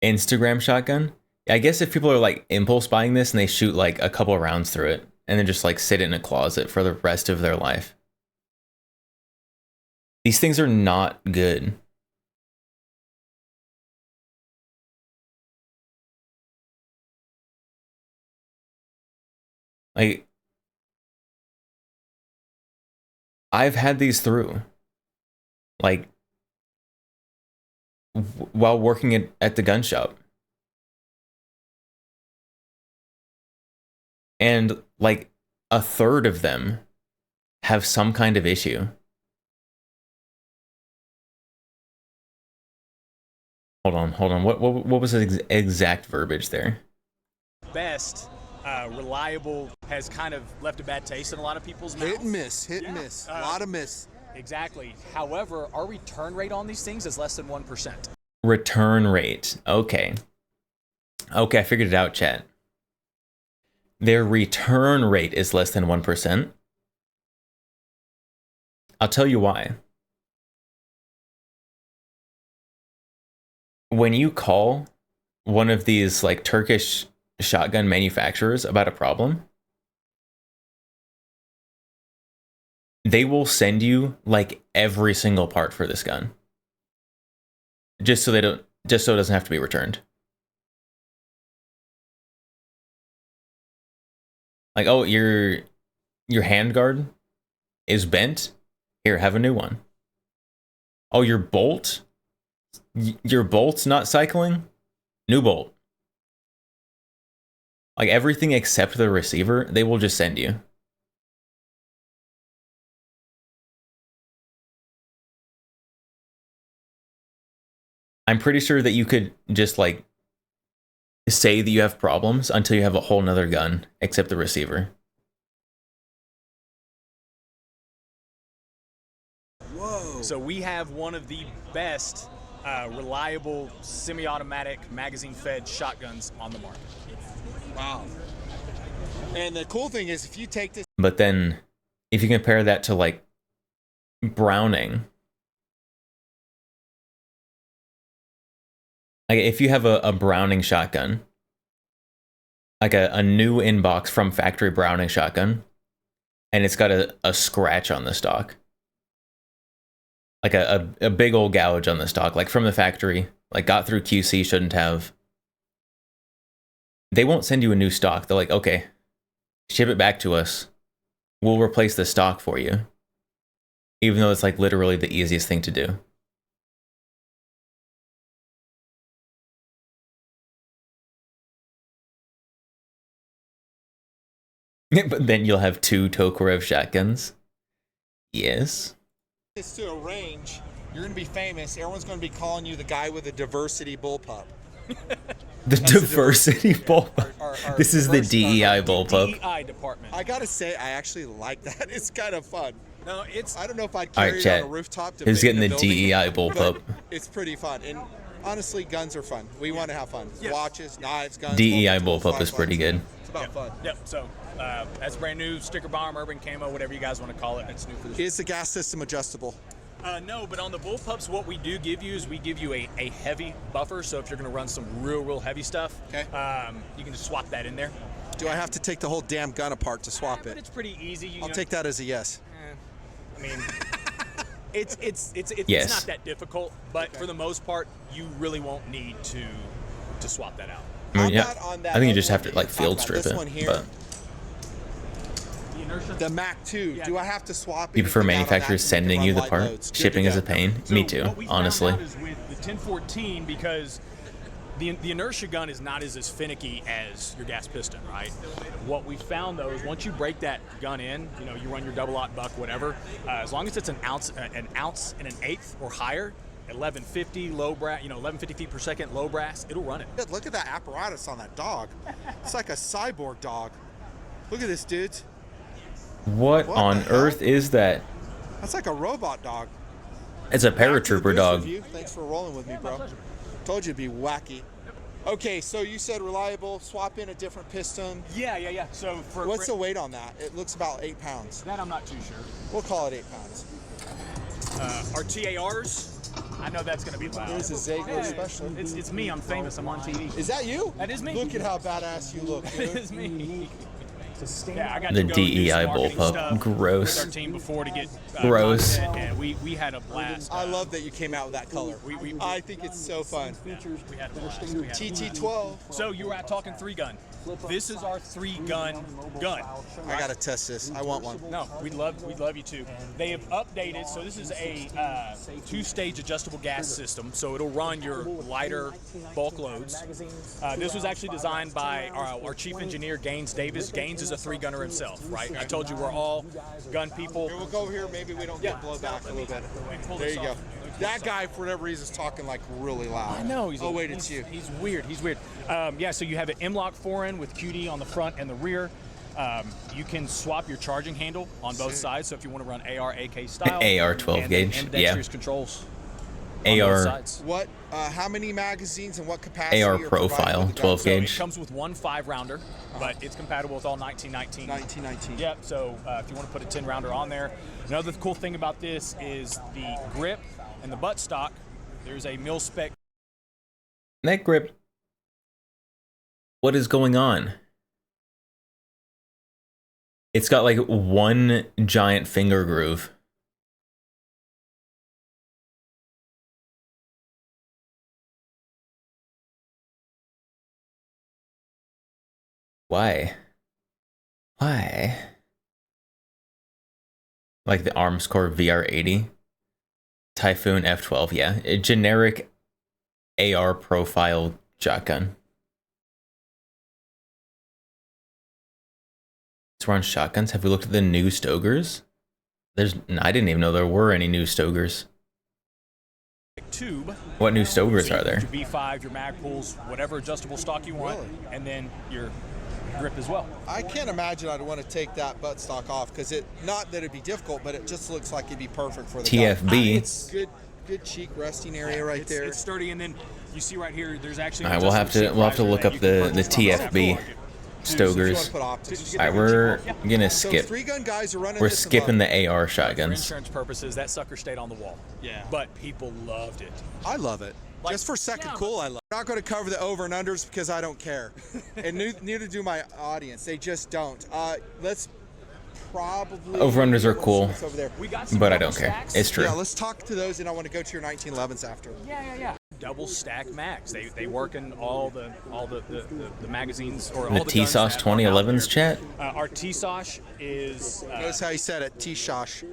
Instagram shotgun? I guess if people are like impulse buying this and they shoot like a couple rounds through it and then just like sit in a closet for the rest of their life. These things are not good. Like, I've had these through. Like, while working at the gun shop. And like a third of them have some kind of issue. Hold on. What was the exact verbiage there? Best reliable has kind of left a bad taste in a lot of people's mouths. Hit and miss, hit and Yeah. miss. A lot of miss. Exactly. However, our return rate on these things is less than 1%. Return rate. Okay, I figured it out, chat. Their return rate is less than 1%. I'll tell you why. When you call one of these like Turkish shotgun manufacturers about a problem, they will send you like every single part for this gun. Just so it doesn't have to be returned. Like, oh, your handguard is bent. Here, have a new one. Oh, your bolt's not cycling. New bolt. Like everything except the receiver, they will just send you. I'm pretty sure that you could just like say that you have problems until you have a whole nother gun except the receiver. Whoa. So we have one of the best reliable semi-automatic magazine-fed shotguns on the market. Wow. And the cool thing is, if you take this, But then if you compare that to like Browning, like if you have a Browning shotgun, like a new inbox from factory Browning shotgun, and it's got a scratch on the stock, like a big old gouge on the stock, like from the factory, like got through QC, shouldn't have. They won't send you a new stock. They're like, okay, ship it back to us. We'll replace the stock for you. Even though it's like literally the easiest thing to do. But then you'll have 2 Tokarev shotguns. Yes. this to a range, you're going to be famous. Everyone's going to be calling you the guy with a diversity bullpup. The diversity bullpup. Our This is the diversity- DEI bullpup. DEI department. I gotta say, I actually like that. It's kind of fun. No, it's I don't know if I'd All carry right, it chat. on a rooftop. Who's getting the building, DEI but bullpup? It's pretty fun. And honestly, guns are fun. We want to have fun. Yes. Watches, knives, guns. DEI multi-tools, bullpup lot is of pretty fun. good. It's about fun. Yep. So that's brand new. Sticker bomb, urban camo, whatever you guys want to call it. It's new for this. Is the gas system adjustable? No, but on the bullpups, what we do give you is we give you a heavy buffer. So if you're going to run some real heavy stuff, Okay. You can just swap that in there. Do I have to take the whole damn gun apart to swap But it? it's pretty easy. You I'll know, take that as a yes. I mean, it's Yes. not that difficult, but for the most part, you really won't need to swap that out. I mean, How yeah, about on that I think you other just have one to that like you field talked about? strip This it. one here, But The inertia. the Mac 2. Do I have to swap you prefer anything out on that manufacturers so we can sending run you the light part? loads? Good to Shipping is go. a pain. So Me too, what we found honestly. out is with the 1014, because the inertia gun is not as finicky as your gas piston, right? What we found though is once you break that gun in, you know, you run your double-aught buck, whatever, as long as it's an ounce and an eighth or higher, 1150 low brass, 1150 feet per second low brass, it'll run it. Look at that apparatus on that dog. It's like a cyborg dog. Look at this, dude. What What on the hell? earth is that? That's like a robot dog. It's a Back to the paratrooper Goose dog. review. Thanks for rolling with me, bro. Told you it'd be wacky. Okay, so you said reliable. Swap in a different piston. Yeah. So What's the weight on that? It looks about 8 pounds. that? I'm not too sure. We'll call it 8 pounds. Our TARs, I know that's going to be loud. There's a Zago special. It's me. I'm famous. I'm on TV. Is that you? That is me. Look at how badass you look, That dude. is me. Yeah, I got The to go do some DEI marketing bullpup. stuff Gross. with our team before to get Gross. content, and we had a blast. I love that you came out with that color. we- I think it's so fun. We had a blast. We had a blast. TT12. So you were at talking 3-gun. This is our 3-gun gun. I gotta test this. I want one. No, we'd love you to. They have updated, so this is a 2-stage adjustable gas system, so it'll run your lighter bulk loads. This was actually designed by our chief engineer, Gaines Davis. Gaines is a 3-gunner himself, right? I told you we're all gun people. Here, we'll go over here. Maybe we don't get blowback a little bit. pull There this you go. off. That guy, for whatever reason, is talking like really loud. I know. Oh wait, it's you. He's weird. Yeah, so you have an M-Lock 4N with QD on the front and the rear. You can swap your charging handle on both sides. So if you want to run AR, AK style, AR 12 and then gauge, ambidextrous controls. On both AR sides. What? How many magazines and what capacity? AR are provided profile, with the gun? 12 So gauge. it comes with one 5-rounder, but it's compatible with all 1919. 1919. Yep. So if you want to put a 10-rounder on there, another cool thing about this is the grip and the buttstock. There's a mil spec. Neck grip. What is going on? It's got like one giant finger groove. Why? Why? Like the Armscore VR80? Typhoon F12, yeah. A generic AR profile shotgun. So we're on shotguns. Have we looked at the new Stogers? I didn't even know there were any new Stogers. Tube. What new Stogers So you are there? put Your B5, your mag pulls, whatever adjustable stock you want, Really? and then your grip as well. I can't imagine I'd want to take that buttstock off because not that it'd be difficult, but it just looks like it'd be perfect for the gun. TFB. It's Good cheek resting area right there. It's sturdy, and then you see right here, there's actually. All right, we'll have to look up the TFB Stogers. All right, we're gonna So skip. 3-gun guys are running We're this and skipping loving the AR For shotguns. insurance purposes, that sucker stayed on the wall. Yeah. But people loved it. it. I love it. Like, Just for second yeah, cool, I love it. I'm not going to cover the over and unders because I don't care. And neither do my audience. They just don't. Let's probably... Over-unders are cool, What's over there? We got some but I double don't care. stacks. It's true. Yeah, let's talk to those, and I want to go to your 1911s after. Yeah. Double stack mags. They work in all the magazines or The all the guns TSOS that are out 2011s there. chat. Our TSOS is Notice how you said it, T-Shosh.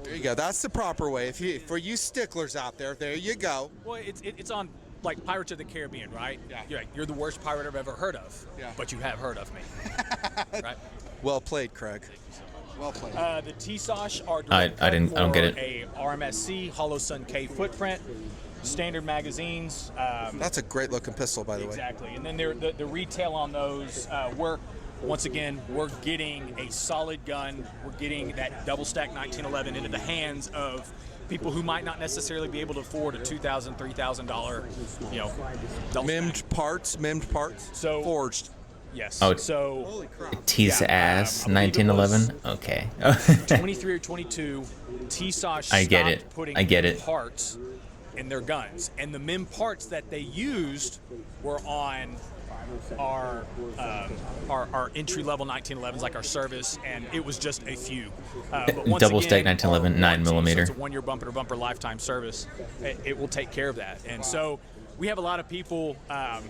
There you go. That's the proper way. For you sticklers out there, there you go. well, it's on like Pirates of the Caribbean, right? Yeah. You're the worst pirate I've ever heard of. Yeah. But you have heard of me, right? Well played, Craig. Well played. The TSOS are I don't get it. A RMSC Hollow Sun K footprint, standard magazines. That's a great looking pistol, by the way. Exactly, and then the retail on those, we're getting a solid gun. We're getting that double stack 1911 into the hands of people who might not necessarily be able to afford a $2,000, $3,000, double Mimmed stack. parts, So- forged. Yes. Oh, So Holy crap. T's Yeah, ass, I believe it 1911. Okay. 23 or 22, TSOS I get stopped it. putting I get it. parts in their guns, and the MIM parts that they used were on our entry-level 1911s, like our service, and it was just a few. But once Double again, stack 1911 our 9 warranty, millimeter. So it's a one-year bumper-to-bumper lifetime service. It will take care of that, and so we have a lot of people. I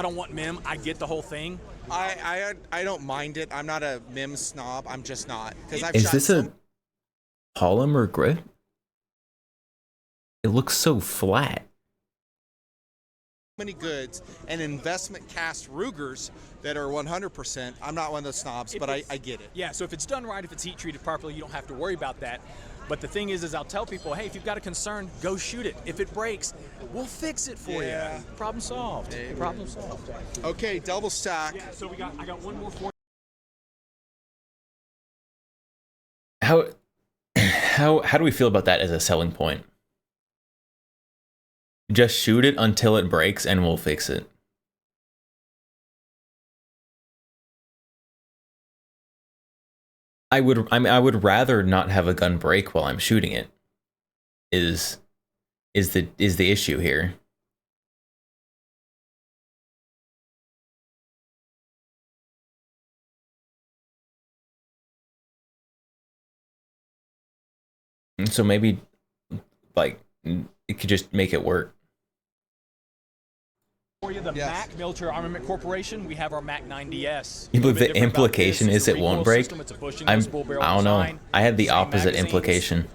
don't want MIM. I get the whole thing. I don't mind it. I'm not a MIM snob. I'm just not. Because I've Is shot this some, a polymer grip? It looks so flat. many goods and investment cast Rugers that are 100%. I'm not one of those snobs, but I get it. Yeah, so if it's done right, if it's heat treated properly, you don't have to worry about that. But the thing is I'll tell people, hey, if you've got a concern, go shoot it. If it breaks, we'll fix it for Yeah. you. Problem solved. Amen. Problem solved. Okay, double stack. Yeah, so I got one more for How do we feel about that as a selling point? Just shoot it until it breaks and we'll fix it. I would rather not have a gun break while I'm shooting it. Is the issue here. And so maybe like it could just make it work. you. The Yes. MAC Military Armament Corporation, we have our MAC 9DS. Yeah, A but little bit the different about implication this. is It's a it won't recoil break. system. It's a bushingless bull barrel I don't know. design. I had the Same opposite magazines. implication.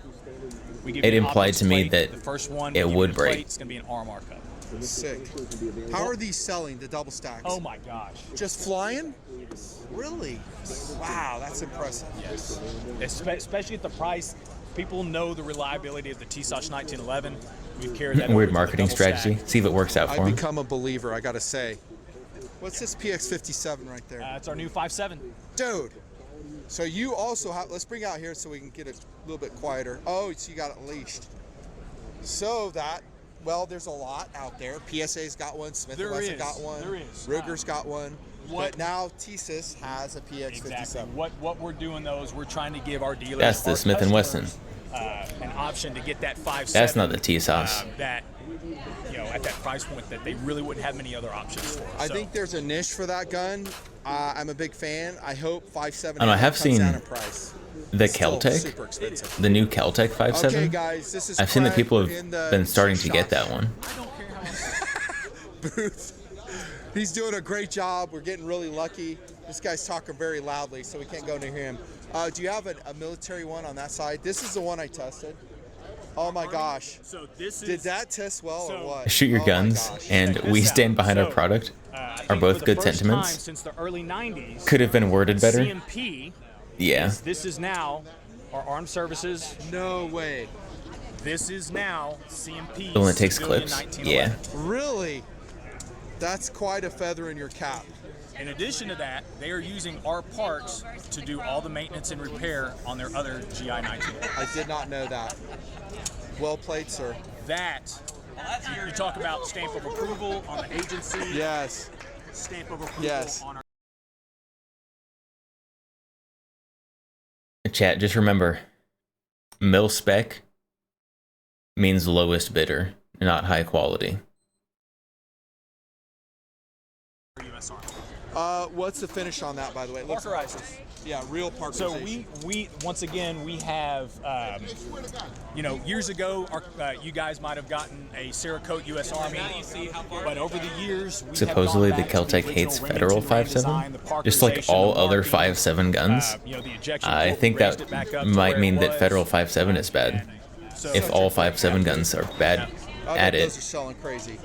We give It you an implied optics to me plate. that the first one, it we give would you the plate. break. It's going to be an R markup. Sick. How are these selling, the double stacks? Oh my gosh. Just flying? Really? Wow, that's impressive. Yes. Especially at the price. People know the reliability of the TSOS 1911. We've carried that over Weird to the marketing double stack. strategy. See if it works out for I've him. become a believer, I gotta say. What's this PX57 right there? It's our new 5.7. Dude, so you also have, let's bring it out here so we can get it a little bit quieter. Oh, so you got it leashed. So that, well, there's a lot out there. PSA's got one, Smith There & Wesson is. got one. There is. Ruger's got one. What- But now TSIS has a PX57. Exactly. What we're doing though is we're trying to give our dealers, That's the our Smith & customers, Wesson. an option to get that 5.7. That's not the TSOS. That at that price point that they really wouldn't have many other options for. I So, think there's a niche for that gun. I'm a big fan. I hope 5.7 I have comes seen down in price. The Still Keltec, super expensive. the new Keltec 5.7. Okay, guys, this is I've seen that Craig people in the have been starting to get shop that one. booth. He's doing a great job. We're getting really lucky. This guy's talking very loudly, so we can't go near him. Do you have a military one on that side? This is the one I tested. Oh my gosh. So this is Did that test well or what? Shoot your Oh my guns, gosh. and Check we this stand out. behind our So, product. I Are think both for good the first sentiments? time since the early 90s. Could have been worded better. CMP. Yeah. This is now our armed services. No way. This is now CMP. The one that takes civilian clips. 1911. Yeah. Really? That's quite a feather in your cap. In addition to that, they are using our parts to do all the maintenance and repair on their other GI-19. I did not know that. Well played, sir. That, you talk about stamp of approval on the agency. Yes. Stamp of approval Yes. on our... Chat, just remember, mil spec means lowest bidder, not high quality. What's the finish on that, by the way? It looks Parkerizers. Yeah, real Parkerization. So we once again, we have, you know, years ago, you guys might have gotten a Cerakote U.S. Army, but over the years, we Supposedly have the gone back to Keltec hates original Federal Remington Rand 5.7, design, the just like Parkerization, all the other marking, 5.7 guns. you know, the ejection I bolt, think raised that it back up to might where it mean that was. Federal 5.7 is bad. So- If all 5.7 guns are bad I at bet those it. are selling crazy.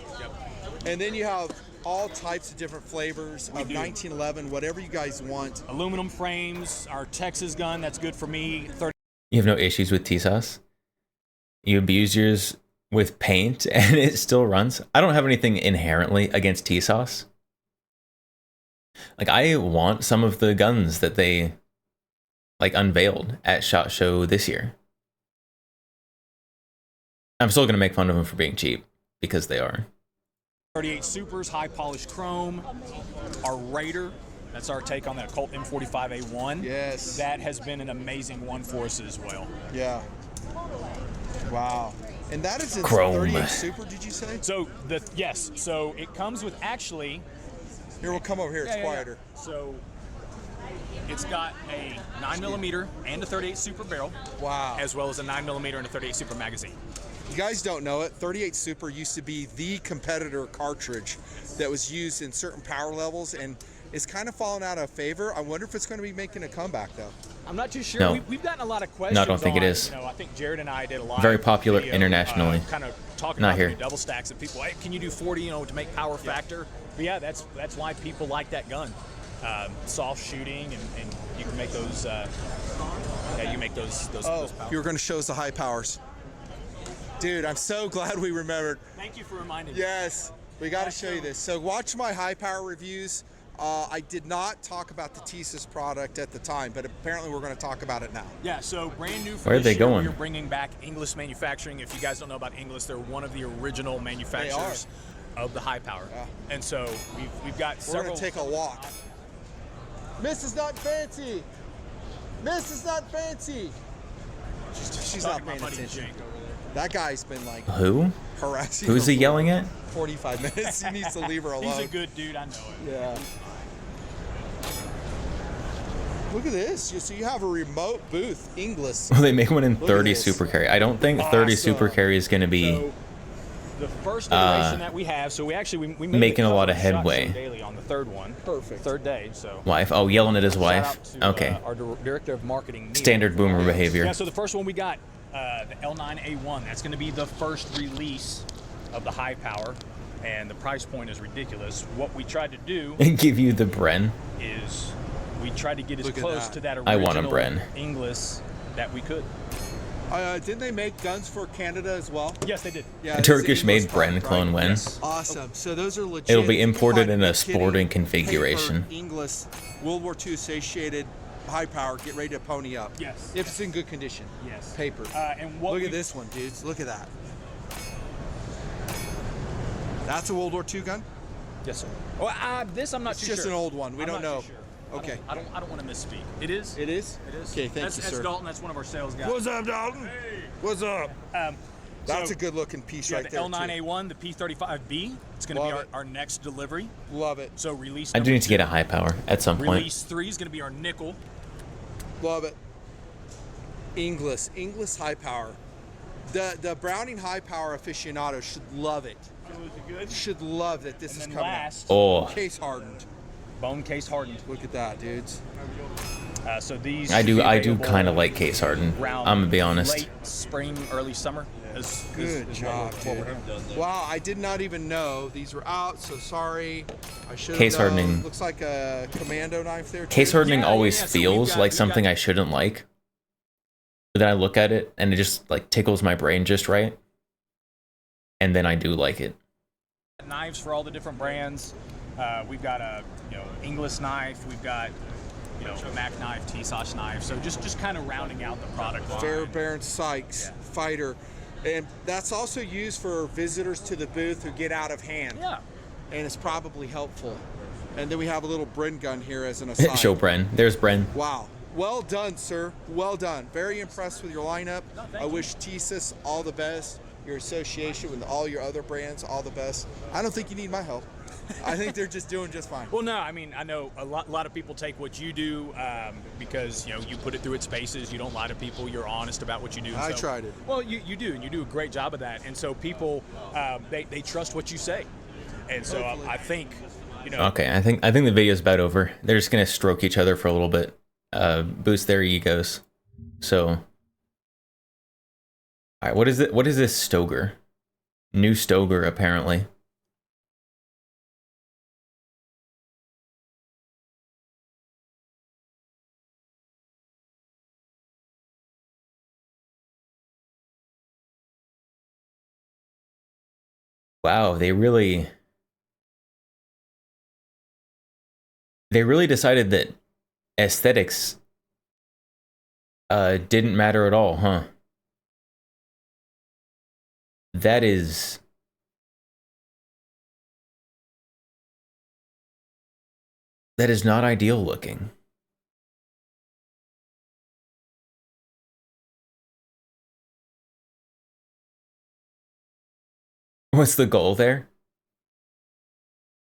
And then you have all types of different flavors of 1911, whatever you guys want. Aluminum frames, our Texas gun, that's good for me. 30 You have no issues with TSOS? You abuse yours with paint and it still runs? I don't have anything inherently against TSOS. Like, I want some of the guns that they like unveiled at SHOT Show this year. I'm still gonna make fun of them for being cheap because they are. 38 Supers, high polished chrome. Our Raider, that's our take on that Colt M45A1. Yes. That has been an amazing one for us as well. Yeah. Wow. And that is in Chrome. 38 Super, did you say? So yes, so it comes with actually. Here, we'll come over here. It's quieter. So it's got a 9mm and a 38 Super barrel, Wow. as well as a 9mm and a 38 Super magazine. You guys don't know it, 38 Super used to be the competitor cartridge that was used in certain power levels, and it's kind of fallen out of favor. I wonder if it's going to be making a comeback, though. I'm not too sure. No. We've gotten a lot of questions. No, I don't think it on, is. You know, I think Jared and I did a lot. Very of popular video, internationally. kind of talking Not about here. the new double stacks and people. Hey, can you do 40? You know, to make power factor. But yeah, that's why people like that gun. Soft shooting, and you can make those. You make those Oh, those power. you were going to show us the high powers. Dude, I'm so glad we remembered. Thank you for reminding me. Yes, we got to show you this. So watch my high power reviews. I did not talk about the TSIS product at the time, but apparently we're going to talk about it now. Yeah, so brand new for Where are this they year, going? We're bringing back Inglis Manufacturing. If you guys don't know about Inglis, they're one of the original manufacturers of the high power. Yeah. And so we've got We're several. going to take a walk. Miss is not fancy. Miss is not fancy. She's not talking paying about Buddy attention. Jake over there. That guy's been like Who? harassing Who's her he for yelling at? 45 minutes. He needs to leave her alone. He's a good dude, I know it. Yeah. Look at this. So you have a remote booth, Inglis. Well, they make one in Look at 30 this. super carry. I don't think 30 super Awesome. carry is going to be So the first iteration that we have, so we actually we made making the a lot cover of headway. Shot Show Daily on the third one. Perfect. Third day, so. wife. Oh, yelling at his Shout wife. out to, Okay. our director of marketing. Neil. Standard boomer behavior. Yeah, so the first one we got, the L9A1. That's going to be the first release of the high power, and the price point is ridiculous. What we tried to do Give you the Bren. is we tried to get as Look at close that. to that I original want a Bren. Inglis that we could. Didn't they make guns for Canada as well? Yes, they did. Yeah. A this is Turkish-made Inglis product, Bren clone right? when. Yes. Awesome. So those are legit. It'll be You can imported find in a Big Kitty, sporting configuration. paper, Inglis, World War II satiated, high power. Get ready to pony up. Yes. If it's in good condition. Yes. Paper. And what Look we- at this one, dudes. Look at that. That's a World War II gun? Yes, sir. Well, this I'm not It's too just sure. an old one. We I'm don't not know. too sure. Okay. I don't want to misspeak. It is. It is? It is. Okay, thank that's, you, that's sir. Dalton. That's one of our sales guys. What's up, Dalton? What's up? That's so, a good looking piece Yeah, right the there. L9A1, the P35B. It's going to be Love it. our next delivery. Too. Love it. So release. I do number need to get a 2. high power at some point. Release 3 is going to be our nickel. Love it. Inglis high power. The Browning high power aficionado should love it. Should love that this And is then coming last, Oh, out. Case hardened. bone case hardened. Look at that, dudes. So these. I should do. be I do available kind of like case hardened. around I'm gonna be honest. Late spring, early summer. Is Good what job, we're dude. doing. Wow, I did not even know these were out, so sorry. I should have Case known. hardening. Looks like a commando knife there. Case too. hardening Yeah, always yeah, so we've feels got- like we've something got- I shouldn't like. But then I look at it and it just like tickles my brain just right. And then I do like it. Knives for all the different brands. We've got a Inglis knife. We've got Mac knife, T-Sosh knife. So just kind of rounding out the product line. Fairbairn Sykes fighter, and that's also used for visitors to the booth who get out of hand. Yeah. And it's probably helpful. And then we have a little Bren gun here as an aside. Show Bren. There's Bren. Wow. Well done, sir. Well done. Very impressed with your lineup. I wish TSIS all the best. Your association with all your other brands, all the best. I don't think you need my help. I think they're just doing just fine. Well, no, I mean, I know a lot of people take what you do because, you put it through its paces. You don't lie to people. You're honest about what you do. I tried it. Well, you do, and you do a great job of that. And so people, they trust what you say. And so I think, Okay, I think the video's about over. They're just gonna stroke each other for a little bit, boost their egos. So, all right, what is it? What is this Stoeger? New Stoeger, apparently. Wow, they really decided that aesthetics didn't matter at all, huh? That is not ideal looking. What's the goal there?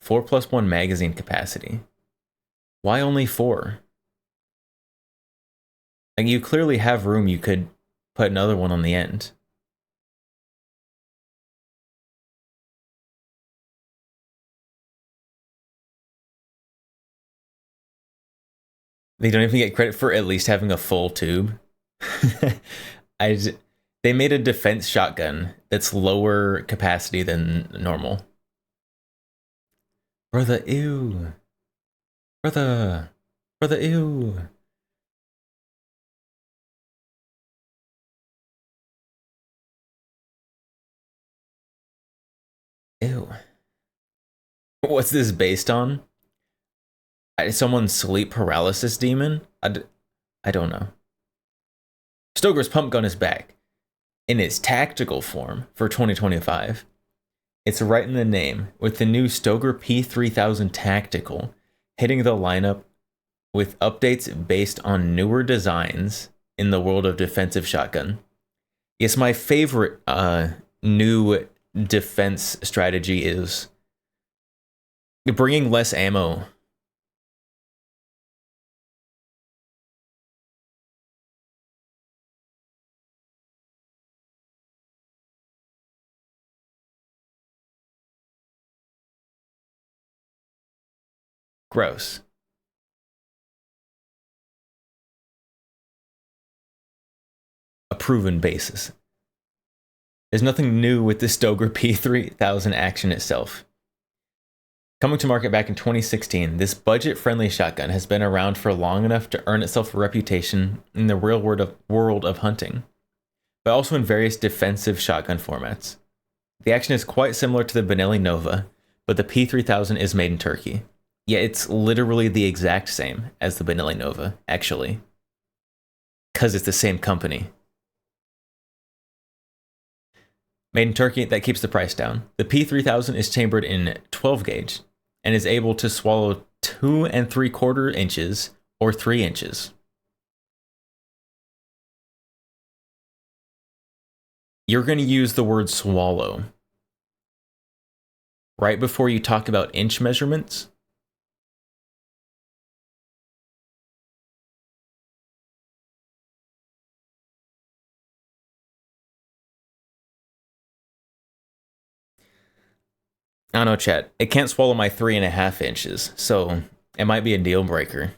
4+1 magazine capacity. Why only 4? Like, you clearly have room. You could put another one on the end. They don't even get credit for at least having a full tube. They made a defense shotgun that's lower capacity than normal. Brother, ew. Brother, ew. Ew. What's this based on? Someone's sleep paralysis demon? I don't know. Stoeger's pump gun is back in its tactical form for 2025. It's right in the name, with the new Stoeger P3000 Tactical hitting the lineup with updates based on newer designs in the world of defensive shotgun. Yes, my favorite new defense strategy is bringing less ammo. Gross. A proven basis. There's nothing new with the Stoeger P3000 action itself. Coming to market back in 2016, this budget-friendly shotgun has been around for long enough to earn itself a reputation in the real world of hunting, but also in various defensive shotgun formats. The action is quite similar to the Benelli Nova, but the P3000 is made in Turkey. Yeah, it's literally the exact same as the Benelli Nova, actually. Because it's the same company. Made in Turkey, that keeps the price down. The P3000 is chambered in 12 gauge and is able to swallow 2 3/4 inches or 3 inches. You're going to use the word swallow right before you talk about inch measurements. I don't know, chat. It can't swallow my 3.5 inches, so it might be a deal breaker.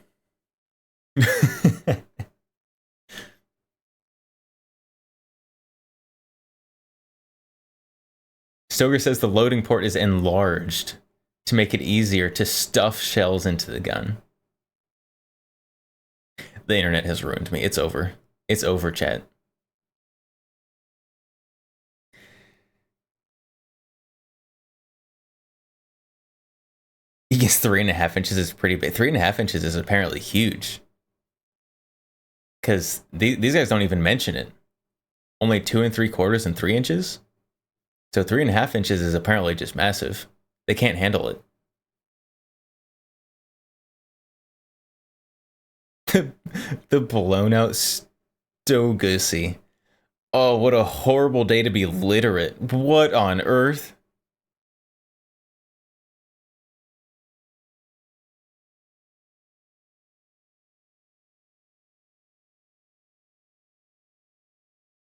Stoeger says the loading port is enlarged to make it easier to stuff shells into the gun. The internet has ruined me. It's over. It's over, chat. Yes, 3.5 inches is pretty big. 3.5 inches is apparently huge. Because these guys don't even mention it. Only 2 3/4 and 3 inches. So 3.5 inches is apparently just massive. They can't handle it. The blown out Stogussy. Oh, what a horrible day to be literate. What on earth?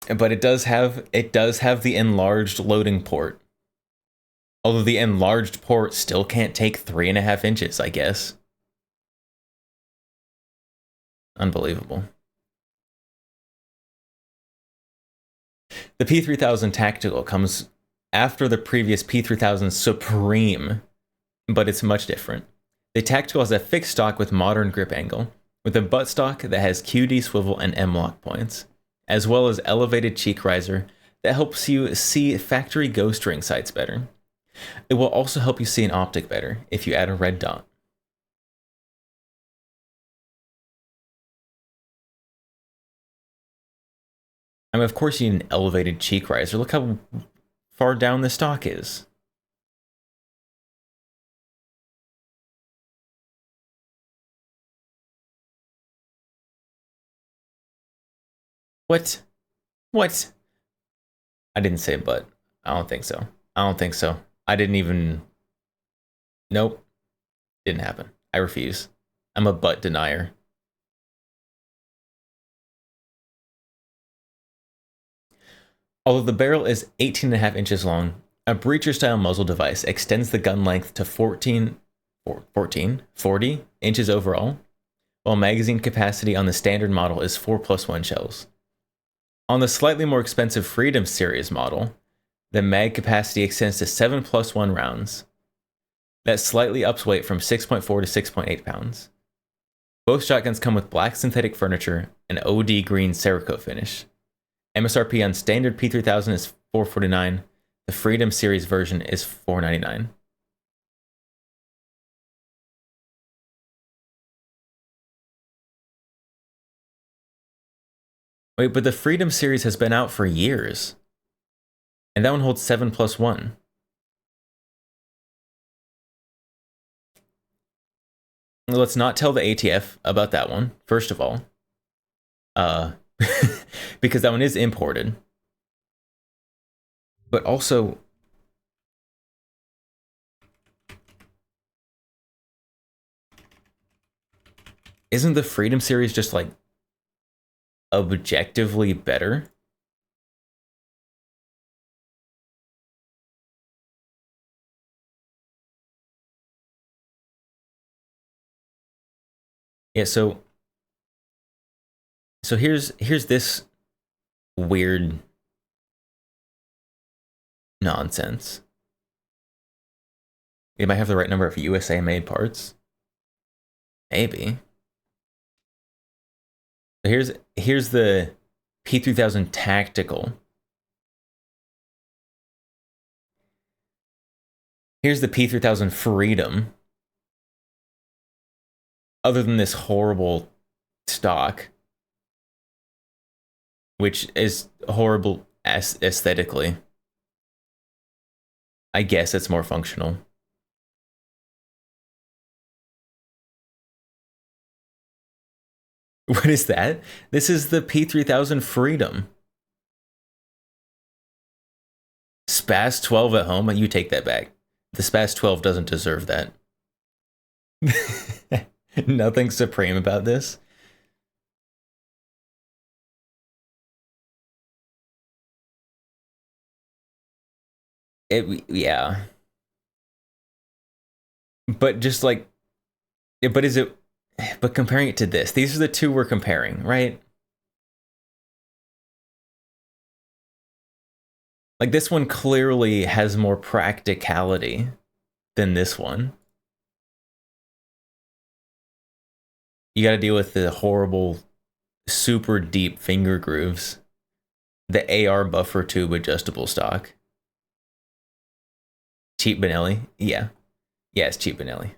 But it does have the enlarged loading port. Although the enlarged port still can't take 3.5 inches, I guess. Unbelievable. The P3000 Tactical comes after the previous P3000 Supreme, but it's much different. The Tactical has a fixed stock with modern grip angle, with a buttstock that has QD swivel and M-lock points, as well as elevated cheek riser that helps you see factory ghost ring sights better. It will also help you see an optic better if you add a red dot. I mean, of course you need an elevated cheek riser. Look how far down the stock is. What? What? I didn't say but. I don't think so. I don't think so. I didn't even... Nope. Didn't happen. I refuse. I'm a butt denier. Although the barrel is 18.5 inches long, a breacher-style muzzle device extends the gun length to 40 inches overall, while magazine capacity on the standard model is 4+1 shells. On the slightly more expensive Freedom Series model, the mag capacity extends to 7+1 rounds. That slightly ups weight from 6.4 to 6.8 pounds. Both shotguns come with black synthetic furniture and OD green Cerakote finish. MSRP on standard P3000 is $449. The Freedom Series version is $499. Wait, but the Freedom Series has been out for years. And that one holds 7+1. Let's not tell the ATF about that one, first of all. Because that one is imported. But also... Isn't the Freedom Series just, like, objectively better? Yeah, so here's this weird nonsense. They might have the right number of USA made parts. Maybe. Here's the P3000 Tactical. Here's the P3000 Freedom. Other than this horrible stock, which is horrible aesthetically. I guess it's more functional. What is that? This is the P3000 Freedom. Spaz 12 at home? You take that back. The Spaz 12 doesn't deserve that. Nothing supreme about this. Yeah. But just like, but is it, but comparing it to this, these are the two we're comparing, right? Like this one clearly has more practicality than this one. You got to deal with the horrible, super deep finger grooves. The AR buffer tube adjustable stock. Cheap Benelli? Yeah. Yeah, it's cheap Benelli.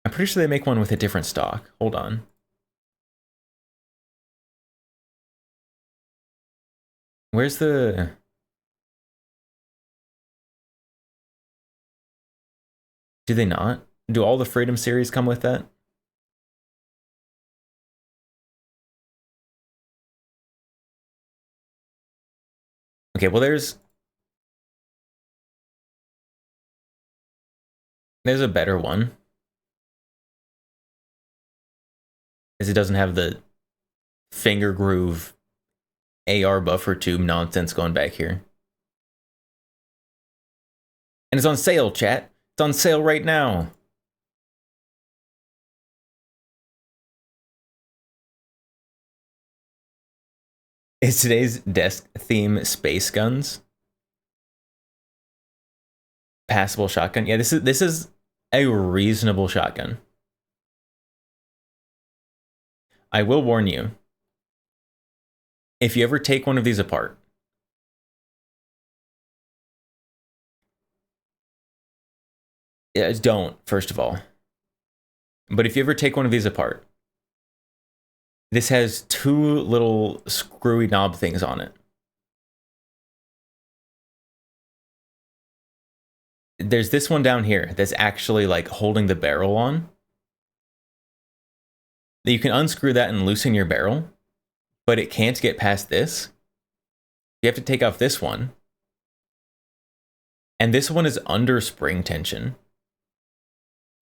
I'm pretty sure they make one with a different stock. Hold on. Where's the... Do they not? Do all the Freedom series come with that? Okay, well there's a better one. Is it doesn't have the finger groove AR buffer tube nonsense going back here. And it's on sale, chat. It's on sale right now. Is today's desk theme space guns? Passable shotgun. Yeah, this is a reasonable shotgun. I will warn you. If you ever take one of these apart, don't, first of all. But if you ever take one of these apart, this has two little screwy knob things on it. There's this one down here that's actually like holding the barrel on. You can unscrew that and loosen your barrel, but it can't get past this. You have to take off this one. And this one is under spring tension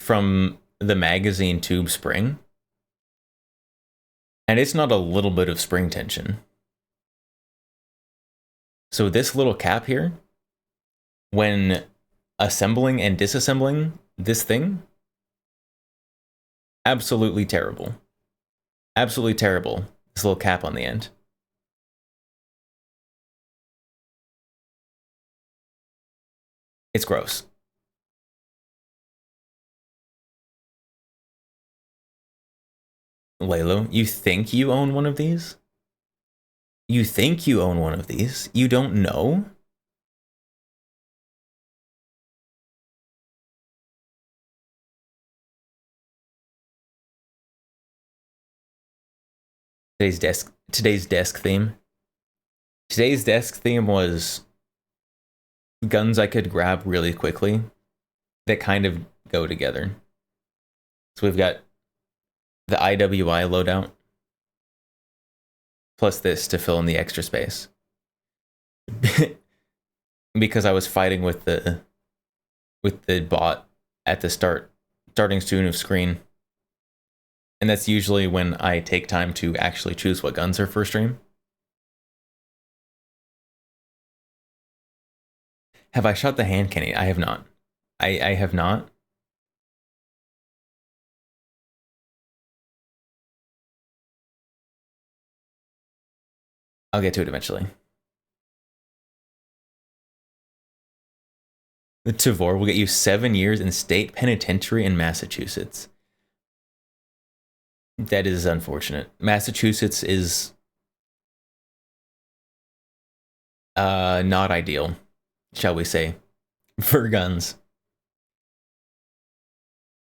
from the magazine tube spring. And it's not a little bit of spring tension. So this little cap here, when assembling and disassembling this thing, absolutely terrible. Absolutely terrible. This little cap on the end. It's gross. Lalo, you think you own one of these? You think you own one of these? You don't know? Today's desk theme. Today's desk theme was guns I could grab really quickly that kind of go together. So we've got the IWI loadout plus this to fill in the extra space. Because I was fighting with the bot at the starting soon of screen. And that's usually when I take time to actually choose what guns are for stream. Have I shot the hand cannon? I have not. I have not. I'll get to it eventually. The Tavor will get you 7 years in state penitentiary in Massachusetts. That is unfortunate. Massachusetts is not ideal, shall we say, for guns.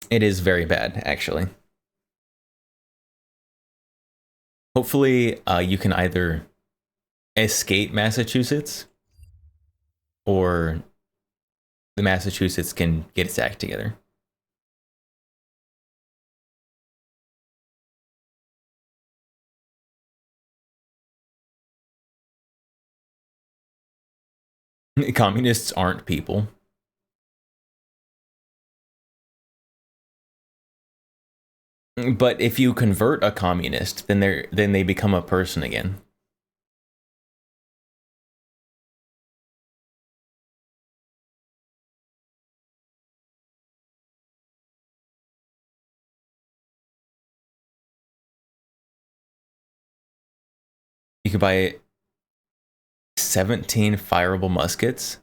It is very bad, actually. Hopefully, you can either escape Massachusetts or the Massachusetts can get its act together. Communists aren't people. But if you convert a communist, then they become a person again. You could buy 17 fireable muskets.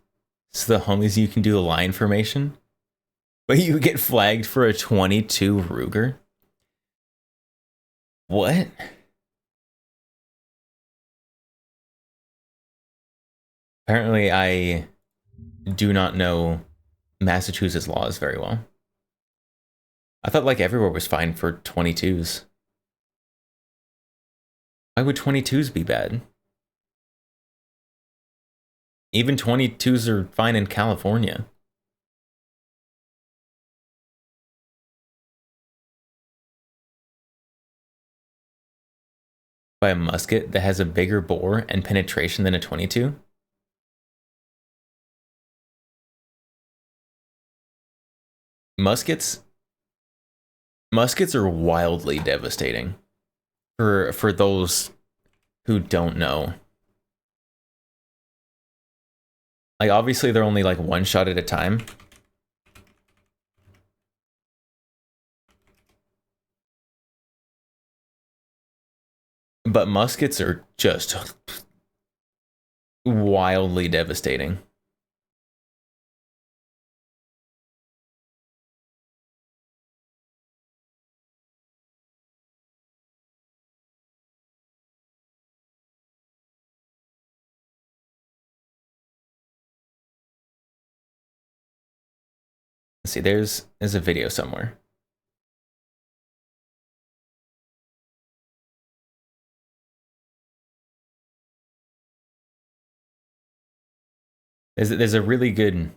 So the homies you can do a line formation. But you get flagged for a 22 Ruger. What? Apparently I do not know Massachusetts laws very well. I thought like everywhere was fine for 22s. Why would 22s be bad? Even 22s are fine in California. By a musket that has a bigger bore and penetration than a 22? Muskets are wildly devastating for those who don't know. Like obviously they're only like one shot at a time. But muskets are just wildly devastating. Let's see, there's a video somewhere. There's a really good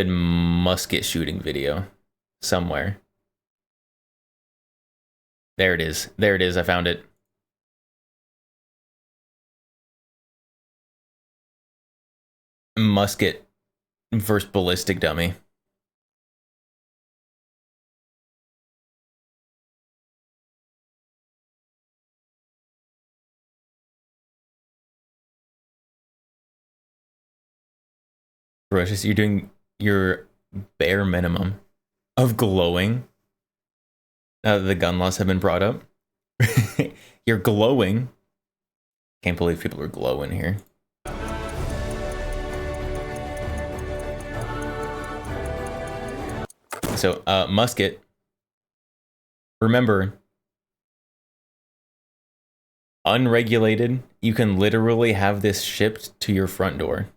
musket shooting video somewhere. There it is. There it is. I found it. Musket versus ballistic dummy. Ferocious, you're doing your bare minimum of glowing. Now that the gun laws have been brought up. You're glowing. Can't believe people are glowing here. So, musket. Remember, unregulated, you can literally have this shipped to your front door.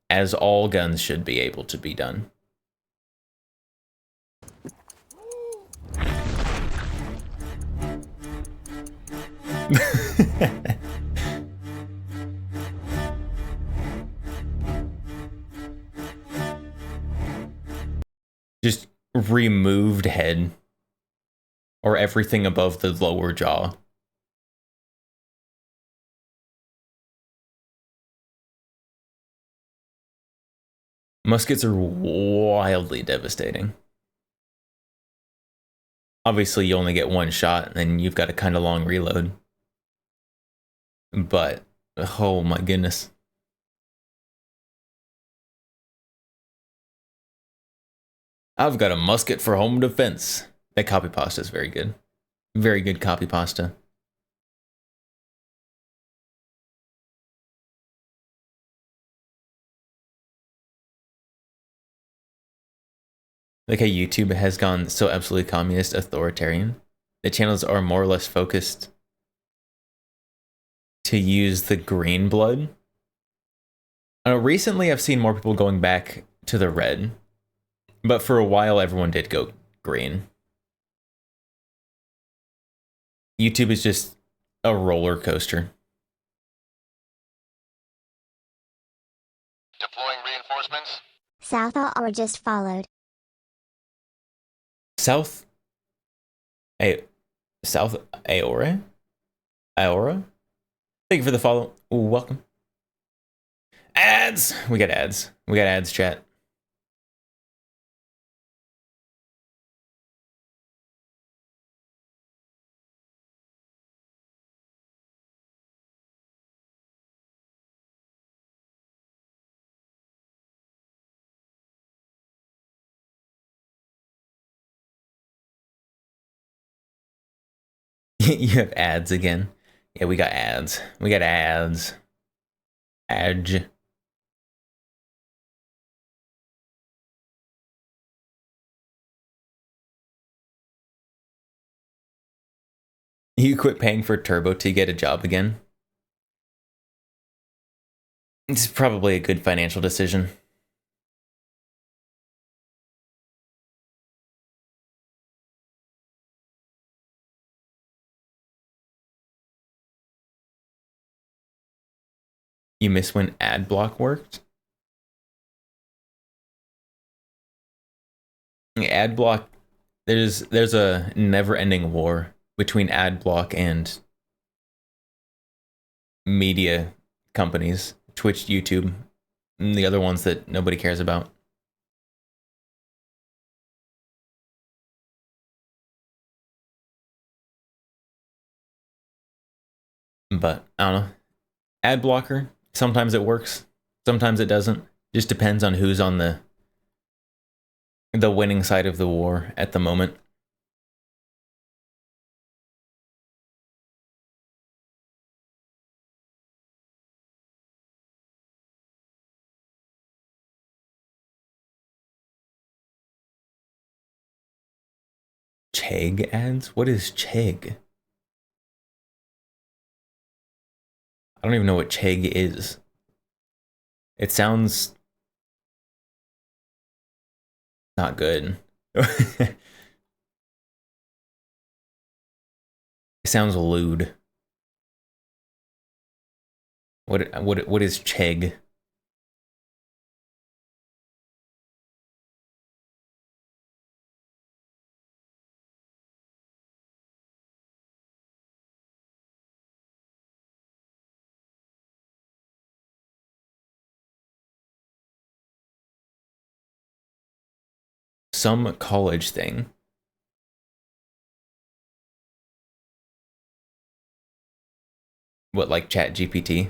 As all guns should be able to be done. Just removed head. Or everything above the lower jaw. Muskets are wildly devastating. Obviously, you only get one shot, and then you've got a kind of long reload. But, oh my goodness. I've got a musket for home defense. That copy pasta is very good. Very good copy pasta. Like how YouTube has gone so absolutely communist authoritarian. The channels are more or less focused to use the green blood. Recently I've seen more people going back to the red. But for a while everyone did go green. YouTube is just a roller coaster. Deploying reinforcements. South or just followed. South Aora? Aora? Thank you for the follow. Ooh, welcome. Ads! We got ads. We got ads, chat. You have ads again. Yeah, we got ads. We got ads. Adge. You quit paying for Turbo to get a job again? It's probably a good financial decision. You miss when ad block worked? Ad block, there's a never-ending war between ad block and media companies, Twitch, YouTube, and the other ones that nobody cares about. But I don't know. Ad blocker, sometimes it works, sometimes it doesn't. Just depends on who's on the winning side of the war at the moment. Chegg ads? What is Chegg? I don't even know what Chegg is. It sounds not good. It sounds lewd. What is Chegg? Some college thing. What, like Chat GPT?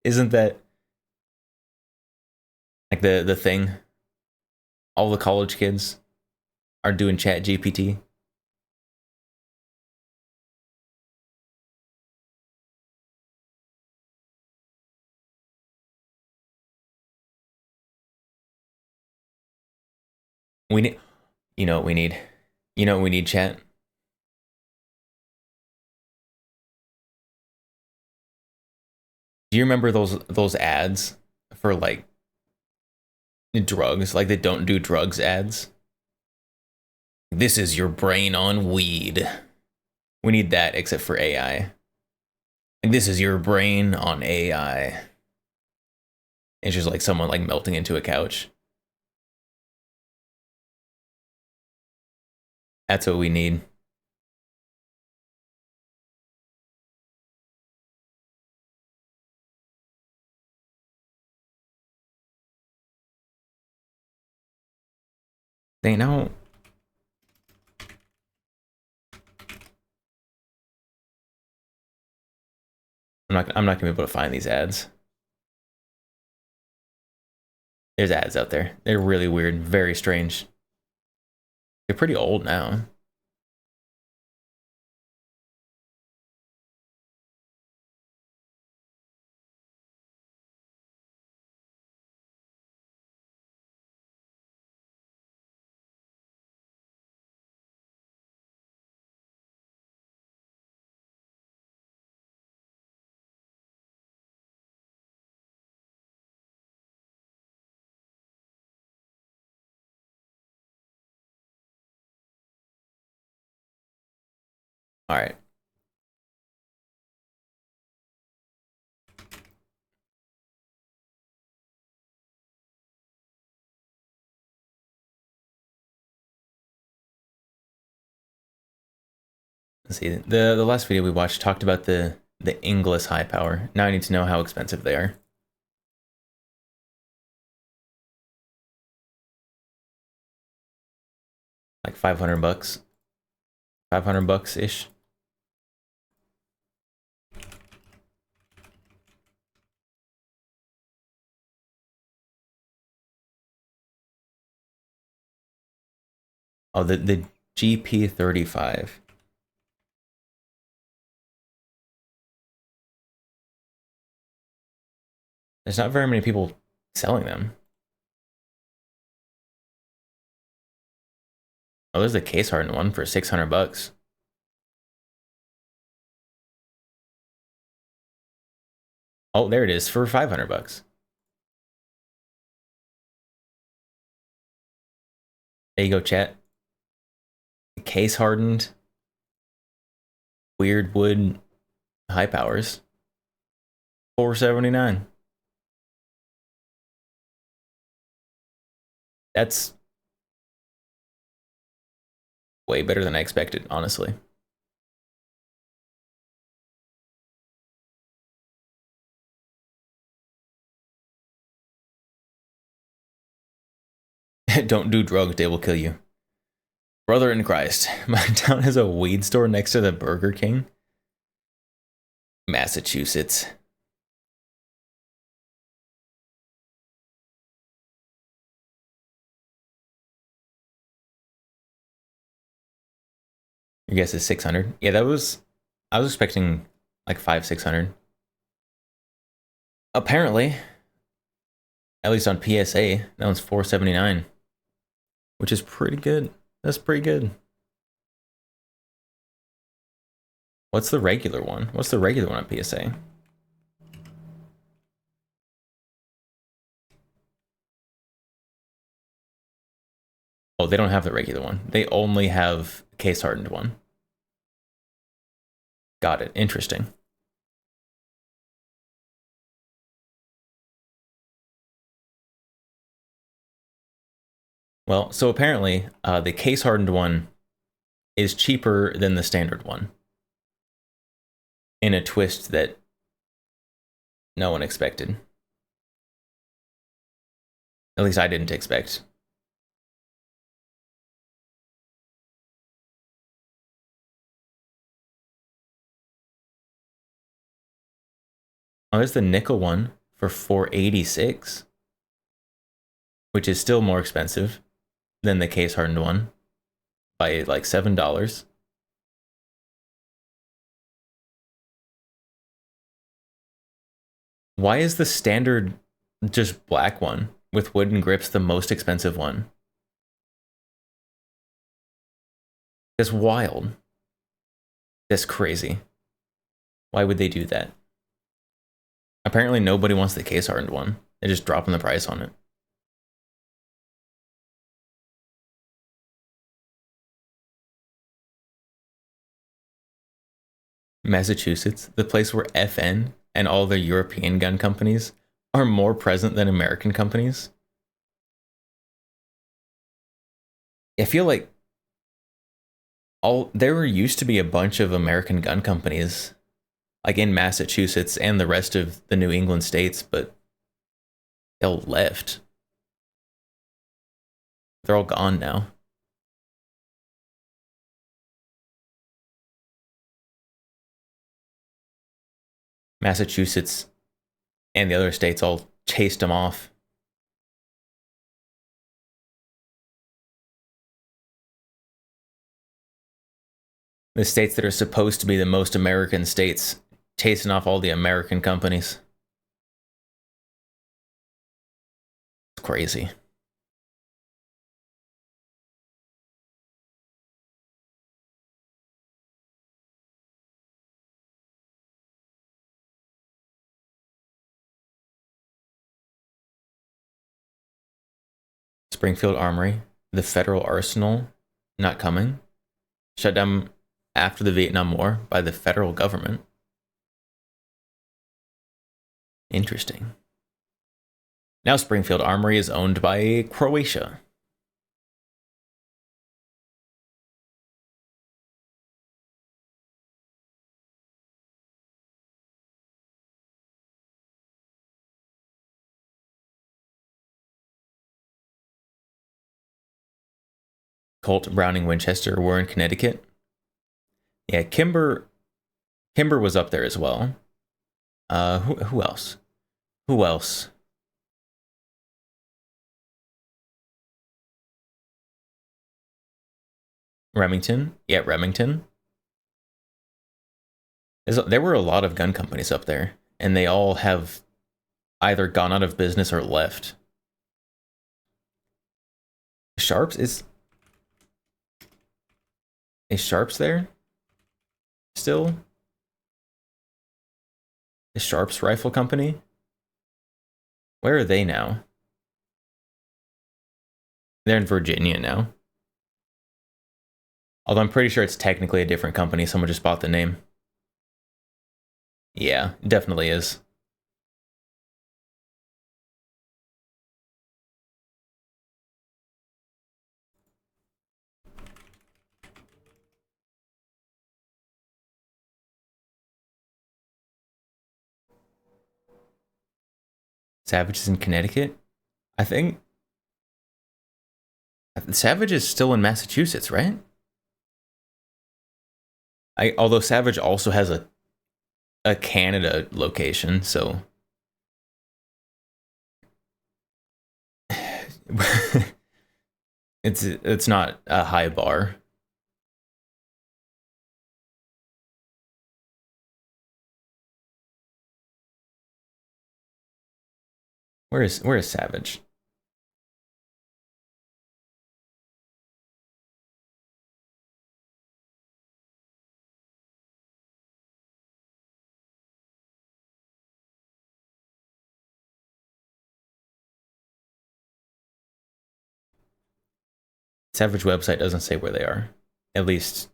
Isn't that like the thing? All the college kids are doing Chat GPT. We need, you know what we need? You know what we need, chat? Do you remember those ads for like drugs? Like the don't do drugs ads? This is your brain on weed. We need that except for AI. Like this is your brain on AI. It's just like someone like melting into a couch. That's what we need. They know. I'm not gonna be able to find these ads. There's ads out there. They're really weird, very strange. They're pretty old now. All right. Let's see. The last video we watched talked about the Inglis high power. Now I need to know how expensive they are. Like 500 bucks. 500 bucks ish. Oh, the GP35. There's not very many people selling them. Oh, there's the case hardened one for 600 bucks. Oh, there it is for 500 bucks. There you go, chat. Case hardened weird wood high powers. $4.79. That's way better than I expected, honestly. Don't do drugs, they will kill you. Brother in Christ, my town has a weed store next to the Burger King. Massachusetts. Your guess is 600? Yeah, I was expecting like 500-600. Apparently, at least on PSA, that one's $4.79, which is pretty good. That's pretty good. What's the regular one? What's the regular one on PSA? Oh, they don't have the regular one. They only have case hardened one. Got it. Interesting. Well, so apparently the case hardened one is cheaper than the standard one, in a twist that no one expected. At least I didn't expect. Oh, there's the nickel one for $4.86, which is still more expensive than the case hardened one by like $7. Why is the standard just black one with wooden grips the most expensive one? That's wild. That's crazy. Why would they do that? Apparently nobody wants the case hardened one. They're just dropping the price on it. Massachusetts, the place where FN and all the European gun companies are more present than American companies. I feel like there used to be a bunch of American gun companies, like in Massachusetts and the rest of the New England states, but they all left. They're all gone now. Massachusetts and the other states all chased them off. The states that are supposed to be the most American states, chasing off all the American companies. It's crazy. Springfield Armory, the Federal Arsenal, not coming. Shut down after the Vietnam War by the federal government. Interesting. Now Springfield Armory is owned by Croatia. Colt, Browning, Winchester were in Connecticut. Yeah, Kimber was up there as well. Who else? Who else? Remington. Yeah, Remington. There were a lot of gun companies up there, and they all have either gone out of business or left. Sharps is Sharps there? Still? The Sharps Rifle Company? Where are they now? They're in Virginia now. Although I'm pretty sure it's technically a different company. Someone just bought the name. Yeah, definitely is. Savage is in Connecticut. I think Savage is still in Massachusetts, right? Although Savage also has a Canada location, so it's not a high bar. Where is Savage? Savage website doesn't say where they are. At least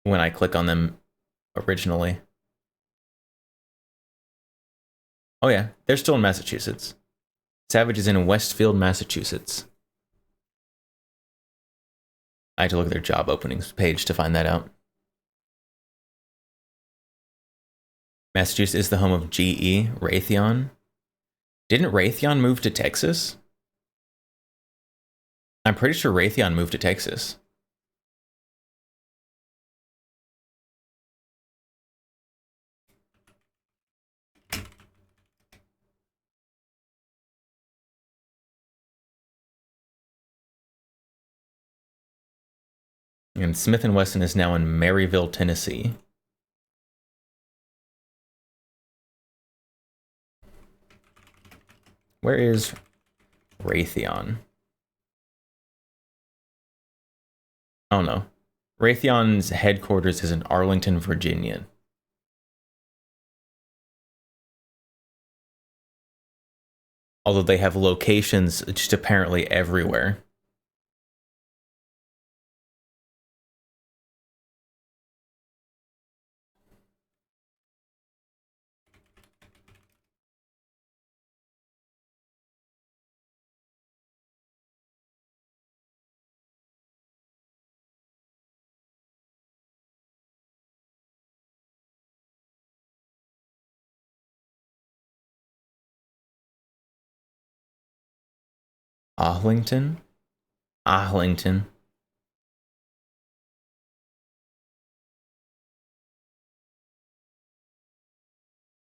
when I click on them originally. Oh yeah, they're still in Massachusetts. Savage is in Westfield, Massachusetts. I had to look at their job openings page to find that out. Massachusetts is the home of GE, Raytheon. Didn't Raytheon move to Texas? I'm pretty sure Raytheon moved to Texas. And Smith & Wesson is now in Maryville, Tennessee. Where is Raytheon? Oh no. Raytheon's headquarters is in Arlington, Virginia. Although they have locations just apparently everywhere. Arlington? Arlington.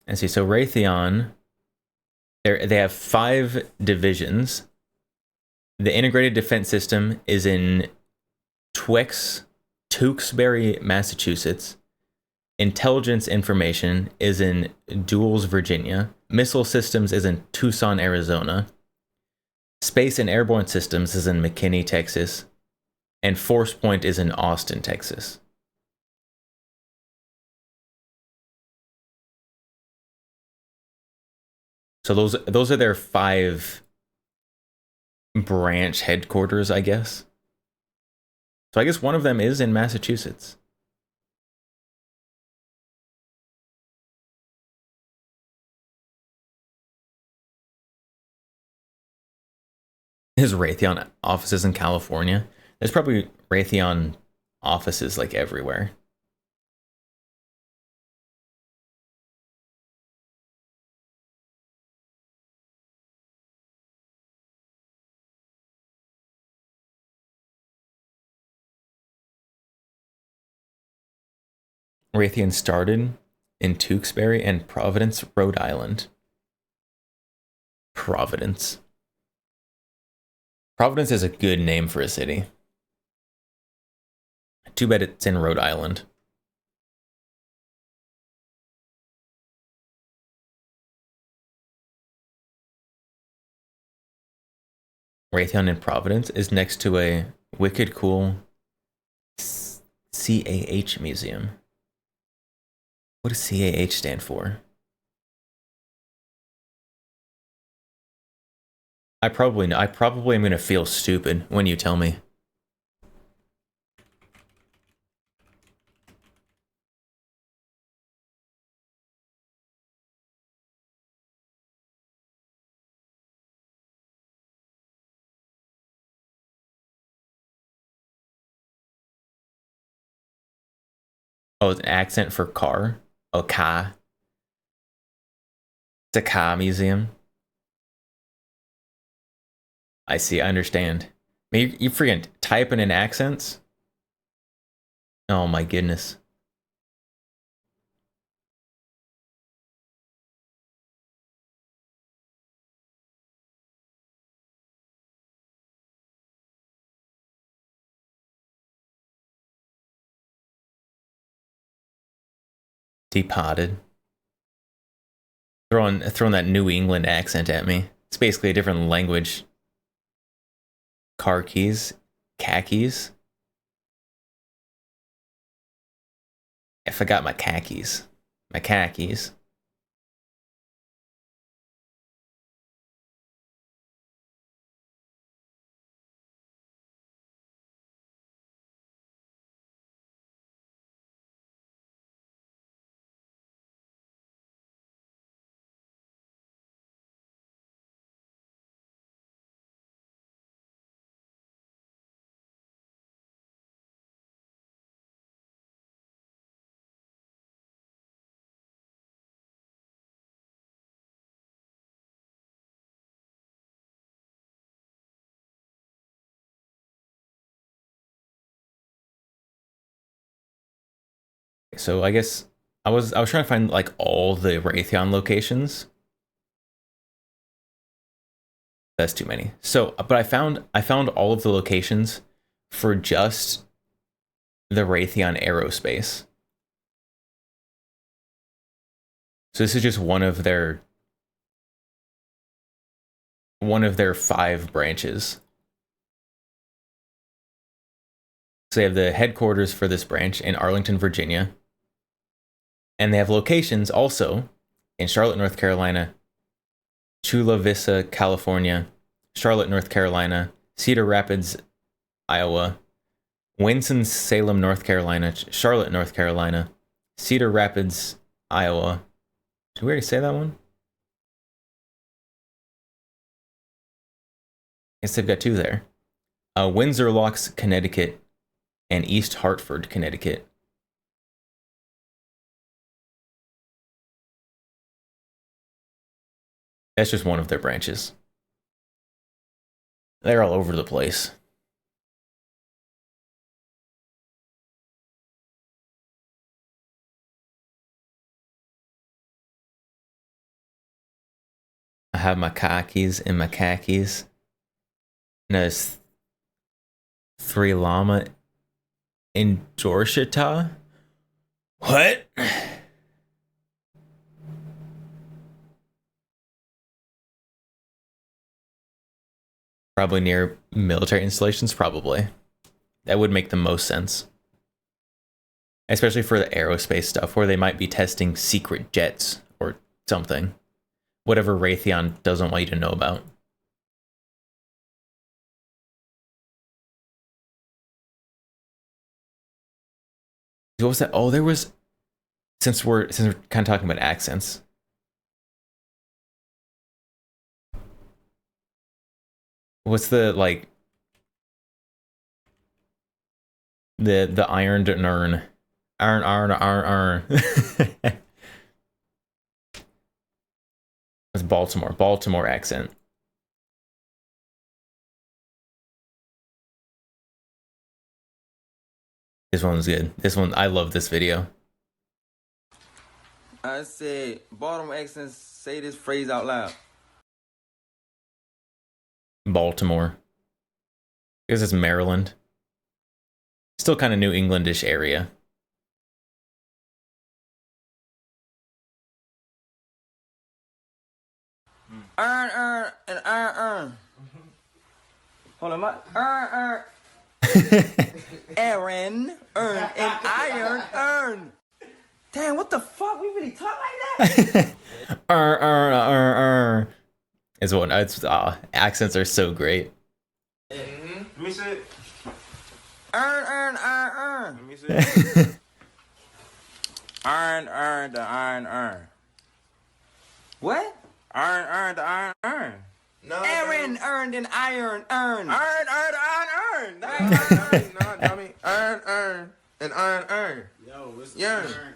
And see, so Raytheon, they have 5 divisions. The integrated defense system is in Tewksbury, Massachusetts. Intelligence information is in Dulles, Virginia. Missile systems is in Tucson, Arizona. Space and airborne systems is in McKinney, Texas. And Force Point is in Austin, Texas. So those are their 5 branch headquarters, I guess. So I guess one of them is in Massachusetts. There's Raytheon offices in California. There's probably Raytheon offices like everywhere. Raytheon started in Tewksbury and Providence, Rhode Island. Providence. Providence is a good name for a city. Too bad it's in Rhode Island. Raytheon in Providence is next to a wicked cool CAH museum. What does CAH stand for? I probably am gonna feel stupid when you tell me. Oh, it's an accent for car? Oh, car. It's a car museum. I see. I understand. Man, you freaking typing in accents? Oh my goodness. Departed. Throwing that New England accent at me. It's basically a different language. Car keys, khakis. I forgot my khakis. My khakis. So I guess I was trying to find like all the Raytheon locations. That's too many. So, but I found all of the locations for just the Raytheon Aerospace. So this is just one of their 5 branches. So they have the headquarters for this branch in Arlington, Virginia. And they have locations also in Charlotte, North Carolina, Chula Vista, California, Charlotte, North Carolina, Cedar Rapids, Iowa, Winston-Salem, North Carolina, Charlotte, North Carolina, Cedar Rapids, Iowa. Did we already say that one? I guess they've got 2 there. Windsor Locks, Connecticut, and East Hartford, Connecticut. That's just one of their branches. They're all over the place. I have my khakis and my khakis. And there's 3 llama in Dorchita. What? Probably near military installations, probably. That would make the most sense. Especially for the aerospace stuff, where they might be testing secret jets or something. Whatever Raytheon doesn't want you to know about. What was that? Oh, there was... Since we're kind of talking about accents. What's the, like... The ironed urn. Iron. It's Baltimore accent. This one's good. This one, I love this video. I said, Baltimore accents, say this phrase out loud. Baltimore. Because it's Maryland. Still kind of New Englandish area. Iron, and iron. Hold on, my iron. Aaron, earn, and iron, earn. Damn, what the fuck? We really talk like that? Is what it's accents are so great. Let me see it. Earn. Let me see it. Iron, the iron. What? Iron, the iron. No, Aaron earned an iron. Iron, the iron. No, dummy. Iron, and iron. Yo, what's earn.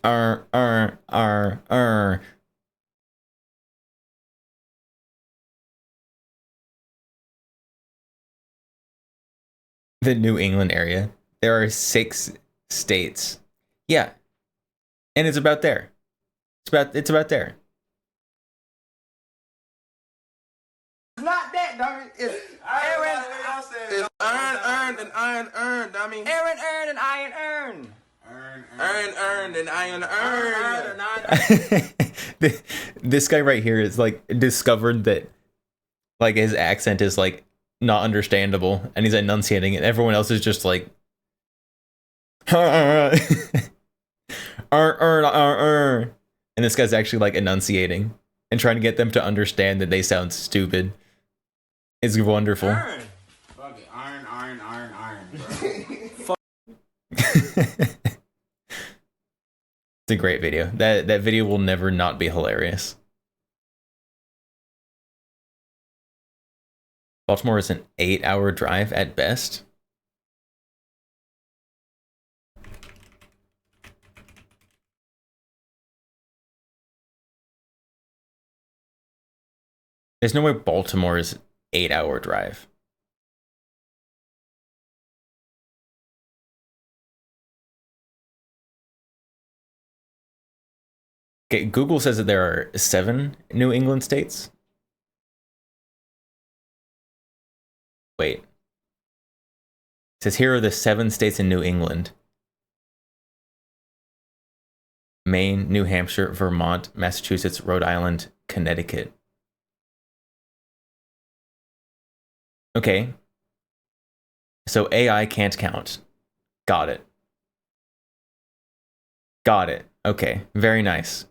R. The New England area. There are 6 states. Yeah. And it's about there. It's about there. It's not that, dummy. It's Aaron. It's earned and iron earned. I mean, Aaron earned and iron earned. Earned and iron earned. This guy right here is like discovered that like his accent is like not understandable and he's enunciating it. Everyone else is just like and this guy's actually like enunciating and trying to get them to understand that they sound stupid. It's wonderful. Iron. Fuck it. Iron, bro. It's a great video. That video will never not be hilarious. Baltimore is an 8-hour drive at best. There's no way Baltimore is an 8-hour drive. Okay, Google says that there are 7 New England states. Wait. It says here are the 7 states in New England. Maine, New Hampshire, Vermont, Massachusetts, Rhode Island, Connecticut. Okay. So AI can't count. Got it. Got it. Okay. Very nice.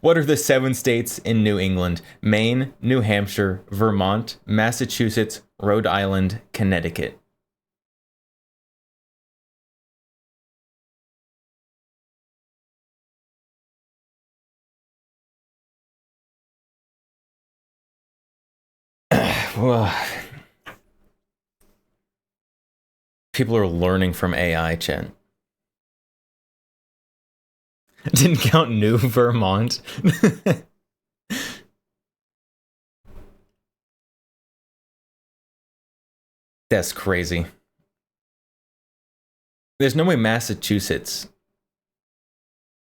What are the 7 states in New England? Maine, New Hampshire, Vermont, Massachusetts, Rhode Island, Connecticut. People are learning from AI, Chen. Didn't count New Vermont. That's crazy. There's no way Massachusetts,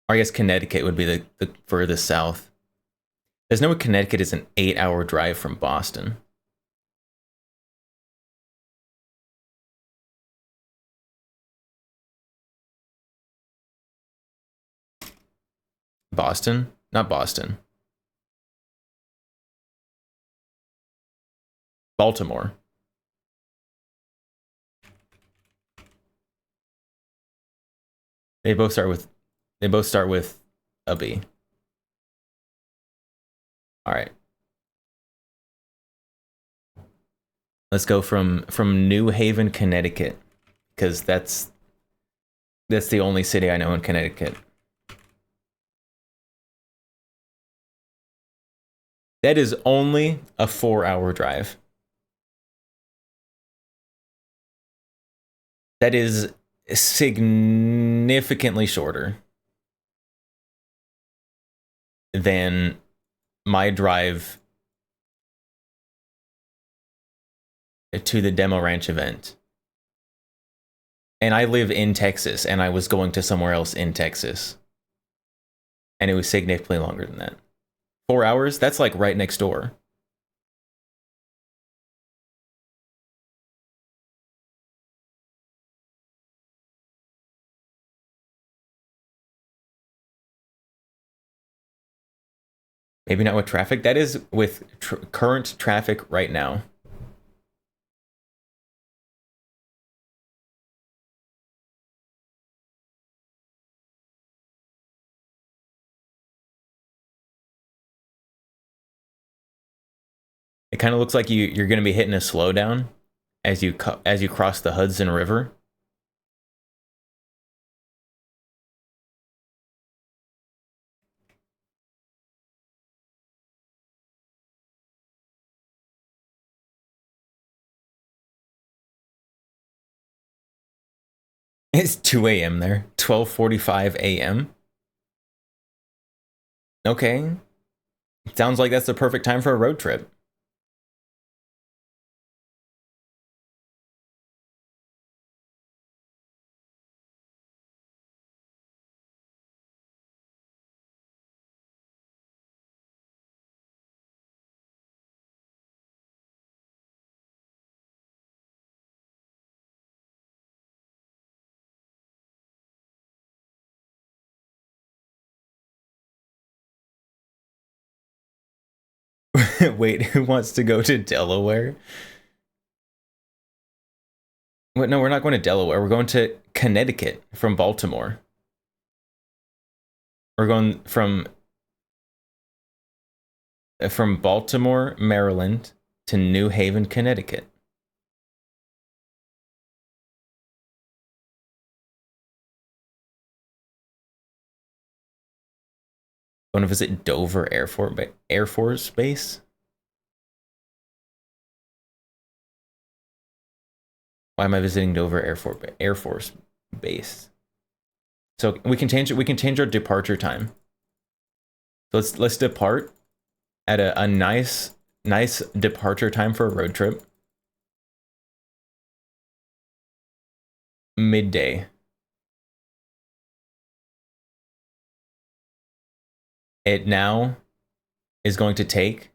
or I guess Connecticut would be the furthest south. There's no way Connecticut is an 8-hour drive from Boston. Boston? Not Boston. Baltimore. They both start with a B. All right. Let's go from New Haven, Connecticut, because that's the only city I know in Connecticut. That is only a 4-hour drive. That is significantly shorter than my drive to the Demo Ranch event. And I live in Texas, and I was going to somewhere else in Texas. And it was significantly longer than that. 4 hours? That's like right next door. Maybe not with traffic. That is with current traffic right now. It kind of looks like you're going to be hitting a slowdown as you cross the Hudson River. It's 2 a.m. there. 12:45 a.m. Okay. Sounds like that's the perfect time for a road trip. Wait, who wants to go to Delaware? Wait, no, we're not going to Delaware. We're going to Connecticut from Baltimore. We're going from Baltimore, Maryland to New Haven, Connecticut. Going to visit Dover Air Force Base. Why am I visiting Dover Air Force Base? So we can change it. We can change our departure time. So let's depart at a nice departure time for a road trip. Midday. It now is going to take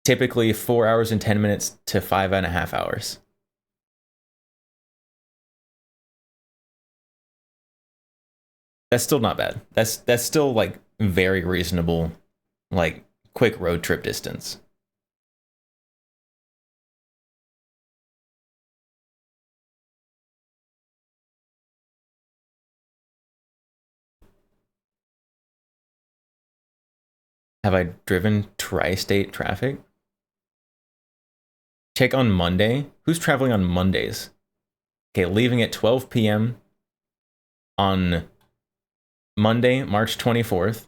typically 4 hours and 10 minutes to 5.5 hours. That's still not bad. That's still like very reasonable, like quick road trip distance. Have I driven tri-state traffic? Check on Monday. Who's traveling on Mondays? Okay, leaving at 12 p.m. on Monday, March 24th.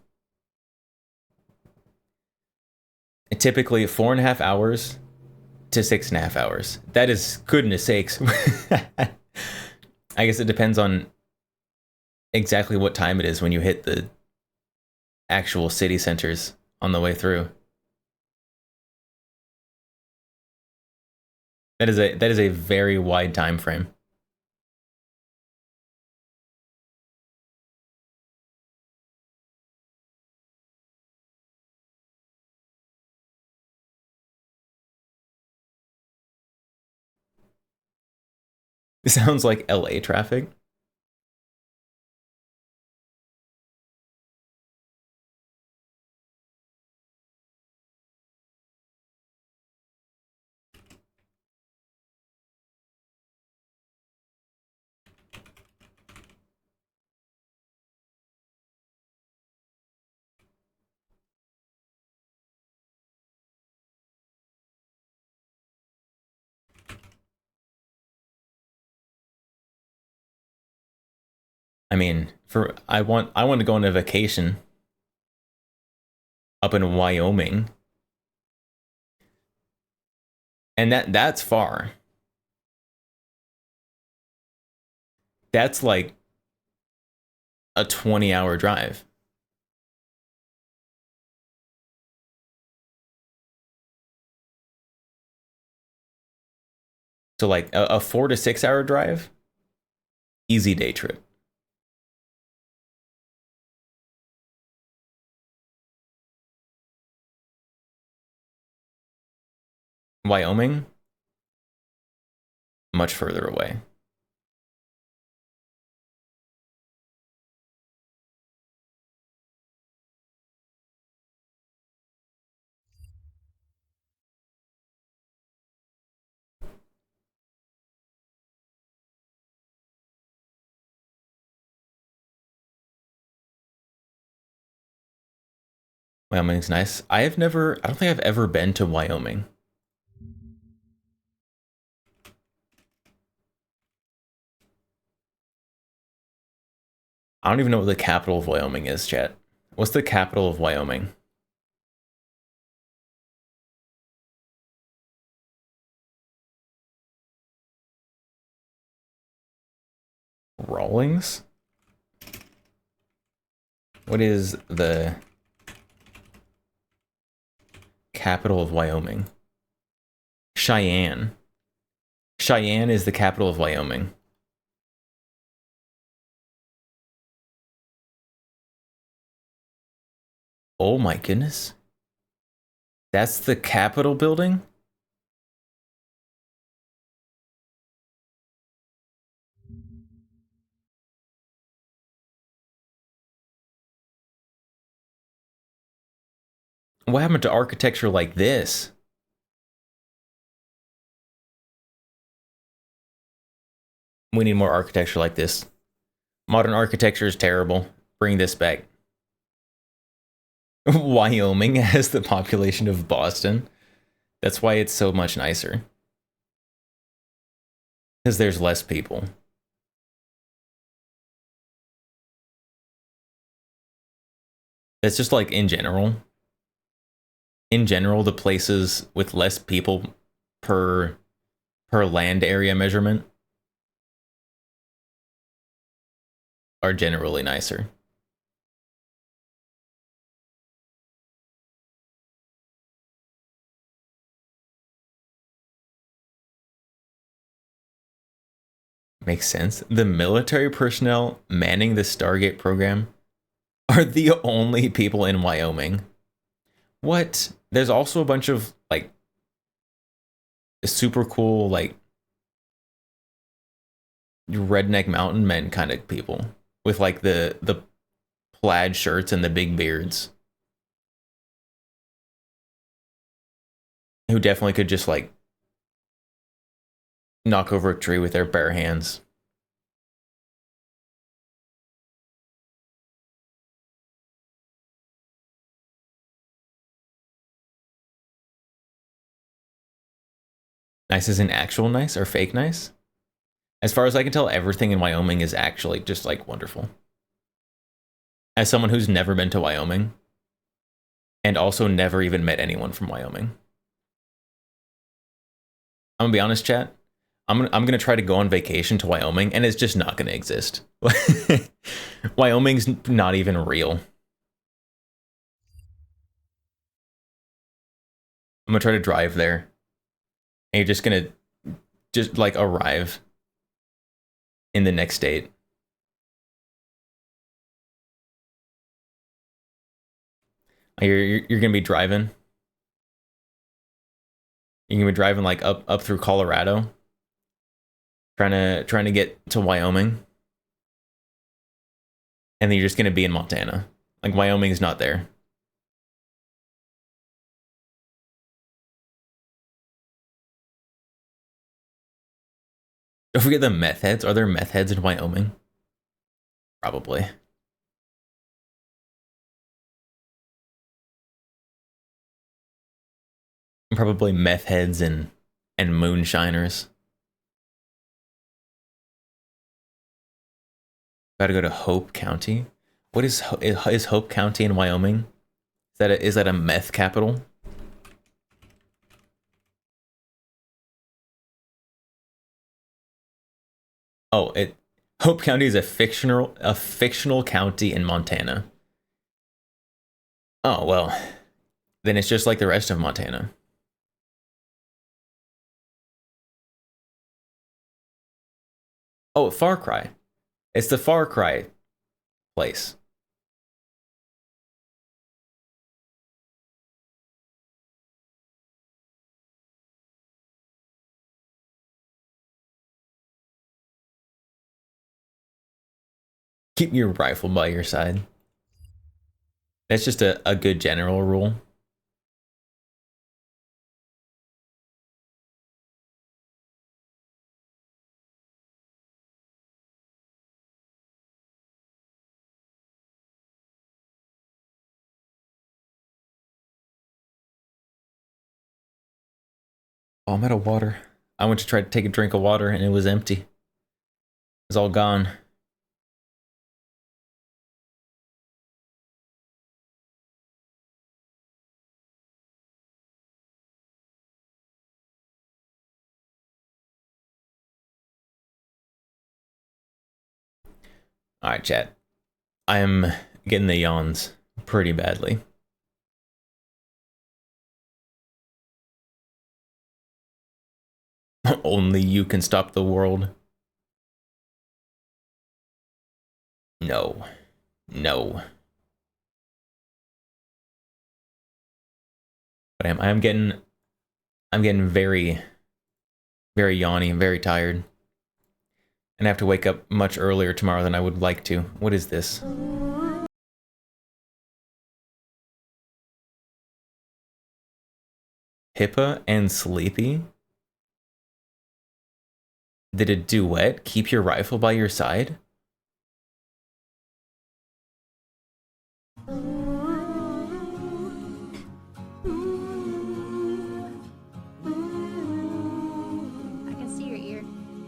Typically 4.5 hours to 6.5 hours. That is, goodness sakes. I guess it depends on exactly what time it is when you hit the actual city centers on the way through. That is a very wide time frame. It sounds like LA traffic. I mean, I want to go on a vacation up in Wyoming. And that's far. That's like a 20-hour drive. So like a 4 to 6 hour drive, easy day trip. Wyoming, much further away. Wyoming's nice. I don't think I've ever been to Wyoming. I don't even know what the capital of Wyoming is, chat. What's the capital of Wyoming? Rawlings? What is the capital of Wyoming? Cheyenne. Cheyenne is the capital of Wyoming. Oh my goodness. That's the Capitol building? What happened to architecture like this? We need more architecture like this. Modern architecture is terrible. Bring this back. Wyoming has the population of Boston. That's why it's so much nicer. Because there's less people. That's just like in general. In general, the places with less people per land area measurement are generally nicer. Makes sense. The military personnel manning the Stargate program are the only people in Wyoming. What? There's also a bunch of like super cool like redneck mountain men kind of people with like the plaid shirts and the big beards, who definitely could just like knock over a tree with their bare hands. Nice isn't actual nice or fake nice? As far as I can tell, everything in Wyoming is actually just like wonderful. As someone who's never been to Wyoming and also never even met anyone from Wyoming, I'm gonna be honest, chat. I'm gonna try to go on vacation to Wyoming, and it's just not gonna exist. Wyoming's not even real. I'm gonna try to drive there, and you're just gonna like arrive in the next state. You're gonna be driving. You're gonna be driving like up through Colorado, trying to get to Wyoming, and then you're just gonna be in Montana. Like Wyoming's not there. Don't forget the meth heads. Are there meth heads in Wyoming? Probably. Probably meth heads and moonshiners. Gotta go to Hope County. What is Hope County in Wyoming? Is that a meth capital? Oh, Hope County is a fictional county in Montana. Oh well, then it's just like the rest of Montana. Oh, Far Cry. It's the Far Cry place. Keep your rifle by your side. That's just a good general rule. Oh, I'm out of water. I went to try to take a drink of water and it was empty. It's all gone. Alright, chat. I am getting the yawns pretty badly. Only you can stop the world. No. No. But I'm getting very, very yawny and very tired. And I have to wake up much earlier tomorrow than I would like to. What is this? Pippa and Sleepy did a duet. Keep your rifle by your side.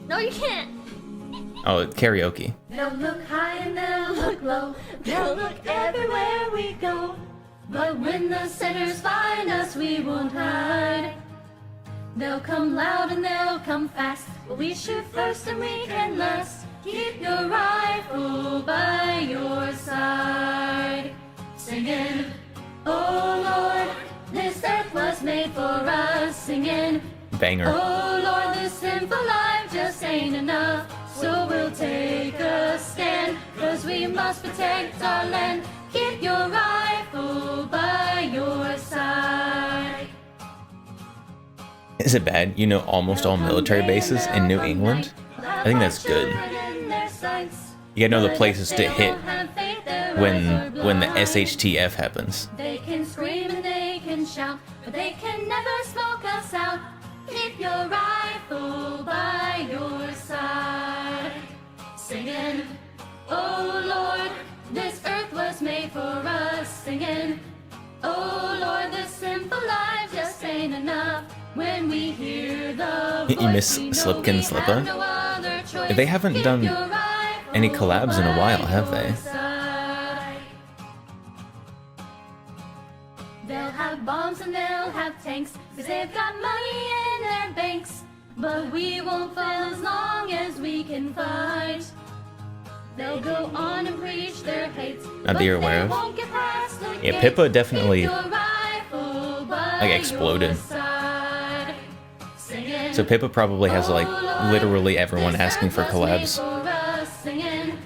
No, you can't. Oh, karaoke. They'll look high and they'll look low. They'll look everywhere we go. But when the sinners find us, we won't hide. They'll come loud and they'll come fast. But we shoot first and we can last. Keep your rifle by your side. Singing, oh Lord, this earth was made for us. Singing, Banger. oh Lord, this sinful life just ain't enough. So we'll take a stand, 'cause we must protect our land. Keep your rifle by your side. Is it bad? You know almost all military bases in New England? I think that's good. You gotta know the places to hit when the SHTF happens. They can scream and they can shout, but they can never smoke us out. Keep your rifle by your side. Singing, oh Lord, this earth was made for us. Singing, oh Lord, this simple life just ain't enough. When we hear the voice, You miss we know Slipkin we Slippa? have no other choice. They haven't Keep done your rifle any collabs in a while, have by they? your side. They'll have bombs and they'll have tanks, 'cause they've got money in their banks. But we won't fall as long as we can fight. They'll go on and preach their hate, That you're aware of? won't get past the Yeah, gate. Pippa definitely, Keep your rifle by like, exploded. your side. Singing, So Pippa probably has like literally everyone this asking for earth was made collabs. for us. Singing,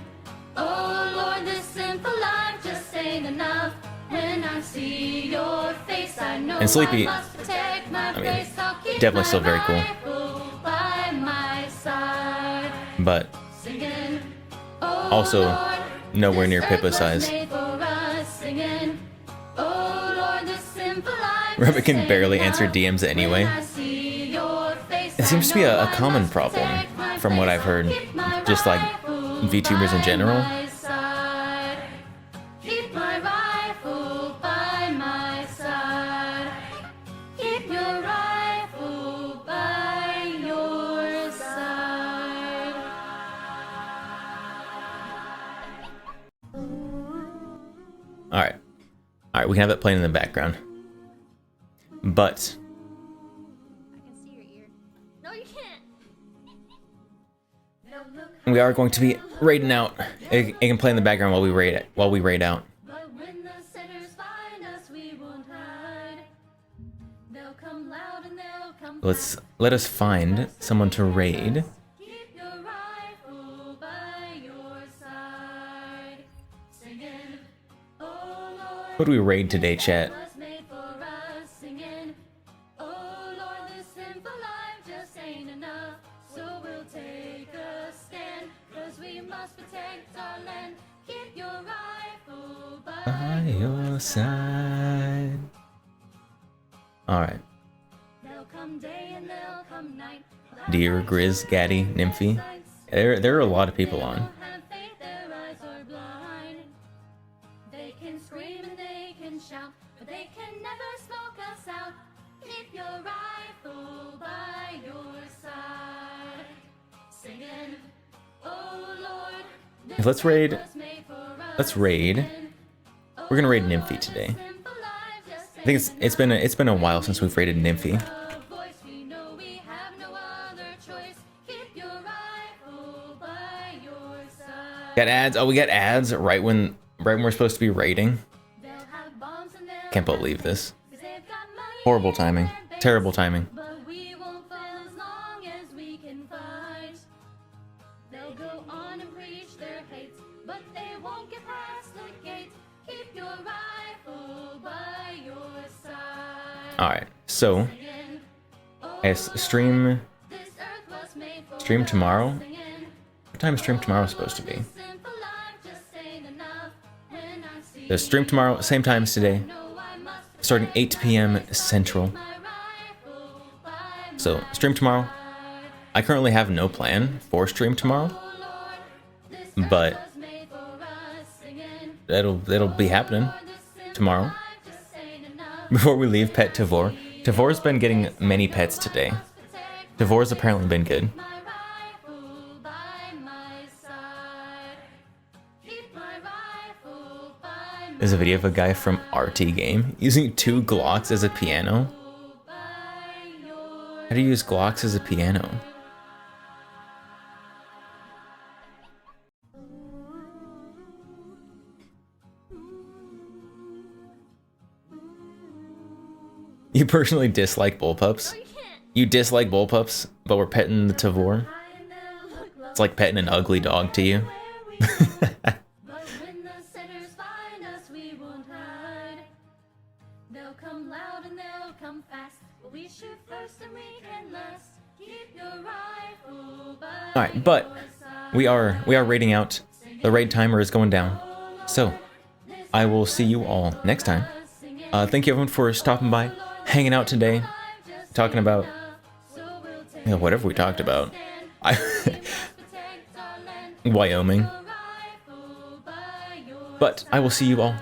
oh Lord, this simple life just ain't enough. When I see your face, I know And Sleepy, I must protect my place. I'll keep definitely my still very cool. rifle by my side. But Singing, oh also Lord, nowhere near this Pippa earth was size. made for us. Singing, oh Lord, this simple life Rabbit just can ain't barely enough. answer DMs anyway. When I see your face, It seems to be I a know I common must problem protect my from what place. I've heard, I'll keep my just like rifle VTubers in by general. my side. Keep my rifle by my side. Keep your rifle by your side. Alright. Alright, we can have that playing in the background. But I can see your ear. No, you can't. we are going to be raiding out. It can play in the background while we raid out. But when the sinners find us, we won't hide. They'll come loud and they'll come Let us find someone to raid. Keep your rifle by your side. Singing, oh Lord, What do we raid today, chat? was made for us. Singing, oh Lord, this simple life just ain't enough. So we'll take a stand, 'cause we must protect our land. Keep your rifle By your side. Alright. They'll come day and they'll come night. Deer, Grizz, Gaddy, Nymphy. There are a lot of people on. Have faith, their eyes are blind. They can scream and they can shout, but they can never smoke us out. Keep your rifle by your side. Singing, oh Lord, this Let's raid- earth was made for us. Let's raid. We're gonna raid Nymphy today. I think it's been a while since we've raided Nymphy. Voice, we know we have no other choice. Keep your rifle by your side. Got ads. Oh, we got ads right when we're supposed to be raiding. They'll have bombs and they'll Can't believe this. 'cause they've got money Horrible timing. and Terrible timing. But we won't fall as long as we can fight. They'll go on and preach their hate, but they won't get past the gate. Keep your rifle by your side. Alright, so Singing, I guess stream this earth was made for stream tomorrow. singing. What time is stream tomorrow supposed to be? Simple life just ain't enough. When I see The stream tomorrow, same time as today, no, I must starting 8 p.m. Central. my rifle by So stream tomorrow. I currently have no plan for stream tomorrow, but was made for us singing. it'll be happening tomorrow. Life just ain't enough. Before we leave, pet Tavor. Tavor's been getting many pets today. Tavor's apparently been good. My rifle by my side. Keep my rifle by my There's a video of a guy from RT Game using 2 Glocks as a piano. How do you use Glocks as a piano? You personally dislike bullpups? You dislike bullpups, but we're petting the Tavor? It's like petting an ugly dog to you. But when the sinners find us, we won't hide. They'll come loud and they'll come fast. But we shoot first and we can last. Keep your rifle by Alright, but we are raiding out. The raid timer is going down. So I will see you all next time. Thank you everyone for stopping by, hanging out today, talking about whatever we talked about. Wyoming. But I will see you all